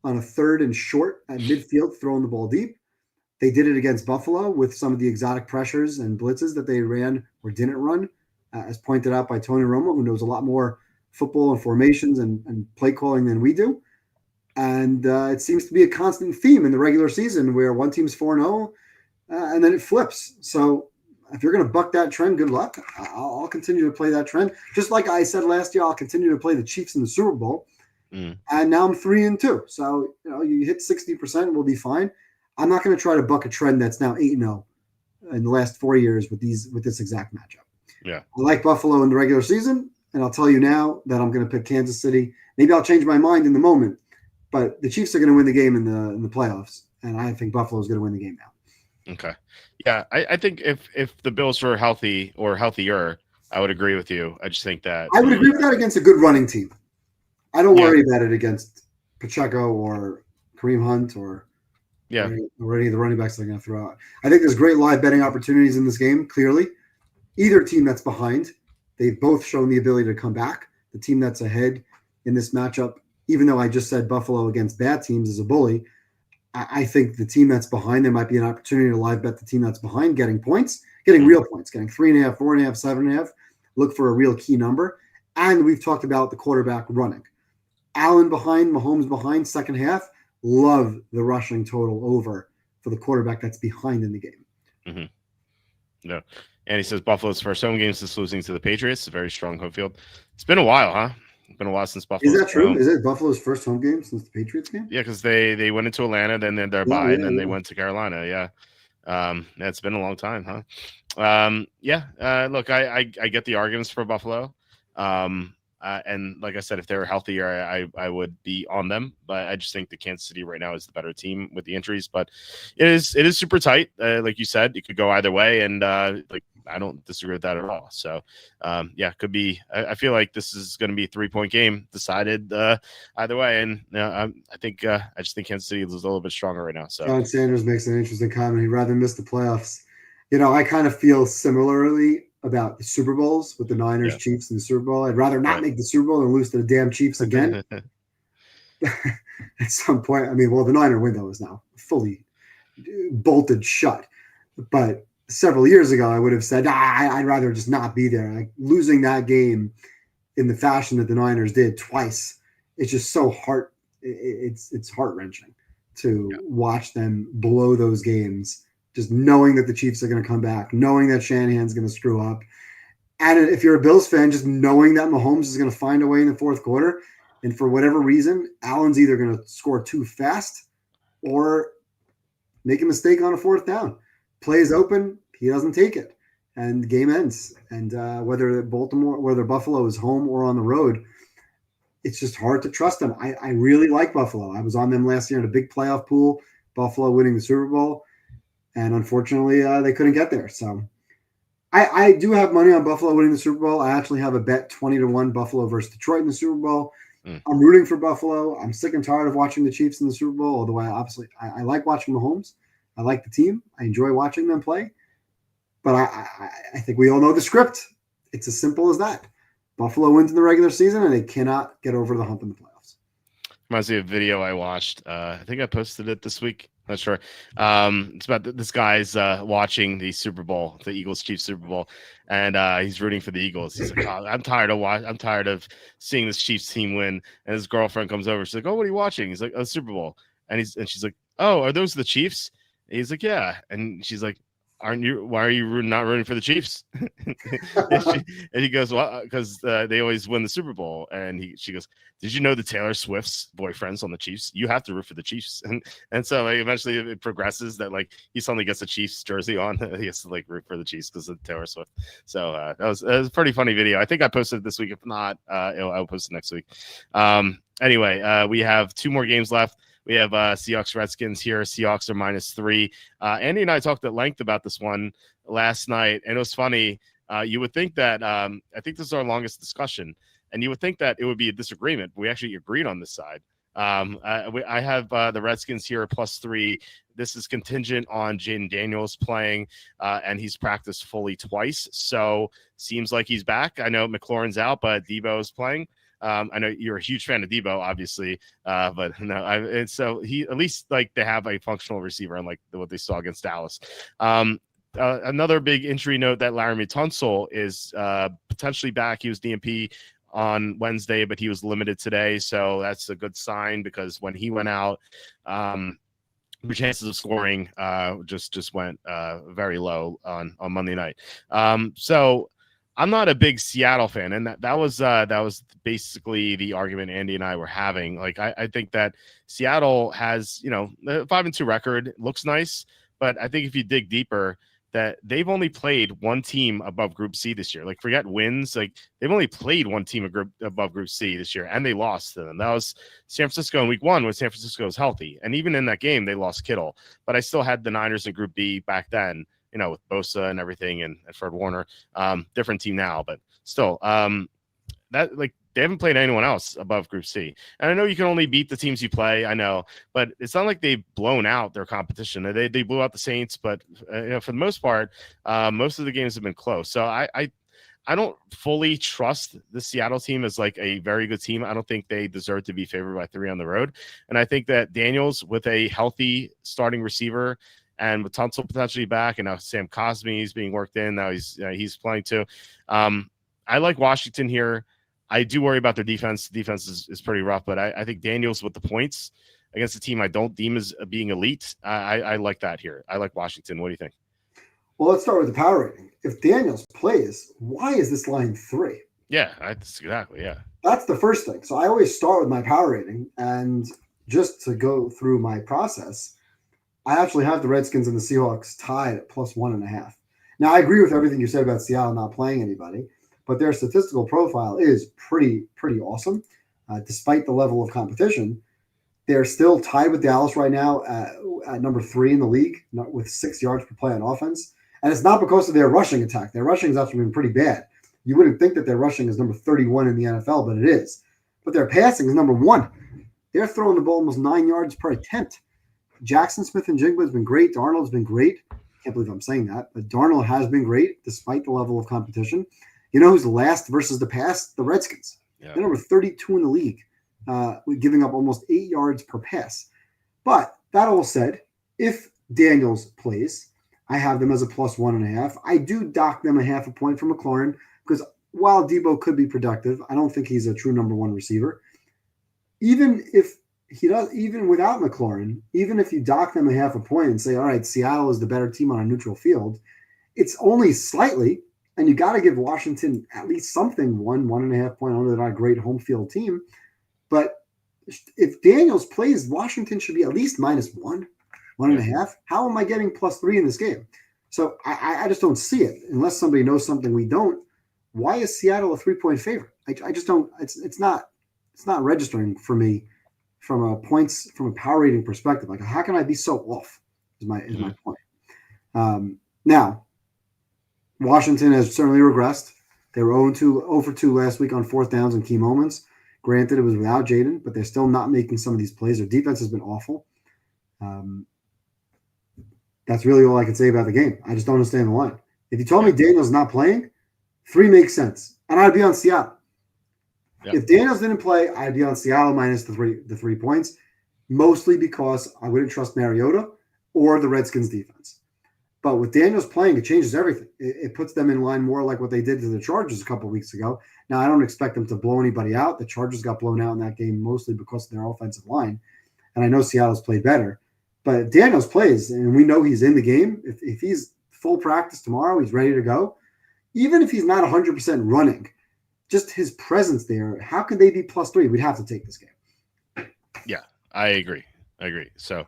B: on a 3rd and short at midfield, throwing the ball deep. They did it against Buffalo with some of the exotic pressures and blitzes that they ran or didn't run, as pointed out by Tony Romo, who knows a lot more football and formations and play calling than we do. And it seems to be a constant theme in the regular season where one team's 4-0 and then it flips. So if you're going to buck that trend, good luck. I'll continue to play that trend. Just like I said last year, I'll continue to play the Chiefs in the Super Bowl. And now I'm 3-2. So, you hit 60%, we'll be fine. I'm not going to try to buck a trend that's now 8-0 in the last 4 years with this exact matchup.
A: Yeah.
B: I like Buffalo in the regular season, and I'll tell you now that I'm going to pick Kansas City. Maybe I'll change my mind in the moment, but the Chiefs are going to win the game in the playoffs, and I think Buffalo is going to win the game now.
A: Okay. Yeah, I think if the Bills were healthy or healthier, I would agree with you. I just think that
B: I would agree with that against a good running team. I don't worry about it against Pacheco or Kareem Hunt or any of the running backs they're going to throw out. I think there's great live betting opportunities in this game, clearly. Either team that's behind, they've both shown the ability to come back. The team that's ahead in this matchup, even though I just said Buffalo against bad teams is a bully, I think the team that's behind, there might be an opportunity to live bet the team that's behind getting points, getting real points, getting 3.5, 4.5, 7.5. Look for a real key number. And we've talked about the quarterback running. Allen behind, Mahomes behind, second half. Love the rushing total over for the quarterback that's behind in the game.
A: Mm-hmm. No. And he says Buffalo's first home game since losing to the Patriots. A very strong home field. It's been a while, huh? It's been a while since Buffalo.
B: Is that true? Home. Is it Buffalo's first home game since the Patriots game?
A: Yeah, because they went into Atlanta, then they're bye, and then they went to Carolina. Yeah. It's been a long time, huh? Look, I get the arguments for Buffalo. And like I said, if they were healthier, I would be on them. But I just think the Kansas City right now is the better team with the injuries. But it is super tight. Like you said, it could go either way. And I don't disagree with that at all. So, could be. I feel like this is going to be a 3-point game decided either way. And I just think Kansas City is a little bit stronger right now. So
B: John Sanders makes an interesting comment. He'd rather miss the playoffs. I kind of feel similarly about the Super Bowls with the Niners, Chiefs in the Super Bowl. I'd rather not make the Super Bowl and lose to the damn Chiefs again. At some point, the Niner window is now fully bolted shut. But several years ago, I would have said, I'd rather just not be there. Like losing that game in the fashion that the Niners did twice, it's just so it's heart-wrenching to watch them blow those games. Just knowing that the Chiefs are going to come back, knowing that Shanahan's going to screw up. And if you're a Bills fan, just knowing that Mahomes is going to find a way in the fourth quarter. And for whatever reason, Allen's either going to score too fast or make a mistake on a fourth down. Play is open, he doesn't take it. And the game ends. And whether Buffalo is home or on the road, it's just hard to trust them. I really like Buffalo. I was on them last year in a big playoff pool, Buffalo winning the Super Bowl. And unfortunately, they couldn't get there. So I do have money on Buffalo winning the Super Bowl. I actually have a bet 20-1 Buffalo versus Detroit in the Super Bowl. I'm rooting for Buffalo. I'm sick and tired of watching the Chiefs in the Super Bowl, although I like watching Mahomes. I like the team. I enjoy watching them play. But I think we all know the script. It's as simple as that. Buffalo wins in the regular season, and they cannot get over the hump in the playoffs.
A: Reminds me of a video I watched. I think I posted it this week. Not sure. It's about this guy's watching the Super Bowl, the Eagles-Chiefs Super Bowl, and he's rooting for the Eagles. He's like, I'm tired of seeing this Chiefs team win. And his girlfriend comes over. She's like, oh, what are you watching? He's like, oh, Super Bowl. And she's like, oh, are those the Chiefs? And he's like, yeah. And she's like, why are you not rooting for the Chiefs? and he goes, well, because they always win the Super Bowl. And she goes, did you know that Taylor Swift's boyfriend's on the Chiefs? You have to root for the Chiefs. And so eventually it progresses that he suddenly gets a Chiefs jersey on. He has to root for the Chiefs because of Taylor Swift. So that was a pretty funny video. I think I posted it this week. If not, I'll post it next week. Anyway, we have 2 more games left. We have Seahawks Redskins here. Seahawks are -3. Andy and I talked at length about this one last night, and it was funny. You would think that I think this is our longest discussion, and you would think that it would be a disagreement. But we actually agreed on this side. I have the Redskins here at +3. This is contingent on Jaden Daniels playing, and he's practiced fully twice. So seems like he's back. I know McLaurin's out, but Debo is playing. I know you're a huge fan of Debo, obviously, but no. And so he at least like they have a functional receiver, unlike what they saw against Dallas. Another big injury note that Laramie Tunsil is potentially back. He was DNP on Wednesday, but he was limited today, so that's a good sign because when he went out, the chances of scoring just went very low on Monday night. So I'm not a big Seattle fan, and that was basically the argument Andy and I were having. Like I think that Seattle has a 5-2 record, looks nice, but I think if you dig deeper, that they've only played one team above Group C this year. Like, forget wins. Like, they've only played one team above Group C this year, and they lost to them. That was San Francisco in Week 1 when San Francisco was healthy. And even in that game, they lost Kittle. But I still had the Niners in Group B back then, with Bosa and everything and Fred Warner. Different team now, but still. They haven't played anyone else above Group C. And I know you can only beat the teams you play, I know, but it's not like they've blown out their competition. They blew out the Saints, but for the most part, most of the games have been close. So I don't fully trust the Seattle team as like a very good team. I don't think they deserve to be favored by 3 on the road. And I think that Daniels, with a healthy starting receiver and with Tunsil potentially back, and now Sam Cosmi is being worked in. Now he's playing too. I like Washington here. I do worry about their defense. The defense is pretty rough, but I think Daniels with the points against a team I don't deem as being elite, I like that here. I like Washington. What do you think?
B: Well, let's start with the power rating. If Daniels plays, why is this line 3?
A: Yeah, exactly. Yeah.
B: That's the first thing. So I always start with my power rating, and just to go through my process, I actually have the Redskins and the Seahawks tied at +1.5. Now, I agree with everything you said about Seattle not playing anybody, but their statistical profile is pretty awesome. Despite the level of competition, they're still tied with Dallas right now at number 3 in the league with 6 yards per play on offense. And it's not because of their rushing attack. Their rushing has actually been pretty bad. You wouldn't think that their rushing is number 31 in the NFL, but it is. But their passing is number 1. They're throwing the ball almost 9 yards per attempt. Jackson Smith-Njigba has been great. Darnold's been great. Can't believe I'm saying that, but Darnold has been great despite the level of competition. You know who's last versus the pass? The Redskins. Yeah. They're number 32 in the league, giving up almost 8 yards per pass. But that all said, if Daniels plays, I have them as a +1.5. I do dock them 0.5 point for McLaurin because while Debo could be productive, I don't think he's a true number 1 receiver. Even if he does, even without McLaurin, even if you dock them 0.5 point and say, all right, Seattle is the better team on a neutral field, it's only slightly. And you got to give Washington at least something, 1.5 point. I know they're not a great home field team, but if Daniels plays, Washington should be at least -1, 1.5. How am I getting +3 in this game? So I just don't see it unless somebody knows something we don't. Why is Seattle a 3-point favorite? I just don't. It's not registering for me from a power rating perspective. Like, how can I be so off? Is my point. Now. Washington has certainly regressed. They were 0 for 2 last week on 4th downs and key moments. Granted, it was without Jaden, but they're still not making some of these plays. Their defense has been awful. That's really all I can say about the game. I just don't understand the line. If you told me Daniels not playing, 3 makes sense. And I'd be on Seattle. Yep. If Daniels didn't play, I'd be on Seattle minus the 3 points, mostly because I wouldn't trust Mariota or the Redskins defense. But with Daniels playing, it changes everything. It puts them in line more like what they did to the Chargers a couple of weeks ago. Now, I don't expect them to blow anybody out. The Chargers got blown out in that game mostly because of their offensive line. And I know Seattle's played better. But if Daniels plays, and we know he's in the game, if he's full practice tomorrow, he's ready to go. Even if he's not 100% running, just his presence there, how could they be +3? We'd have to take this game.
A: Yeah, I agree. So,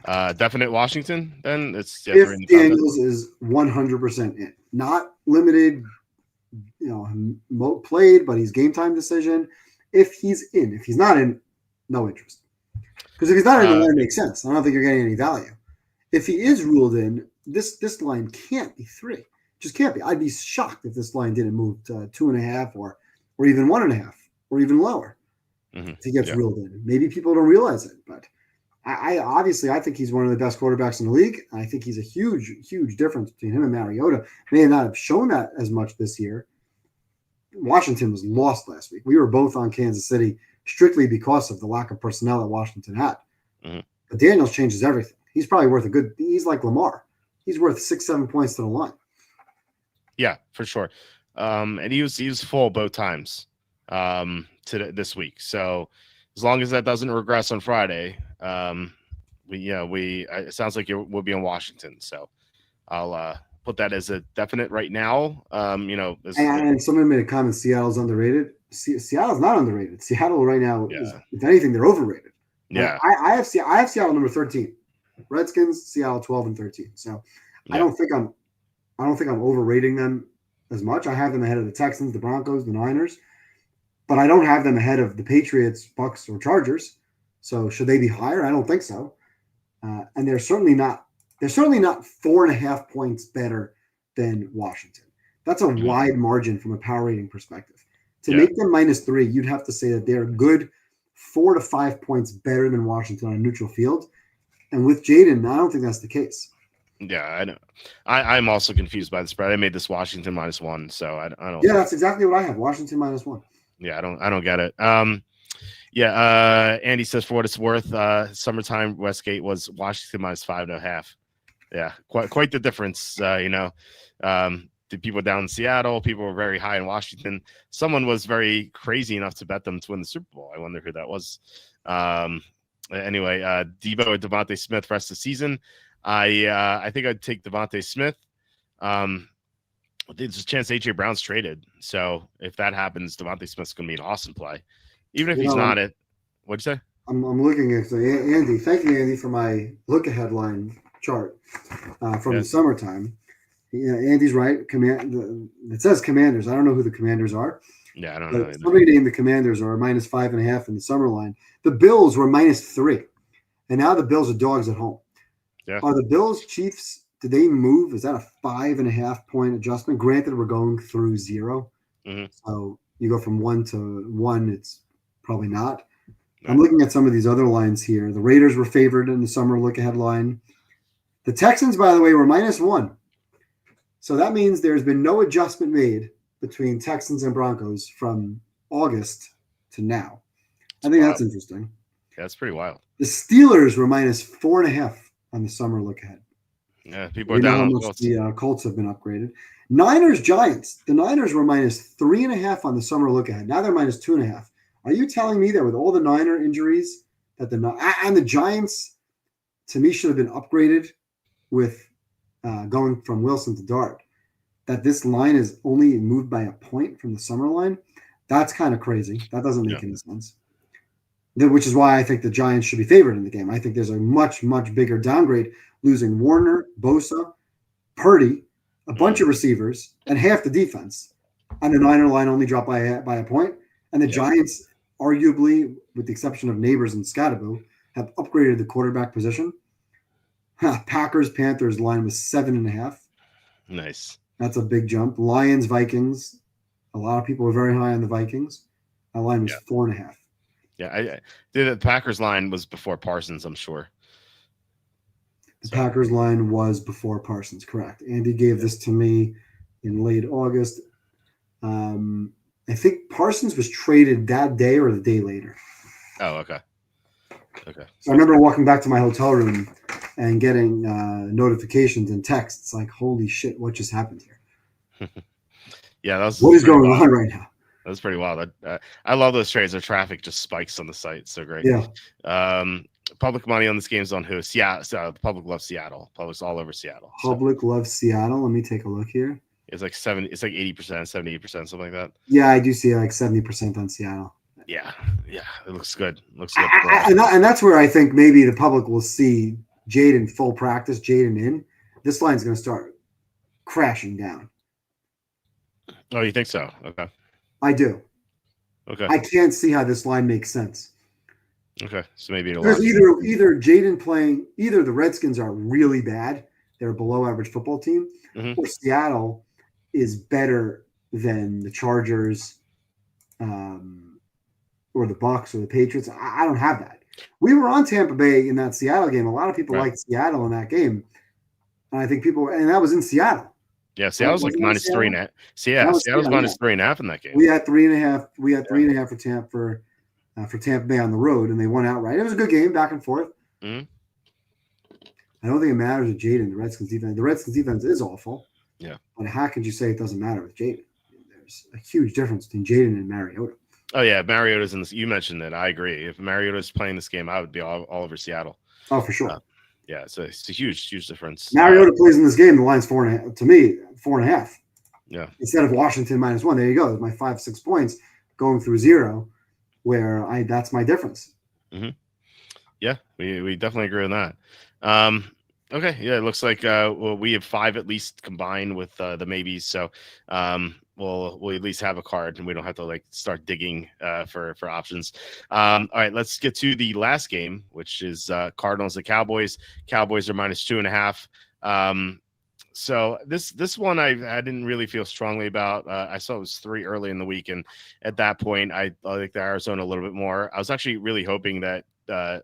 A: definite Washington. Then it's
B: if Daniels is 100% in, not limited. Played, but he's game time decision. If he's in, if he's not in, no interest. Because if he's not in the line, it makes sense. I don't think you're getting any value. If he is ruled in, this line can't be 3. Just can't be. I'd be shocked if this line didn't move to 2.5 or even 1.5 or even lower. If he gets ruled in. Maybe people don't realize it, but I obviously I think he's one of the best quarterbacks in the league. I think he's a huge difference between him and Mariota. May not have shown that as much this year. Washington was lost last week. We were both on Kansas City strictly because of the lack of personnel that Washington had. But Daniels changes everything. He's probably worth he's like Lamar. He's worth 6-7 points to the line.
A: Yeah, for sure. And he was full both times this week. So as long as that doesn't regress on Friday, it sounds like we'll be in Washington. So I'll put that as a definite right now.
B: And someone made a comment: Seattle's underrated. Seattle's not underrated. Seattle right now is, if anything, they're overrated.
A: Yeah,
B: I have Seattle number 13. Redskins, Seattle 12 and 13. So I don't think I'm overrating them as much. I have them ahead of the Texans, the Broncos, the Niners, but I don't have them ahead of the Patriots, Bucks, or Chargers. So should they be higher? I don't think so. And they're certainly not 4.5 points better than Washington. That's a wide margin from a power rating perspective. To make them -3, you'd have to say that they're good 4 to 5 points better than Washington on a neutral field. And with Jaden, I don't think that's the case.
A: Yeah, I know. I'm also confused by the spread. I made this Washington -1, so I don't.
B: Yeah, that's exactly what I have. Washington -1.
A: Yeah, I don't get it. Andy says for what it's worth, summertime Westgate was Washington -5.5. Yeah, quite the difference. The people down in Seattle, people were very high in Washington. Someone was very crazy enough to bet them to win the Super Bowl. I wonder who that was. Anyway, Debo or Devontae Smith rest of the season. I think I'd take Devontae Smith. There's a chance AJ Brown's traded, so if that happens, Devontae Smith's going to be an awesome play, even if he's not it. What'd you say?
B: I'm looking at Andy. Thank you, Andy, for my look ahead line chart from the summertime. Yeah, Andy's right. It says Commanders. I don't know who the Commanders are.
A: Yeah, I don't know.
B: Somebody named the Commanders are -5.5 in the summer line. The Bills were -3, and now the Bills are dogs at home.
A: Yeah.
B: Are the Bills Chiefs? Did they move? Is that a 5.5 point adjustment? Granted, we're going through 0, so you go from 1 to 1. It's probably not. I'm looking at some of these other lines here. The Raiders were favored in the summer look ahead line. The Texans, by the way, were -1. So that means there's been no adjustment made between Texans and Broncos from August to now. I think that's interesting.
A: Yeah, that's pretty wild.
B: The Steelers were -4.5 on the summer look ahead.
A: Yeah, people are down on the Colts.
B: The Colts have been upgraded. Niners, Giants. The Niners were -3.5 on the summer look ahead. Now they're -2.5. Are you telling me that with all the Niner injuries that the Giants, to me, should have been upgraded with going from Wilson to Dart, that this line is only moved by a point from the summer line? That's kind of crazy. That doesn't make any sense. Which is why I think the Giants should be favored in the game. I think there's a much bigger downgrade, losing Warner, Bosa, Purdy, a bunch of receivers, and half the defense. And the Niner line only dropped by a point. And the Giants, arguably, with the exception of Neighbors and Scatterbo, have upgraded the quarterback position. Packers, Panthers line was 7.5.
A: Nice.
B: That's a big jump. Lions, Vikings. A lot of people were very high on the Vikings. That line was 4.5.
A: Yeah, the Packers line was before Parsons, I'm sure.
B: The Packers line was before Parsons, correct. Andy gave this to me in late August. I think Parsons was traded that day or the day later.
A: Oh, okay. Okay.
B: So I remember walking back to my hotel room and getting notifications and texts like, holy shit, what just happened here? What is going on right now?
A: That's pretty wild. I love those trades. Their traffic just spikes on the site. It's so great.
B: Yeah.
A: Public money on this game is on who? Seattle. So the public loves Seattle. Public's all over Seattle.
B: Public loves Seattle. Let me take a look here.
A: It's like 70. It's like 80%, 78%, something like that.
B: Yeah, I do see like 70% on Seattle.
A: Yeah. It looks good. Looks good.
B: And that's where I think maybe the public will see Jaden full practice, Jaden in. This line's going to start crashing down.
A: Oh, you think so? Okay.
B: I do.
A: Okay.
B: I can't see how this line makes sense.
A: Okay, so maybe it'll
B: There's either Jaden playing, either the Redskins are really bad, they're a below average football team, or Seattle is better than the Chargers, or the Bucks or the Patriots. I don't have that. We were on Tampa Bay in that Seattle game. A lot of people liked Seattle in that game, and I think and that was in Seattle.
A: Yeah, Seattle's like minus 3.5. So yeah, Seattle's minus 3.5 in that game.
B: We had 3.5. We had 3.5 for Tampa Bay on the road, and they won outright. It was a good game, back and forth.
A: Mm-hmm.
B: I don't think it matters with Jaden. The Redskins defense. The Redskins defense is awful.
A: Yeah.
B: But how could you say it doesn't matter with Jaden? There's a huge difference between Jaden and Mariota.
A: Oh yeah, Mariota's in this. You mentioned it. I agree. If Mariota's playing this game, I would be all over Seattle.
B: Oh, for sure.
A: Yeah, it's a huge difference.
B: Mariota plays in this game. The line's 4.5. To me, 4.5.
A: Yeah.
B: Instead of Washington -1. There you go. There's my 5-6 points going through 0, where that's my difference.
A: Mm-hmm. Yeah, we definitely agree on that. Okay, yeah, it looks like we have 5 at least combined with the maybes. So we'll at least have a card, and we don't have to start digging for options. All right, let's get to the last game, which is Cardinals and Cowboys. Cowboys are minus 2.5. So this one I didn't really feel strongly about. I saw it was 3 early in the week, and at that point I like the Arizona a little bit more. I was actually really hoping that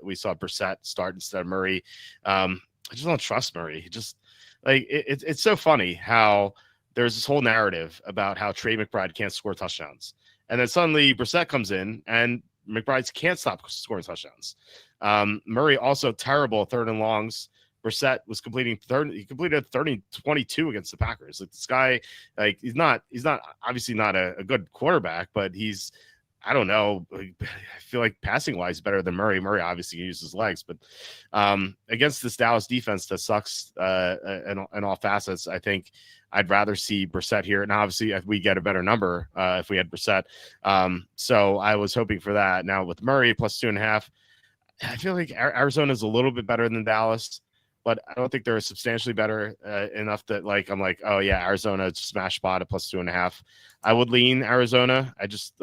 A: we saw Brissett start instead of Murray. I just don't trust Murray. Just it's so funny how there's this whole narrative about how Trey McBride can't score touchdowns, and then suddenly Brissett comes in and McBride can't stop scoring touchdowns. Murray also terrible 3rd and longs. Brissett was completed 30-22 against the Packers. Like, this guy, he's not obviously not a good quarterback, but he's, I don't know. I feel like passing wise better than Murray. Murray obviously uses his legs, but against this Dallas defense that sucks in all facets, I think I'd rather see Brissett here. And obviously we get a better number if we had Brissett. So I was hoping for that. Now with Murray plus 2.5, I feel like Arizona is a little bit better than Dallas, but I don't think they're substantially better enough that I'm like, oh yeah, Arizona smash spot at plus 2.5. I would lean Arizona. I just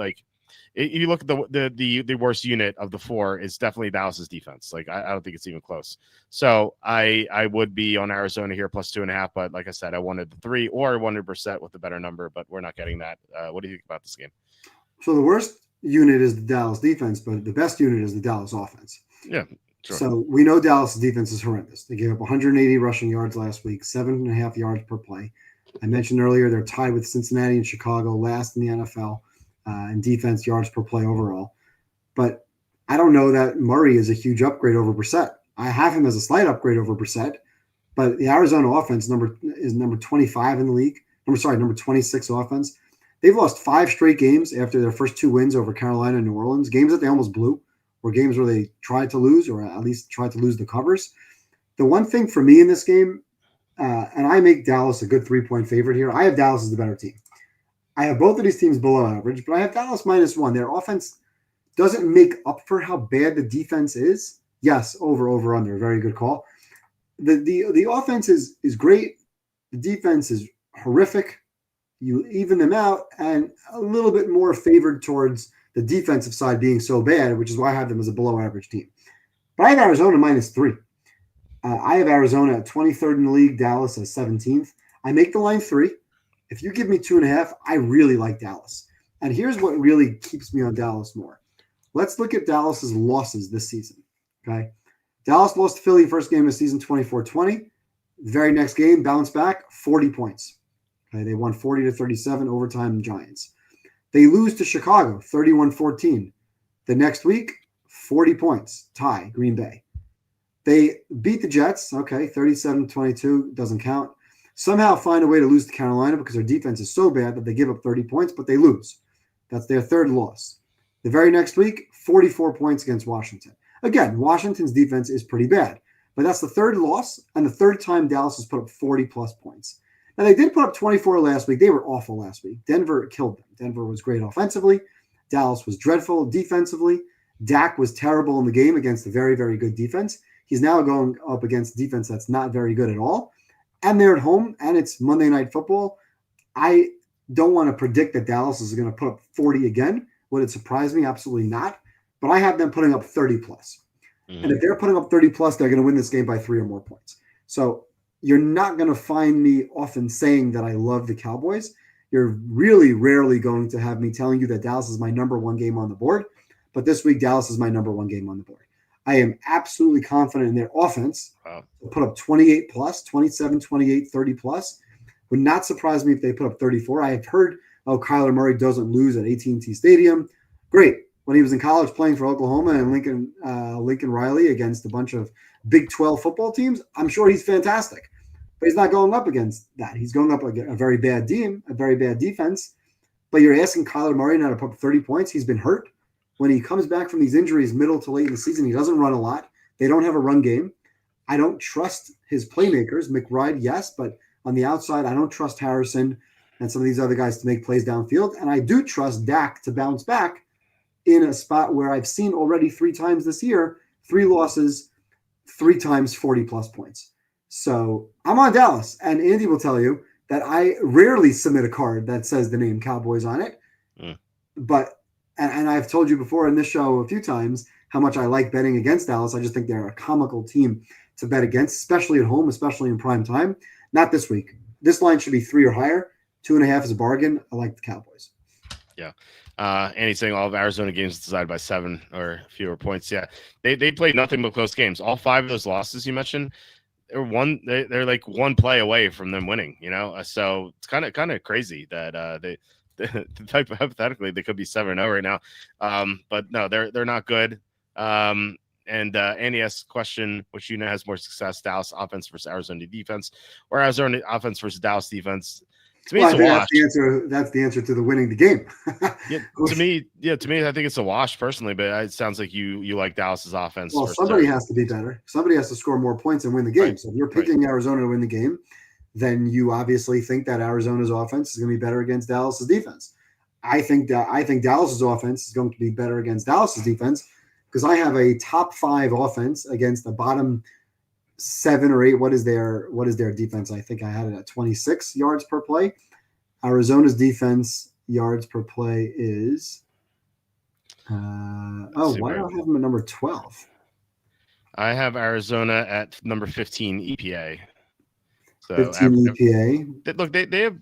A: if you look at the worst unit of the 4 is definitely Dallas's defense. I don't think it's even close. So I would be on Arizona here plus 2.5. But like I said, I wanted the 3 or I wanted Brissett with a better number, but we're not getting that. What do you think about this game?
B: So the worst unit is the Dallas defense, but the best unit is the Dallas offense.
A: Yeah. Sure.
B: So we know Dallas' defense is horrendous. They gave up 180 rushing yards last week, 7.5 yards per play. I mentioned earlier they're tied with Cincinnati and Chicago, last in the NFL in defense yards per play overall. But I don't know that Murray is a huge upgrade over Brissett. I have him as a slight upgrade over Brissett, but the Arizona offense is number 25 in the league. Number 26 offense. They've lost 5 straight games after their first 2 wins over Carolina and New Orleans, games that they almost blew, or games where they tried to lose, or at least tried to lose the covers. The one thing for me in this game, and I make Dallas a good 3-point favorite here. I have Dallas as the better team. I have both of these teams below average, but I have Dallas -1. Their offense doesn't make up for how bad the defense is. Yes, over, under, very good call. The offense is great. The defense is horrific. You even them out, and a little bit more favored towards the defensive side being so bad, which is why I have them as a below average team. But I have Arizona -3. I have Arizona at 23rd in the league, Dallas at 17th. I make the line 3. If you give me 2.5, I really like Dallas. And here's what really keeps me on Dallas more. Let's look at Dallas's losses this season. Okay. Dallas lost to Philly first game of the season, 24-20. The very next game, bounced back, 40 points. Okay. They won 40-37, overtime Giants. They lose to Chicago, 31-14. The next week, 40 points, tie, Green Bay. They beat the Jets, okay, 37-22, doesn't count. Somehow find a way to lose to Carolina because their defense is so bad that they give up 30 points, but they lose. That's their 3rd loss. The very next week, 44 points against Washington. Again, Washington's defense is pretty bad, but that's the 3rd loss and the 3rd time Dallas has put up 40-plus points. Now, they did put up 24 last week. They were awful last week. Denver killed them. Denver was great offensively. Dallas was dreadful defensively. Dak was terrible in the game against a very, very good defense. He's now going up against defense that's not very good at all. And they're at home, and it's Monday Night Football. I don't want to predict that Dallas is going to put up 40 again. Would it surprise me? Absolutely not. but I have them putting up 30 plus. Mm-hmm. And if they're putting up 30 plus, they're going to win this game by 3 or more points. So you're not going to find me often saying that I love the Cowboys. You're really rarely going to have me telling you that Dallas is my number one game on the board. But this week, Dallas is my number one game on the board. I am absolutely confident in their offense. Wow. They'll put up 28 plus, 27, 28, 30 plus. Would not surprise me if they put up 34. I have heard, Kyler Murray doesn't lose at AT&T Stadium. Great. When he was in college playing for Oklahoma and Lincoln Riley against a bunch of Big 12 football teams, I'm sure he's fantastic. But he's not going up against that. He's going up against a very bad team, a very bad defense. But you're asking Kyler Murray now to put up 30 points. He's been hurt. When he comes back from these injuries middle to late in the season, he doesn't run a lot. They don't have a run game. I don't trust his playmakers. McBride, yes, but on the outside, I don't trust Harrison and some of these other guys to make plays downfield. And I do trust Dak to bounce back in a spot where I've seen already 3 times this year, 3 losses, 3 times 40-plus points. So I'm on Dallas, and Andy will tell you that I rarely submit a card that says the name Cowboys on it. But and I've told you before in this show a few times how much I like betting against Dallas. I just think they're a comical team to bet against, especially at home, especially in prime time. Not this week. This line should be 3 or higher. 2.5 is a bargain. I like the Cowboys.
A: Yeah. Andy's saying all of Arizona games decided by 7 or fewer points. Yeah. They played nothing but close games. All 5 of those losses you mentioned, they're like one play away from them winning, So it's kind of crazy that the type of hypothetically they could be 7-0 right now. But no, they're not good. And Andy asks a question, which has more success, Dallas offense versus Arizona defense, or Arizona offense versus Dallas defense. To me, it's a wash.
B: That's the answer to the winning the game.
A: To me, I think it's a wash personally, but it sounds like you like Dallas's offense.
B: Well, somebody has to be better. Somebody has to score more points and win the game. Right. So if you're picking Arizona to win the game, then you obviously think that Arizona's offense is going to be better against Dallas's defense. I think Dallas's offense is going to be better against Dallas's defense because I have a top 5 offense against the bottom 7 or 8. What is their defense? I think I had it at 26 yards per play. Arizona's defense yards per play is why do I have them at number 12?
A: I have Arizona at number 15 EPA. So
B: 15 EPA.
A: Look,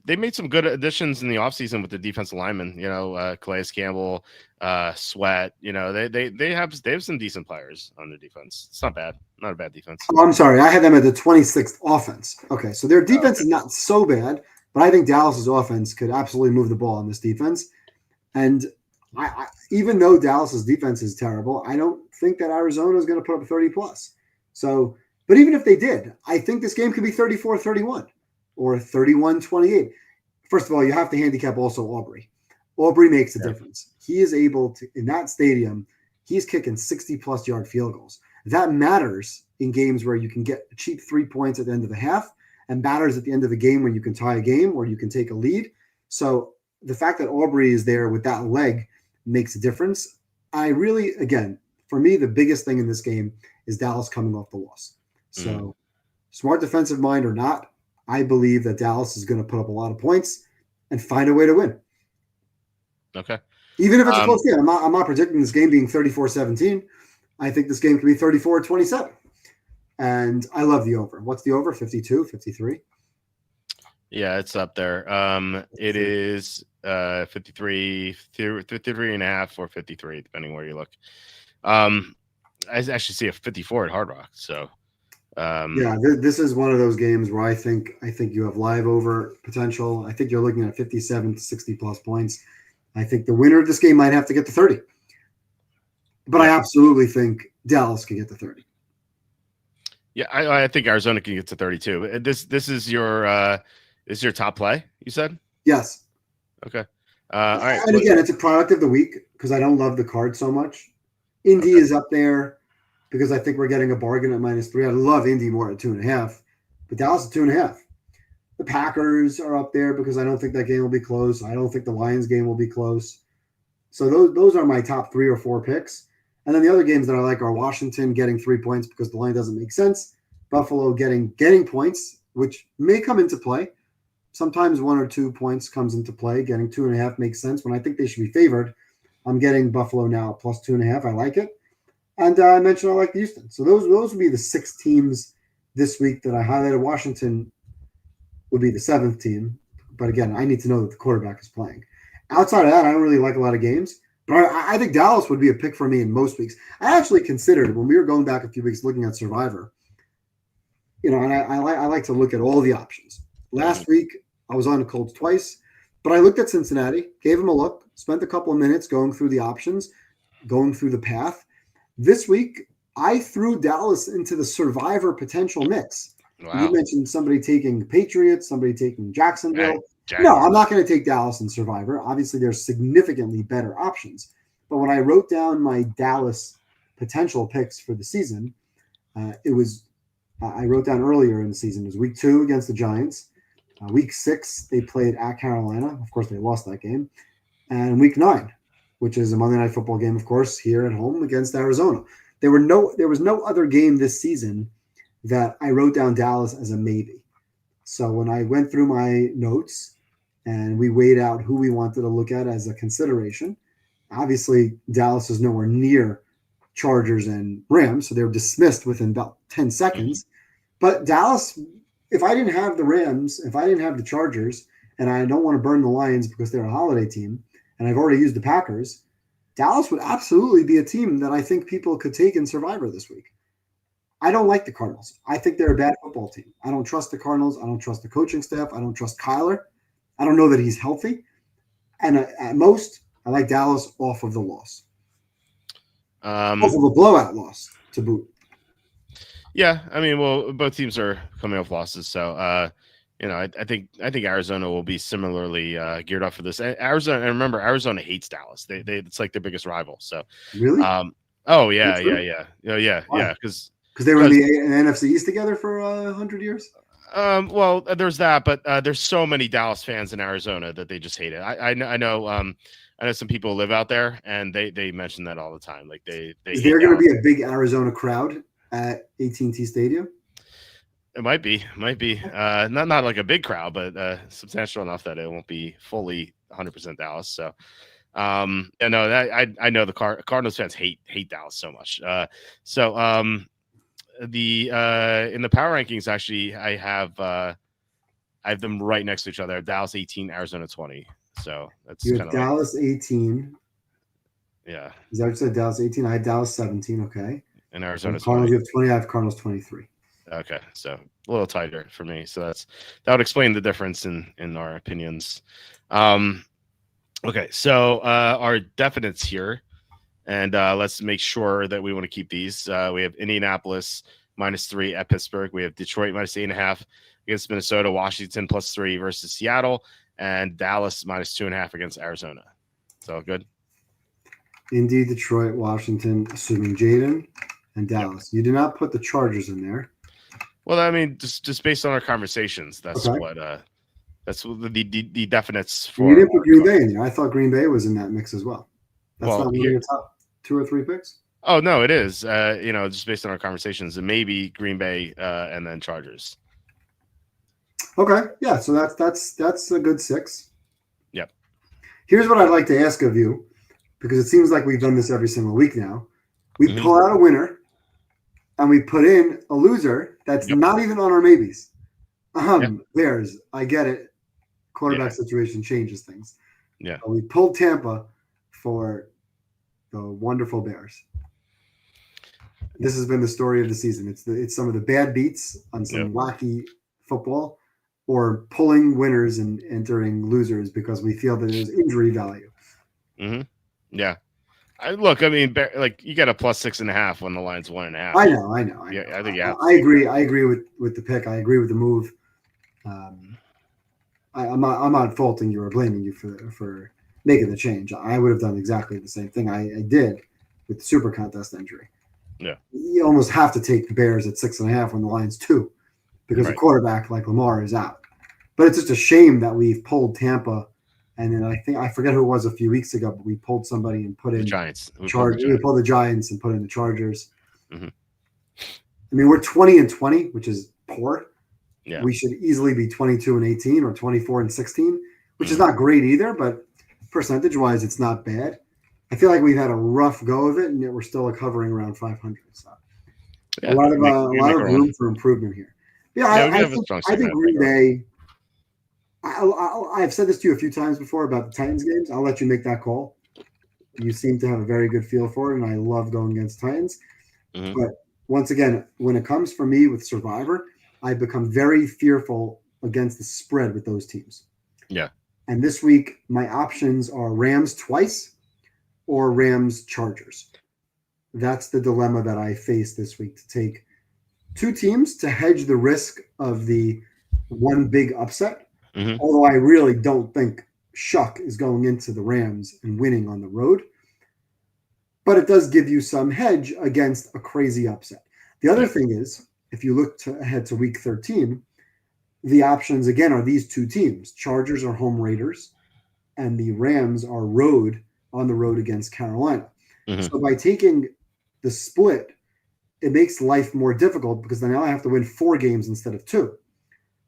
A: they made some good additions in the offseason with the defensive linemen. Calais Campbell, Sweat. They have some decent players on their defense. It's not bad, not a bad defense.
B: Oh, I'm sorry, I had them at the 26th offense. Okay, so their defense is not so bad, but I think Dallas's offense could absolutely move the ball on this defense. And I even though Dallas's defense is terrible, I don't think that Arizona is going to put up 30 plus. So. But even if they did, I think this game could be 34-31 or 31-28. First of all, you have to handicap also Aubrey. Aubrey makes a difference. He is able to, in that stadium, he's kicking 60-plus yard field goals. That matters in games where you can get cheap 3 points at the end of the half and matters at the end of the game when you can tie a game or you can take a lead. So the fact that Aubrey is there with that leg makes a difference. Again, for me, the biggest thing in this game is Dallas coming off the loss. So smart defensive mind or not, I believe that Dallas is going to put up a lot of points and find a way to win.
A: Okay.
B: Even if it's a close game. I'm not predicting this game being 34-17. I think this game could be 34-27. And I love the over. What's the over? 52, 53?
A: Yeah, it's up there. It is 53 and a half or 53, depending where you look. I actually see a 54 at Hard Rock, so
B: this is one of those games where I think you have live over potential. I think you're looking at 57 to 60 plus points. I think the winner of this game might have to get to 30, but I absolutely think Dallas can get to 30.
A: Yeah, I think Arizona can get to 32. This is your top play, you said?
B: Yes.
A: Okay. All right.
B: And again, it's a product of the week because I don't love the card so much. Indy is up there because I think we're getting a bargain at -3. I love Indy more at 2.5, but Dallas at 2.5. The Packers are up there because I don't think that game will be close. I don't think the Lions game will be close. So those are my top 3 or 4 picks. And then the other games that I like are Washington getting 3 points because the line doesn't make sense. Buffalo getting points, which may come into play. Sometimes 1 or 2 points comes into play. Getting 2.5 makes sense when I think they should be favored. I'm getting Buffalo now at plus 2.5. I like it. And I mentioned I like Houston. So those would be the 6 teams this week that I highlighted. Washington would be the 7th team. But again, I need to know that the quarterback is playing. Outside of that, I don't really like a lot of games. But I think Dallas would be a pick for me in most weeks. I actually considered, when we were going back a few weeks looking at Survivor, and I like to look at all the options. Last week, I was on the Colts twice, but I looked at Cincinnati, gave them a look, spent a couple of minutes going through the options, going through the path. This week, I threw Dallas into the Survivor potential mix. Wow. You mentioned somebody taking the Patriots, somebody taking Jacksonville. No, I'm not going to take Dallas in Survivor. Obviously, there's significantly better options. But when I wrote down my Dallas potential picks for the season, I wrote down earlier in the season, it was week 2 against the Giants. Week 6, they played at Carolina. Of course, they lost that game. And week 9, which is a Monday Night Football game, of course, here at home against Arizona. There was no other game this season that I wrote down Dallas as a maybe. So when I went through my notes and we weighed out who we wanted to look at as a consideration, obviously Dallas is nowhere near Chargers and Rams, so they were dismissed within about 10 seconds. But Dallas, if I didn't have the Rams, if I didn't have the Chargers, and I don't want to burn the Lions because they're a holiday team, and I've already used the Packers, Dallas would absolutely be a team that I think people could take in Survivor this week. I don't like the Cardinals. I think they're a bad football team. I don't trust the Cardinals. I don't trust the coaching staff. I don't trust Kyler. I don't know that he's healthy. And at most, I like Dallas off of the loss. Off of a blowout loss to boot.
A: Yeah, I mean, well, both teams are coming off losses, so I think Arizona will be similarly geared up for this. Arizona, and remember, Arizona hates Dallas. They it's like their biggest rival. So
B: really,
A: because
B: they were in the NFC East together for 100 years.
A: Well, there's that, but there's so many Dallas fans in Arizona that they just hate it. I know some people who live out there, and they mention that all the time. Like they
B: is there going to be a big Arizona crowd at AT&T Stadium?
A: It might be, not like a big crowd, but substantial enough that it won't be fully 100% Dallas. So, I know the Cardinals fans hate Dallas so much. In the power rankings, actually, I have them right next to each other. Dallas 18, Arizona 20. So that's
B: kind of Dallas 18.
A: Yeah.
B: Is that what you said? Dallas 18. I had Dallas 17. Okay.
A: And Arizona
B: Cardinals,
A: 20.
B: you have 20. I have Cardinals 23.
A: Okay, so a little tighter for me. So that would explain the difference in our opinions. Okay, so our definites here, and let's make sure that we want to keep these. We have Indianapolis -3 at Pittsburgh. We have Detroit -8.5 against Minnesota. Washington +3 versus Seattle, and Dallas -2.5 against Arizona. So good.
B: Indy, Detroit, Washington, assuming Jaden, and Dallas. Yep. You did not put the Chargers in there.
A: Well, I mean, just based on our conversations, that's okay. That's the definites for.
B: You didn't put Green Bay in there. I thought Green Bay was in that mix as well. That's not one of your top 2 or 3 picks.
A: Oh no, it is. Just based on our conversations, and maybe Green Bay and then Chargers.
B: Okay, yeah. So that's a good 6.
A: Yep.
B: Here's what I'd like to ask of you, because it seems like we've done this every single week now. We pull out a winner, and we put in a loser that's not even on our maybes. Bears, I get it. Quarterback situation changes things.
A: Yeah.
B: We pulled Tampa for the wonderful Bears. This has been the story of the season. It's some of the bad beats on some wacky football, or pulling winners and entering losers because we feel that there's injury value.
A: Mm-hmm. Yeah. I mean, like you got a +6.5 when the line's 1.5.
B: I know.
A: Yeah, I think
B: I agree with the pick. I agree with the move. I'm not faulting you or blaming you for making the change. I would have done exactly the same thing I did with the Super Contest entry.
A: Yeah,
B: you almost have to take the Bears at 6.5 when the line's 2, because a quarterback like Lamar is out. But it's just a shame that we've pulled Tampa. And then I forget who it was a few weeks ago, but we pulled somebody and put in
A: the Giants.
B: We pulled the Giants and put in the Chargers.
A: Mm-hmm.
B: I mean, we're 20-20, which is poor.
A: Yeah.
B: We should easily be 22-18 or 24-16, which is not great either, but percentage-wise, it's not bad. I feel like we've had a rough go of it, and yet we're still hovering around 500. So
A: Yeah,
B: a
A: we
B: lot
A: make
B: of
A: our
B: room
A: own.
B: for improvement here. Yeah,
A: Yeah, we have a strong
B: I
A: second
B: think
A: half. Make
B: Green
A: our own.
B: Bay. I've said this to you a few times before about the Titans games. I'll let you make that call. You seem to have a very good feel for it, and I love going against Titans.
A: Mm-hmm.
B: But once again, when it comes for me with Survivor, I've become very fearful against the spread with those teams.
A: Yeah.
B: And this week, my options are Rams twice or Rams Chargers. That's the dilemma that I face this week, to take two teams to hedge the risk of the one big upset.
A: Mm-hmm.
B: Although I really don't think Shuck is going into the Rams and winning on the road. But it does give you some hedge against a crazy upset. The other thing is, if you look ahead to week 13, the options again are these two teams. Chargers are home Raiders, and the Rams are on the road against Carolina.
A: Mm-hmm.
B: So by taking the split, it makes life more difficult because then now I have to win 4 games instead of 2.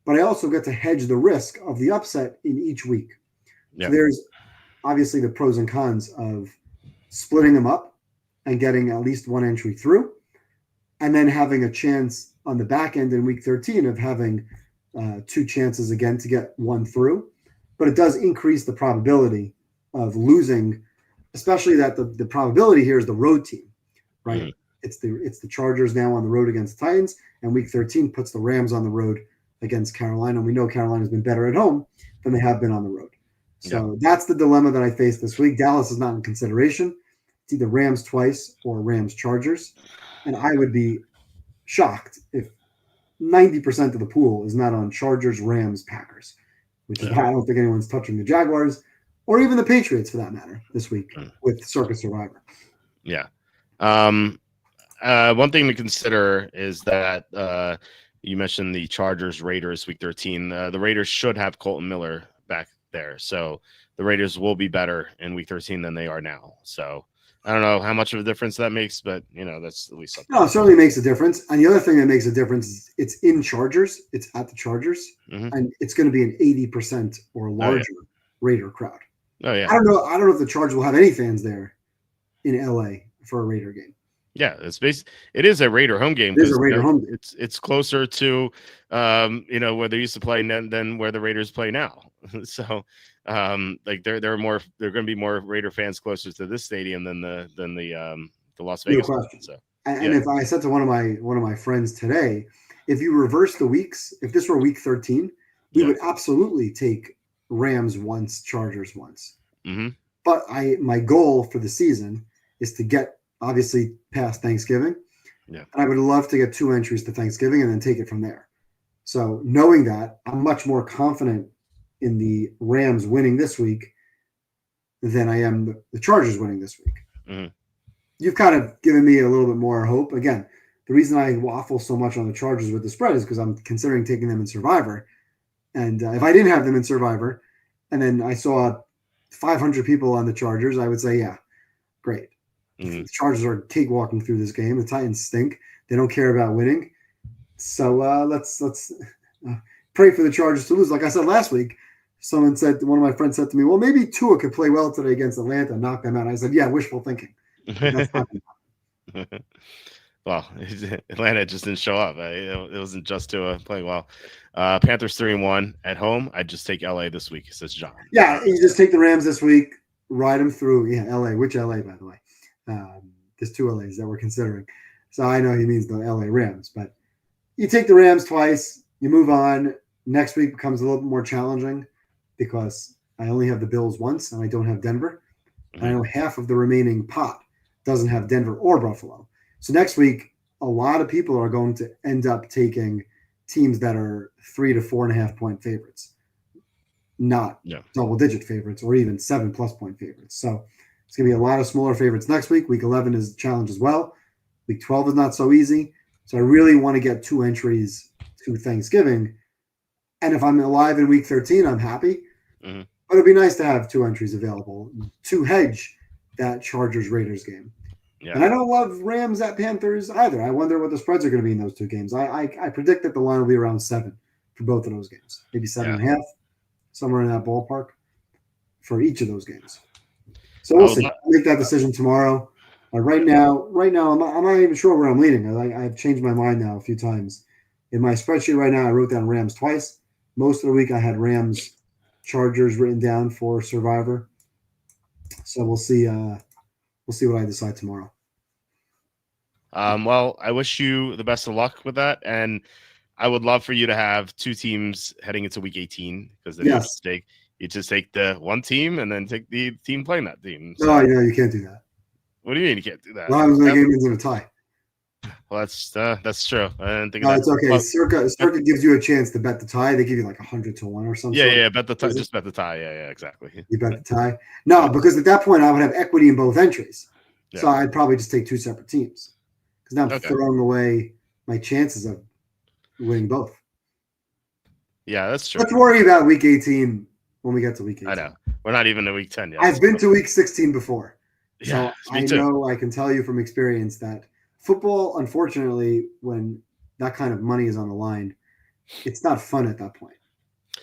B: But I also get to hedge the risk of the upset in each week.
A: Yeah.
B: So there's obviously the pros and cons of splitting them up and getting at least one entry through, and then having a chance on the back end in week 13 of having 2 chances again to get one through. But it does increase the probability of losing, especially that the probability here is the road team, right?
A: Mm-hmm.
B: It's the Chargers now on the road against Titans, and week 13 puts the Rams on the road against Carolina. And we know Carolina's been better at home than they have been on the road. So that's the dilemma that I face this week. Dallas is not in consideration. It's either Rams twice or Rams Chargers. And I would be shocked if 90% of the pool is not on Chargers, Rams, Packers, which is why I don't think anyone's touching the Jaguars or even the Patriots for that matter this week with Circus Survivor.
A: Yeah. One thing to consider is that you mentioned the Chargers Raiders week 13. The Raiders should have Colton Miller back there, so the Raiders will be better in week 13 than they are now. So I don't know how much of a difference that makes, but that's at least something.
B: No, it certainly makes a difference. And the other thing that makes a difference is it's in Chargers, it's at the Chargers, and it's going to be an 80% or larger Raider crowd.
A: Oh yeah.
B: I don't know if the Chargers will have any fans there in LA for a Raider game.
A: Yeah, it is a Raider home game.
B: It is a Raider home game.
A: It's closer to where they used to play than where the Raiders play now. So like they're going to be more Raider fans closer to this stadium than the Las Vegas one. So
B: and if I said to one of my friends today, if you reverse the weeks, if this were week 13, we would absolutely take Rams once, Chargers once.
A: Mm-hmm.
B: But my goal for the season is to get obviously past Thanksgiving.
A: Yeah.
B: And I would love to get 2 entries to Thanksgiving and then take it from there. So knowing that, I'm much more confident in the Rams winning this week than I am the Chargers winning this week.
A: Mm-hmm.
B: You've kind of given me a little bit more hope. Again, the reason I waffle so much on the Chargers with the spread is because I'm considering taking them in Survivor. And if I didn't have them in Survivor and then I saw 500 people on the Chargers, I would say, yeah, great. Mm-hmm. The Chargers are cakewalking through this game. The Titans stink. They don't care about winning. So let's pray for the Chargers to lose. Like I said last week, one of my friends said to me, well, maybe Tua could play well today against Atlanta and knock them out. I said, yeah, wishful thinking. That's not
A: well, Atlanta just didn't show up. It wasn't just Tua playing well. Panthers 3-1 at home. I'd just take LA this week, says John.
B: Yeah, you just take the Rams this week, ride them through. Yeah, LA. Which LA, by the way? There's 2 LAs that we're considering. So I know he means the LA Rams, but you take the Rams twice, you move on. Next week becomes a little bit more challenging because I only have the Bills once and I don't have Denver. Mm-hmm. I know half of the remaining pot doesn't have Denver or Buffalo. So next week, a lot of people are going to end up taking teams that are 3 to 4.5 point favorites, not double-digit favorites or even 7+ point favorites. So it's going to be a lot of smaller favorites next week. Week 11 is a challenge as well. Week 12 is not so easy. So I really want to get 2 entries to Thanksgiving. And if I'm alive in week 13, I'm happy. Mm-hmm. But it'd be nice to have 2 entries available to hedge that Chargers-Raiders game. Yeah. And I don't love Rams at Panthers either. I wonder what the spreads are going to be in those 2 games. I predict that the line will be around 7 for both of those games. Maybe 7.5, somewhere in that ballpark for each of those games. So we'll see. I'll make that decision tomorrow. Right now, I'm not even sure where I'm leaning. I've changed my mind now a few times. In my spreadsheet right now, I wrote down Rams twice. Most of the week, I had Rams Chargers written down for Survivor. So we'll see. We'll see what I decide tomorrow.
A: Well, I wish you the best of luck with that, and I would love for you to have two teams heading into Week 18 because then you just take the one team and then take the team playing that team.
B: So, no, you can't do that.
A: What do you mean you can't do that?
B: Well, I was going to game into a tie.
A: Well, that's true. I didn't think
B: of
A: that.
B: It's okay. Well, Circa gives you a chance to bet the tie. They give you like 100 to 1 or something.
A: Yeah, bet the tie. Just bet the tie. Yeah, exactly.
B: You bet the tie. No, because at that point I would have equity in both entries, so I'd probably just take two separate teams because now I'm throwing away my chances of winning both.
A: Yeah, that's true.
B: Let's worry about Week 18 when we get to Week 18.
A: I know we're not even in Week 10 yet.
B: I've been to Week 16 before,
A: so
B: I know I can tell you from experience that football, unfortunately, when that kind of money is on the line, it's not fun at that point.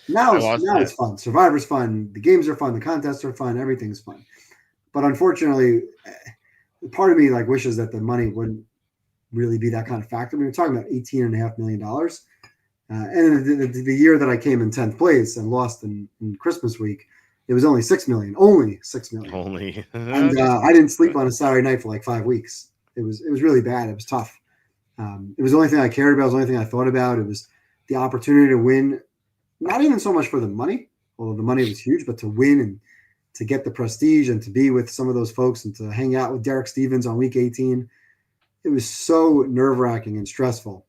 B: Now it's fun. Survivor's fun. The games are fun. The contests are fun. Everything's fun. But unfortunately, part of me wishes that the money wouldn't really be that kind of factor. We were talking about $18.5 million. And the year that I came in 10th place and lost in Christmas week, it was only $6 million. Only $6 million.
A: Only.
B: And I didn't sleep on a Saturday night for like 5 weeks. It was really bad. It was tough. It was the only thing I cared about. It was the only thing I thought about. It was the opportunity to win, not even so much for the money, although the money was huge, but to win and to get the prestige and to be with some of those folks and to hang out with Derek Stevens on Week 18. It was so nerve-wracking and stressful.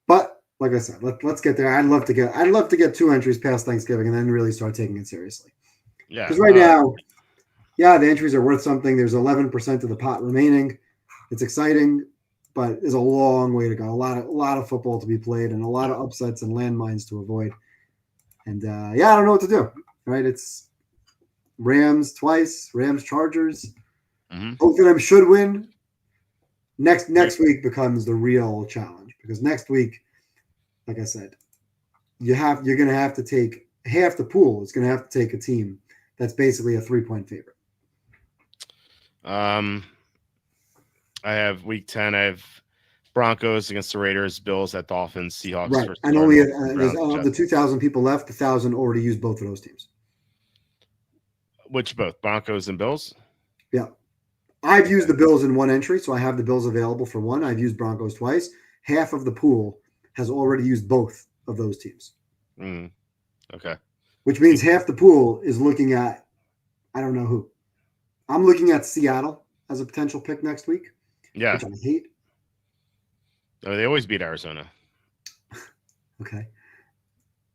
B: But like I said, let's get there. I'd love to get 2 entries past Thanksgiving and then really start taking it seriously.
A: Yeah.
B: Because right now, the entries are worth something. There's 11% of the pot remaining. It's exciting, but there's a long way to go. A lot of football to be played and a lot of upsets and landmines to avoid. And I don't know what to do. Right? It's Rams twice, Rams Chargers.
A: Mm-hmm.
B: Both of them should win. Next week becomes the real challenge because next week, like I said, you're going to have to take half the pool. It's going to have to take a team that's basically a 3-point favorite.
A: I have Week 10. I have Broncos against the Raiders, Bills at Dolphins, Seahawks.
B: Right, and only there's of the 2,000 people left, 1,000 already used both of those teams.
A: Which both Broncos and Bills?
B: Yeah, I've used the Bills in one entry, so I have the Bills available for one. I've used Broncos twice. Half of the pool has already used both of those teams.
A: Okay.
B: Which means half the pool is looking at, I don't know who. I'm looking at Seattle as a potential pick next week.
A: Yeah.
B: Which I hate.
A: Oh, they always beat Arizona.
B: Okay.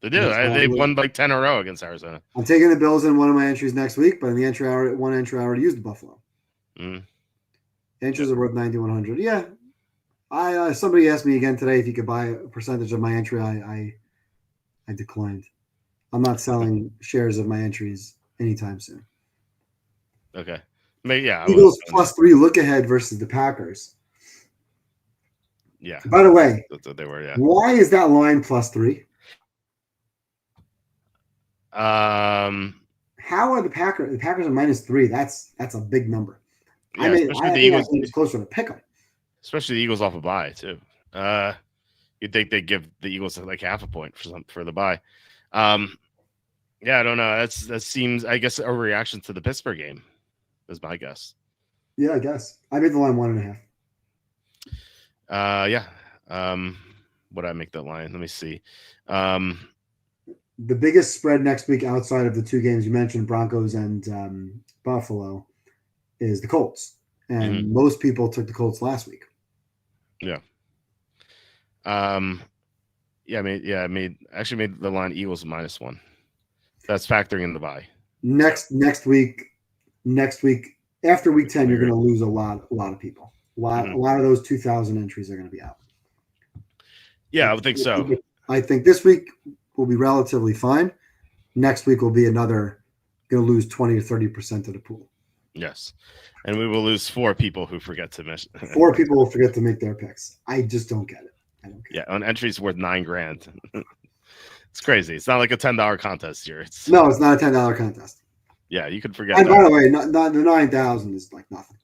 A: They do. They won like 10 in a row against Arizona.
B: I'm taking the Bills in one of my entries next week, but in the one entry I already used the Buffalo. Entries are worth 9,100. Yeah. Somebody asked me again today if you could buy a percentage of my entry. I declined. I'm not selling shares of my entries anytime soon.
A: Okay. Yeah.
B: Eagles +3 look ahead versus the Packers.
A: Yeah.
B: By the way,
A: that's what they were. Yeah.
B: Why is that line +3? How are the Packers? The Packers are -3. That's a big number.
A: Yeah,
B: I think it's closer to pick them.
A: Especially the Eagles off a bye too. You'd think they'd give the Eagles like half a point for the bye. Yeah, I don't know. That seems, I guess, a reaction to the Pittsburgh game is my guess.
B: Yeah, I guess. I made the line 1.5.
A: Yeah. What did I make that line? Let me see.
B: The biggest spread next week outside of the 2 games you mentioned, Broncos and Buffalo, is the Colts. And most people took the Colts last week.
A: Yeah. I made the line Eagles -1. That's factoring in the bye.
B: Next week, after week 10, you're going to lose a lot of people. A lot of those 2,000 entries are going to be out.
A: Yeah, I would think so.
B: I think this week will be relatively fine. Next week will be going to lose 20 to 30% of the pool.
A: Yes. And we will lose 4 people who forget to miss.
B: 4 people will forget to make their picks. I just don't get it. I don't get
A: it. Yeah, on entries worth $9,000. It's crazy. It's not like a $10 contest here.
B: No, it's not a $10 contest.
A: Yeah, you could forget
B: And
A: that.
B: by the way, not the 9,000 is like nothing.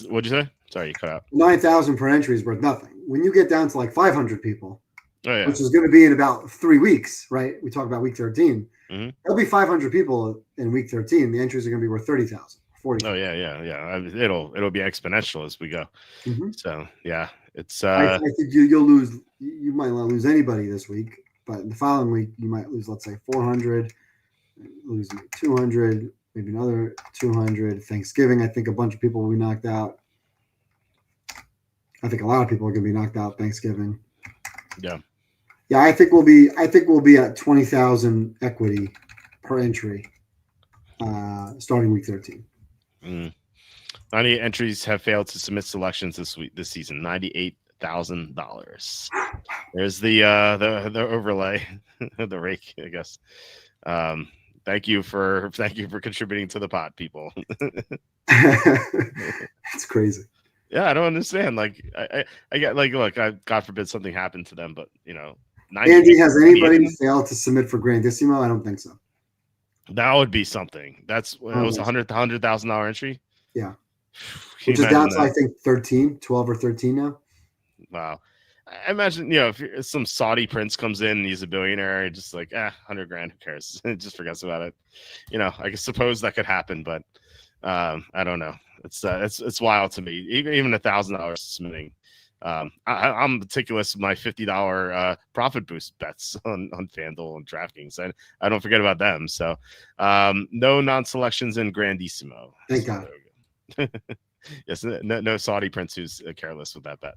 A: What'd you say? Sorry, you cut out.
B: 9,000 per entry is worth nothing. When you get down to like 500 people,
A: Oh yeah.
B: which is going to be in about 3 weeks, right? We talk about week 13.
A: Mm-hmm.
B: There'll be 500 people in week 13. The entries are going to be worth 30,000, 40,000.
A: Oh yeah. It'll be exponential as we go.
B: Mm-hmm.
A: So yeah, it's
B: I think you'll lose. You might not lose anybody this week, but the following week you might lose, let's say, 400, lose 200, maybe another 200. Thanksgiving, I think a bunch of people will be knocked out. I think a lot of people are going to be knocked out Thanksgiving.
A: Yeah.
B: I think we'll be at 20,000 equity per entry, starting week 13.
A: 98 entries have failed to submit selections this season. $98,000. There's the overlay, the rake, I guess. Thank you for contributing to the pot, people.
B: It's crazy.
A: Yeah, I don't understand. Like, I get like, look, God forbid something happened to them, but
B: Andy, has anybody failed to submit for Grandissimo? I don't think so.
A: That would be something. That was $100,000 entry.
B: Yeah, which is down to I think 12 or 13 now.
A: Wow. I imagine, if some Saudi prince comes in and he's a billionaire, just like, $100,000, who cares? Just forgets about it. I suppose that could happen, but I don't know. It's wild to me. Even $1,000 submitting. I'm meticulous with my $50 profit boost bets on FanDuel and DraftKings. I don't forget about them. So no non-selections in Grandissimo.
B: Thank God.
A: Yes, no Saudi prince who's careless with that bet.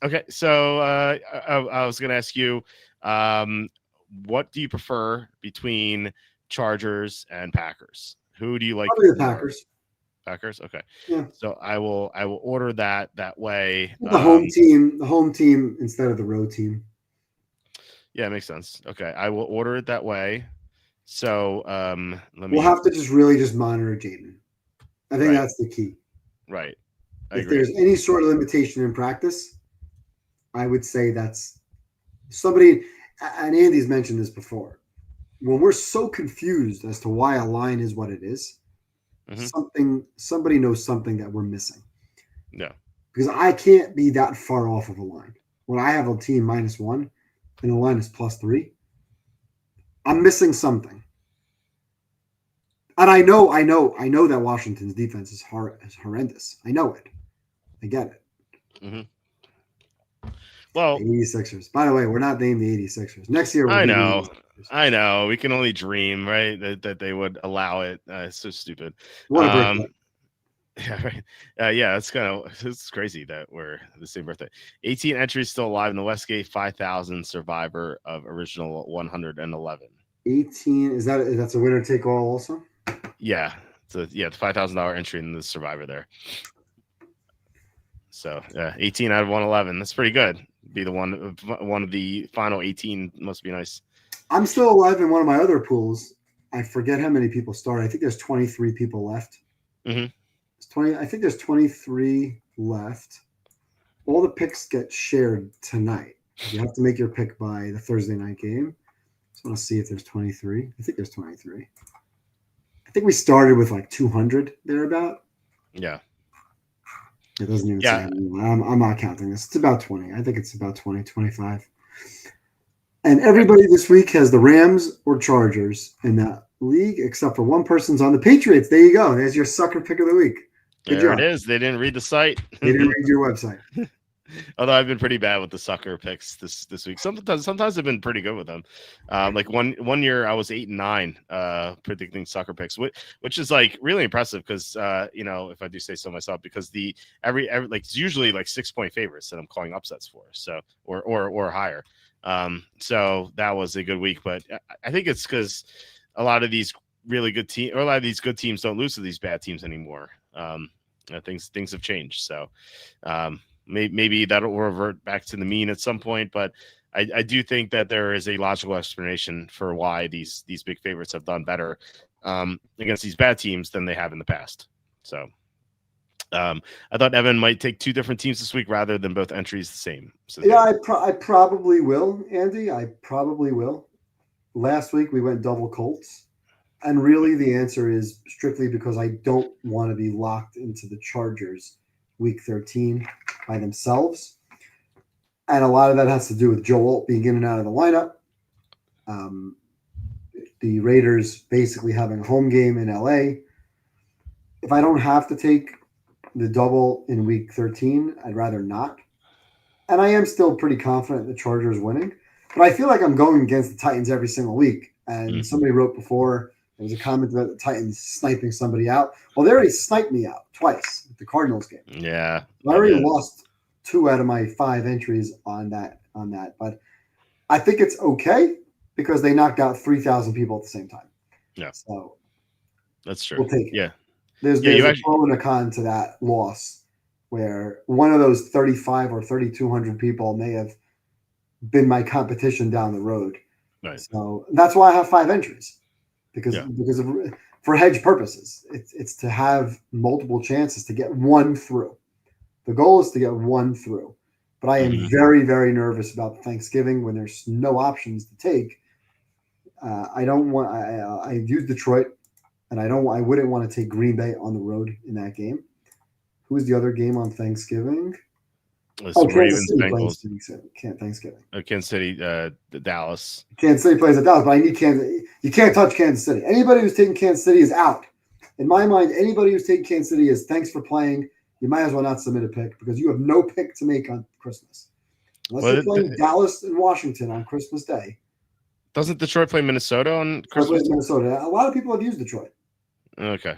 A: Okay, so I was going to ask you, what do you prefer between Chargers and Packers? Who do you like?
B: Probably the Packers.
A: Packers. Okay.
B: Yeah.
A: So I will order that way.
B: The home team instead of the road team.
A: Yeah, it makes sense. Okay, I will order it that way. So
B: we'll have to just monitor Jaden. I think that's the key.
A: Right.
B: If there's any sort of limitation in practice, I would say that's somebody. And Andy's mentioned this before. When we're so confused as to why a line is what it is, somebody knows something that we're missing.
A: Yeah.
B: Because I can't be that far off of a line. When I have a team -1 and the line is +3, I'm missing something. And I know that Washington's defense is horrendous. I know it. I get it.
A: Mm-hmm. Well,
B: 86ers. By the way, we're not named the 86ers. Next year,
A: I know. We can only dream, right? That they would allow it. It's so stupid.
B: What a birthday.
A: Yeah, right. It's crazy that we're the same birthday. 18 entries still alive in the Westgate 5,000 survivor of original 111.
B: 18 that's a winner take all also?
A: Yeah. The $5,000 entry in the survivor there. So 18 out of 111. That's pretty good. Be the one of the final 18 must be nice.
B: I'm still alive in one of my other pools. I forget how many people started. I think there's 23 people left.
A: Mm-hmm.
B: I think there's 23 left. All the picks get shared tonight. You have to make your pick by the Thursday night game. Just want to see if there's 23. I think there's 23. I think we started with like 200 thereabout.
A: Yeah.
B: It doesn't even say. I'm not counting this. It's about 20. I think it's about 20, 25. And everybody this week has the Rams or Chargers in that league, except for one person's on the Patriots. There you go. There's your sucker pick of the week.
A: Good job. It is. They didn't read the site.
B: They didn't read your website.
A: Although I've been pretty bad with the sucker picks this week. Sometimes I've been pretty good with them. Like one year I was 8-9 predicting sucker picks, which is like really impressive because if I do say so myself, because every like it's usually like 6-point favorites that I'm calling upsets for. So or higher. So that was a good week, but I think it's because a lot of these really good teams or a lot of these good teams don't lose to these bad teams anymore. Things have changed. So maybe that'll revert back to the mean at some point, but I do think that there is a logical explanation for why these big favorites have done better against these bad teams than they have in the past. So I thought Evan might take two different teams this week rather than both entries the same. So
B: yeah, I probably will, Andy. I probably will. Last week we went double Colts. And really, the answer is strictly because I don't want to be locked into the Chargers week 13 by themselves. And a lot of that has to do with Joel being in and out of the lineup. The Raiders basically having a home game in LA. If I don't have to take the double in week 13, I'd rather not. And I am still pretty confident the Chargers winning. But I feel like I'm going against the Titans every single week. And somebody wrote before, there was a comment about the Titans sniping somebody out. Well, they already sniped me out twice with the Cardinals game.
A: Yeah.
B: I already lost 2 out of my 5 entries on that. But I think it's okay because they knocked out 3,000 people at the same time.
A: Yeah.
B: So
A: that's true.
B: We'll take it.
A: Yeah.
B: There's a pro and a con to that loss where one of those 35 or 3,200 people may have been my competition down the road.
A: Right.
B: So that's why I have 5 entries because for hedge purposes, it's to have multiple chances to get one through. The goal is to get one through. But I am very, very nervous about Thanksgiving when there's no options to take. I don't want. I used Detroit, and I wouldn't want to take Green Bay on the road in that game. Who's the other game on Thanksgiving?
A: Ravens, Bengals.
B: Thanksgiving.
A: Kansas City, Dallas.
B: Kansas City plays at Dallas, but I need Kansas. You can't touch Kansas City. Anybody who's taking Kansas City is out. In my mind, anybody who's taking Kansas City is thanks for playing. You might as well not submit a pick because you have no pick to make on Christmas. Unless you're playing Dallas and Washington on Christmas Day.
A: Doesn't Detroit play Minnesota on Christmas?
B: Minnesota. A lot of people have used Detroit.
A: Okay.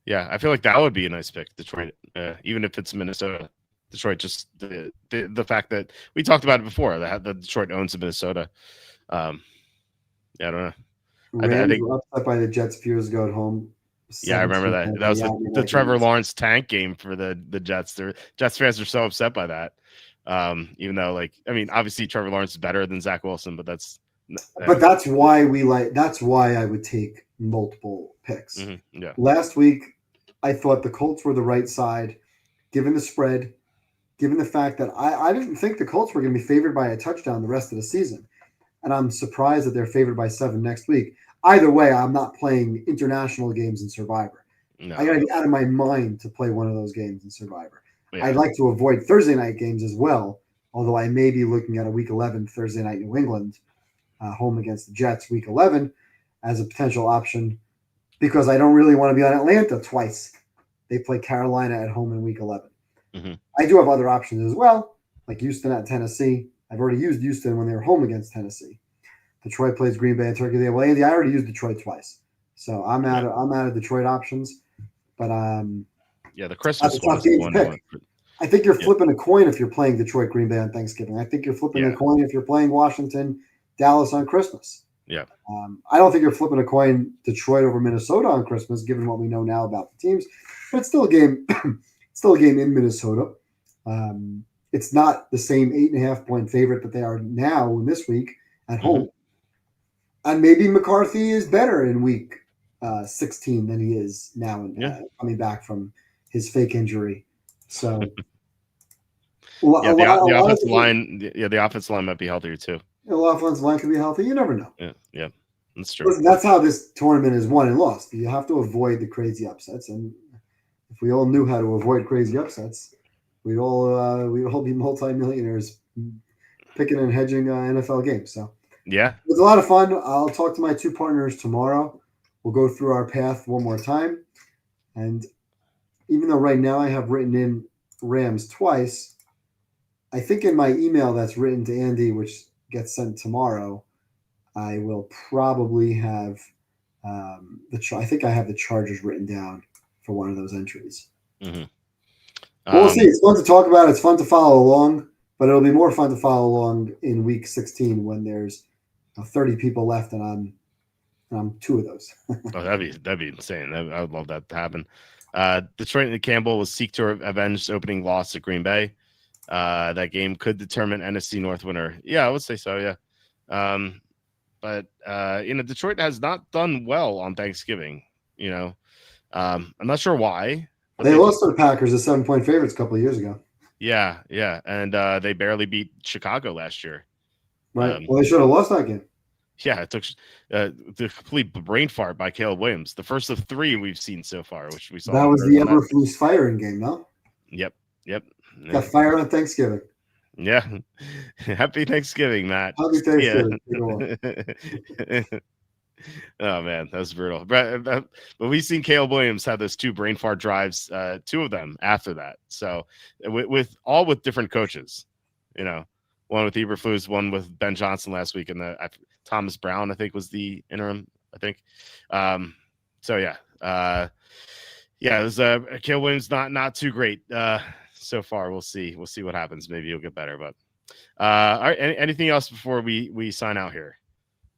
A: Yeah, I feel like that would be a nice pick, Detroit, even if it's Minnesota. Detroit, just the fact that we talked about it before, that Detroit owns Minnesota. I don't know.
B: Rams I think were upset by the Jets a few years ago at home.
A: Yeah, I remember that. That was the Trevor Lawrence tank game for the Jets. The Jets fans are so upset by that. Even though, obviously Trevor Lawrence is better than Zach Wilson, but that's
B: why that's why I would take multiple picks.
A: Mm-hmm. Yeah.
B: Last week, I thought the Colts were the right side, given the spread, given the fact that I didn't think the Colts were going to be favored by a touchdown the rest of the season. And I'm surprised that they're favored by 7 next week. Either way, I'm not playing international games in Survivor. No. I got to be out of my mind to play one of those games in Survivor. Yeah. I'd like to avoid Thursday night games as well, although I may be looking at a Week 11 Thursday night New England home against the Jets Week 11 as a potential option because I don't really want to be on Atlanta twice. They play Carolina at home in Week 11.
A: Mm-hmm.
B: I do have other options as well, like Houston at Tennessee. I've already used Houston when they were home against Tennessee. Detroit plays Green Bay and Turkey Day. Well, Andy, I already used Detroit twice, so I'm out of Detroit options. But
A: the Christmas one.
B: I think you're flipping a coin if you're playing Detroit Green Bay on Thanksgiving. I think you're flipping a coin if you're playing Washington Dallas on Christmas.
A: Yeah.
B: I don't think you're flipping a coin Detroit over Minnesota on Christmas, given what we know now about the teams. But it's still a game. Still a game in Minnesota. It's not the same 8.5-point favorite that they are now in this week at home. And maybe McCarthy is better in week 16 than he is now coming back from his fake injury. So
A: the offensive line, the offensive line might be healthier too.
B: The offensive line could be healthy. You never know.
A: Yeah, that's true.
B: Listen, that's how this tournament is won and lost. You have to avoid the crazy upsets, and if we all knew how to avoid crazy upsets, we'd all be multimillionaires picking and hedging NFL games. So
A: yeah,
B: it was a lot of fun. I'll talk to my 2 partners tomorrow. We'll go through our path one more time, and even though right now I have written in Rams twice, I think in my email that's written to Andy, which gets sent tomorrow, I will probably have I think I have the Chargers written down for one of those entries.
A: Mm-hmm.
B: We'll see. It's fun to talk about. It's fun to follow along, but it'll be more fun to follow along in week 16 when there's 30 people left and I'm 2 of those.
A: That'd be insane. I would love that to happen. Detroit and Campbell will seek to avenge the opening loss to Green Bay. That game could determine NFC North winner. Yeah, I would say so. Yeah. But Detroit has not done well on Thanksgiving. I'm not sure why.
B: They lost to the Packers as 7-point favorites a couple of years ago.
A: Yeah, and they barely beat Chicago last year.
B: Right. Well, they should have lost that game.
A: Yeah, it took the complete brain fart by Caleb Williams. The first of 3 we've seen so far, which we saw.
B: That
A: on
B: was the
A: Thursday night.
B: Eberflus firing game, no?
A: Yep.
B: Got fired on Thanksgiving.
A: Yeah. Happy Thanksgiving, Matt.
B: Happy
A: Yeah.
B: Thanksgiving.
A: Oh man, that was brutal. But we've seen Caleb Williams have those 2 brain fart drives, 2 of them after that. So with different coaches, one with Eberflus, one with Ben Johnson last week, and Thomas Brown, I think, was the interim. I think. So yeah, it was Caleb Williams not too great so far. We'll see what happens. Maybe he'll get better. But all right, anything else before we sign out here?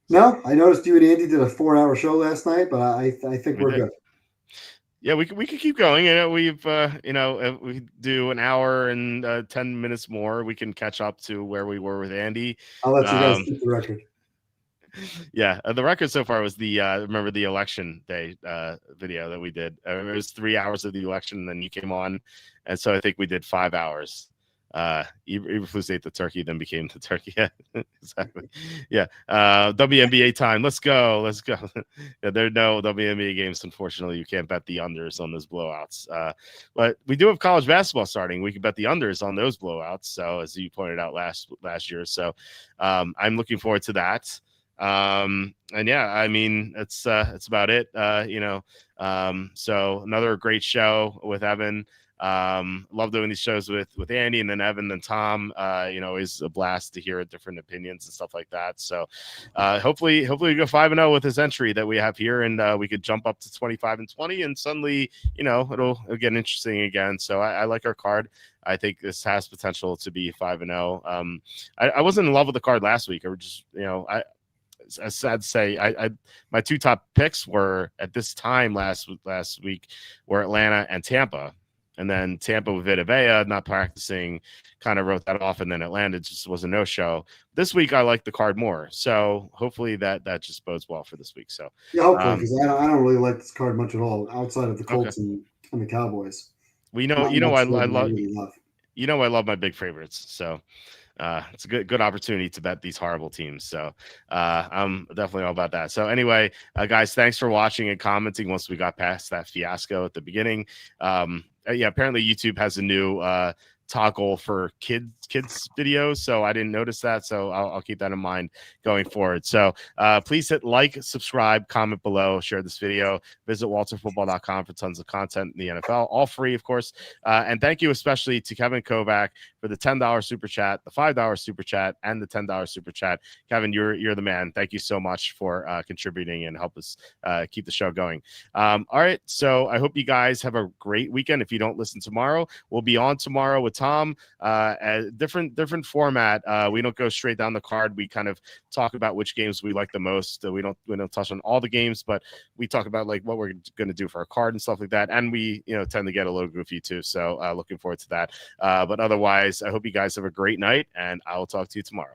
B: No, I noticed you and Andy did a 4-hour show last night, but I think we're good.
A: Yeah, we could keep going. We've if we do an hour and 10 minutes more, we can catch up to where we were with Andy.
B: I'll let you guys keep the record.
A: Yeah, the record so far was the remember the election day video that we did. It was 3 hours of the election, and then you came on, and so I think we did 5 hours. Eberflus ate the turkey, then became the turkey. Yeah, exactly. Yeah. WNBA time. Let's go. Yeah, there are no WNBA games. Unfortunately, you can't bet the unders on those blowouts. But we do have college basketball starting. We can bet the unders on those blowouts. So as you pointed out last year. So I'm looking forward to that. And yeah, I mean, it's about it. So another great show with Evan. Love doing these shows with Andy, and then Evan and Tom. Always a blast to hear different opinions and stuff like that. So hopefully we go 5-0 with this entry that we have here, and we could jump up to 25-20, and suddenly it'll get interesting again. So I like our card. I think this has potential to be 5-0. I wasn't in love with the card last week. I was just as sad to say, I my 2 top picks were at this time last week were Atlanta and Tampa. And then Tampa with Vita Vea not practicing kind of wrote that off. And then Atlanta just was a no-show. This week, I like the card more. So hopefully that just bodes well for this week. So
B: yeah, hopefully, because I don't really like this card much at all outside of the Colts and the Cowboys.
A: I love my big favorites. So it's a good opportunity to bet these horrible teams. So I'm definitely all about that. So anyway, guys, thanks for watching and commenting once we got past that fiasco at the beginning. Apparently YouTube has a new toggle for kids videos, so I didn't notice that, so I'll keep that in mind going forward. So please hit like, subscribe, comment below, share this video, visit walterfootball.com for tons of content in the NFL, all free, of course. And thank you especially to Kevin Kovac for the $10 super chat, the $5 super chat, and the $10 super chat. Kevin, you're the man. Thank you so much for contributing and help us keep the show going. All right, so I hope you guys have a great weekend. If you don't listen tomorrow, we'll be on tomorrow with Tom. Different format. We don't go straight down the card. We kind of talk about which games we like the most. We don't touch on all the games, but we talk about like what we're going to do for our card and stuff like that. And we tend to get a little goofy too. So looking forward to that. But otherwise, I hope you guys have a great night, and I will talk to you tomorrow.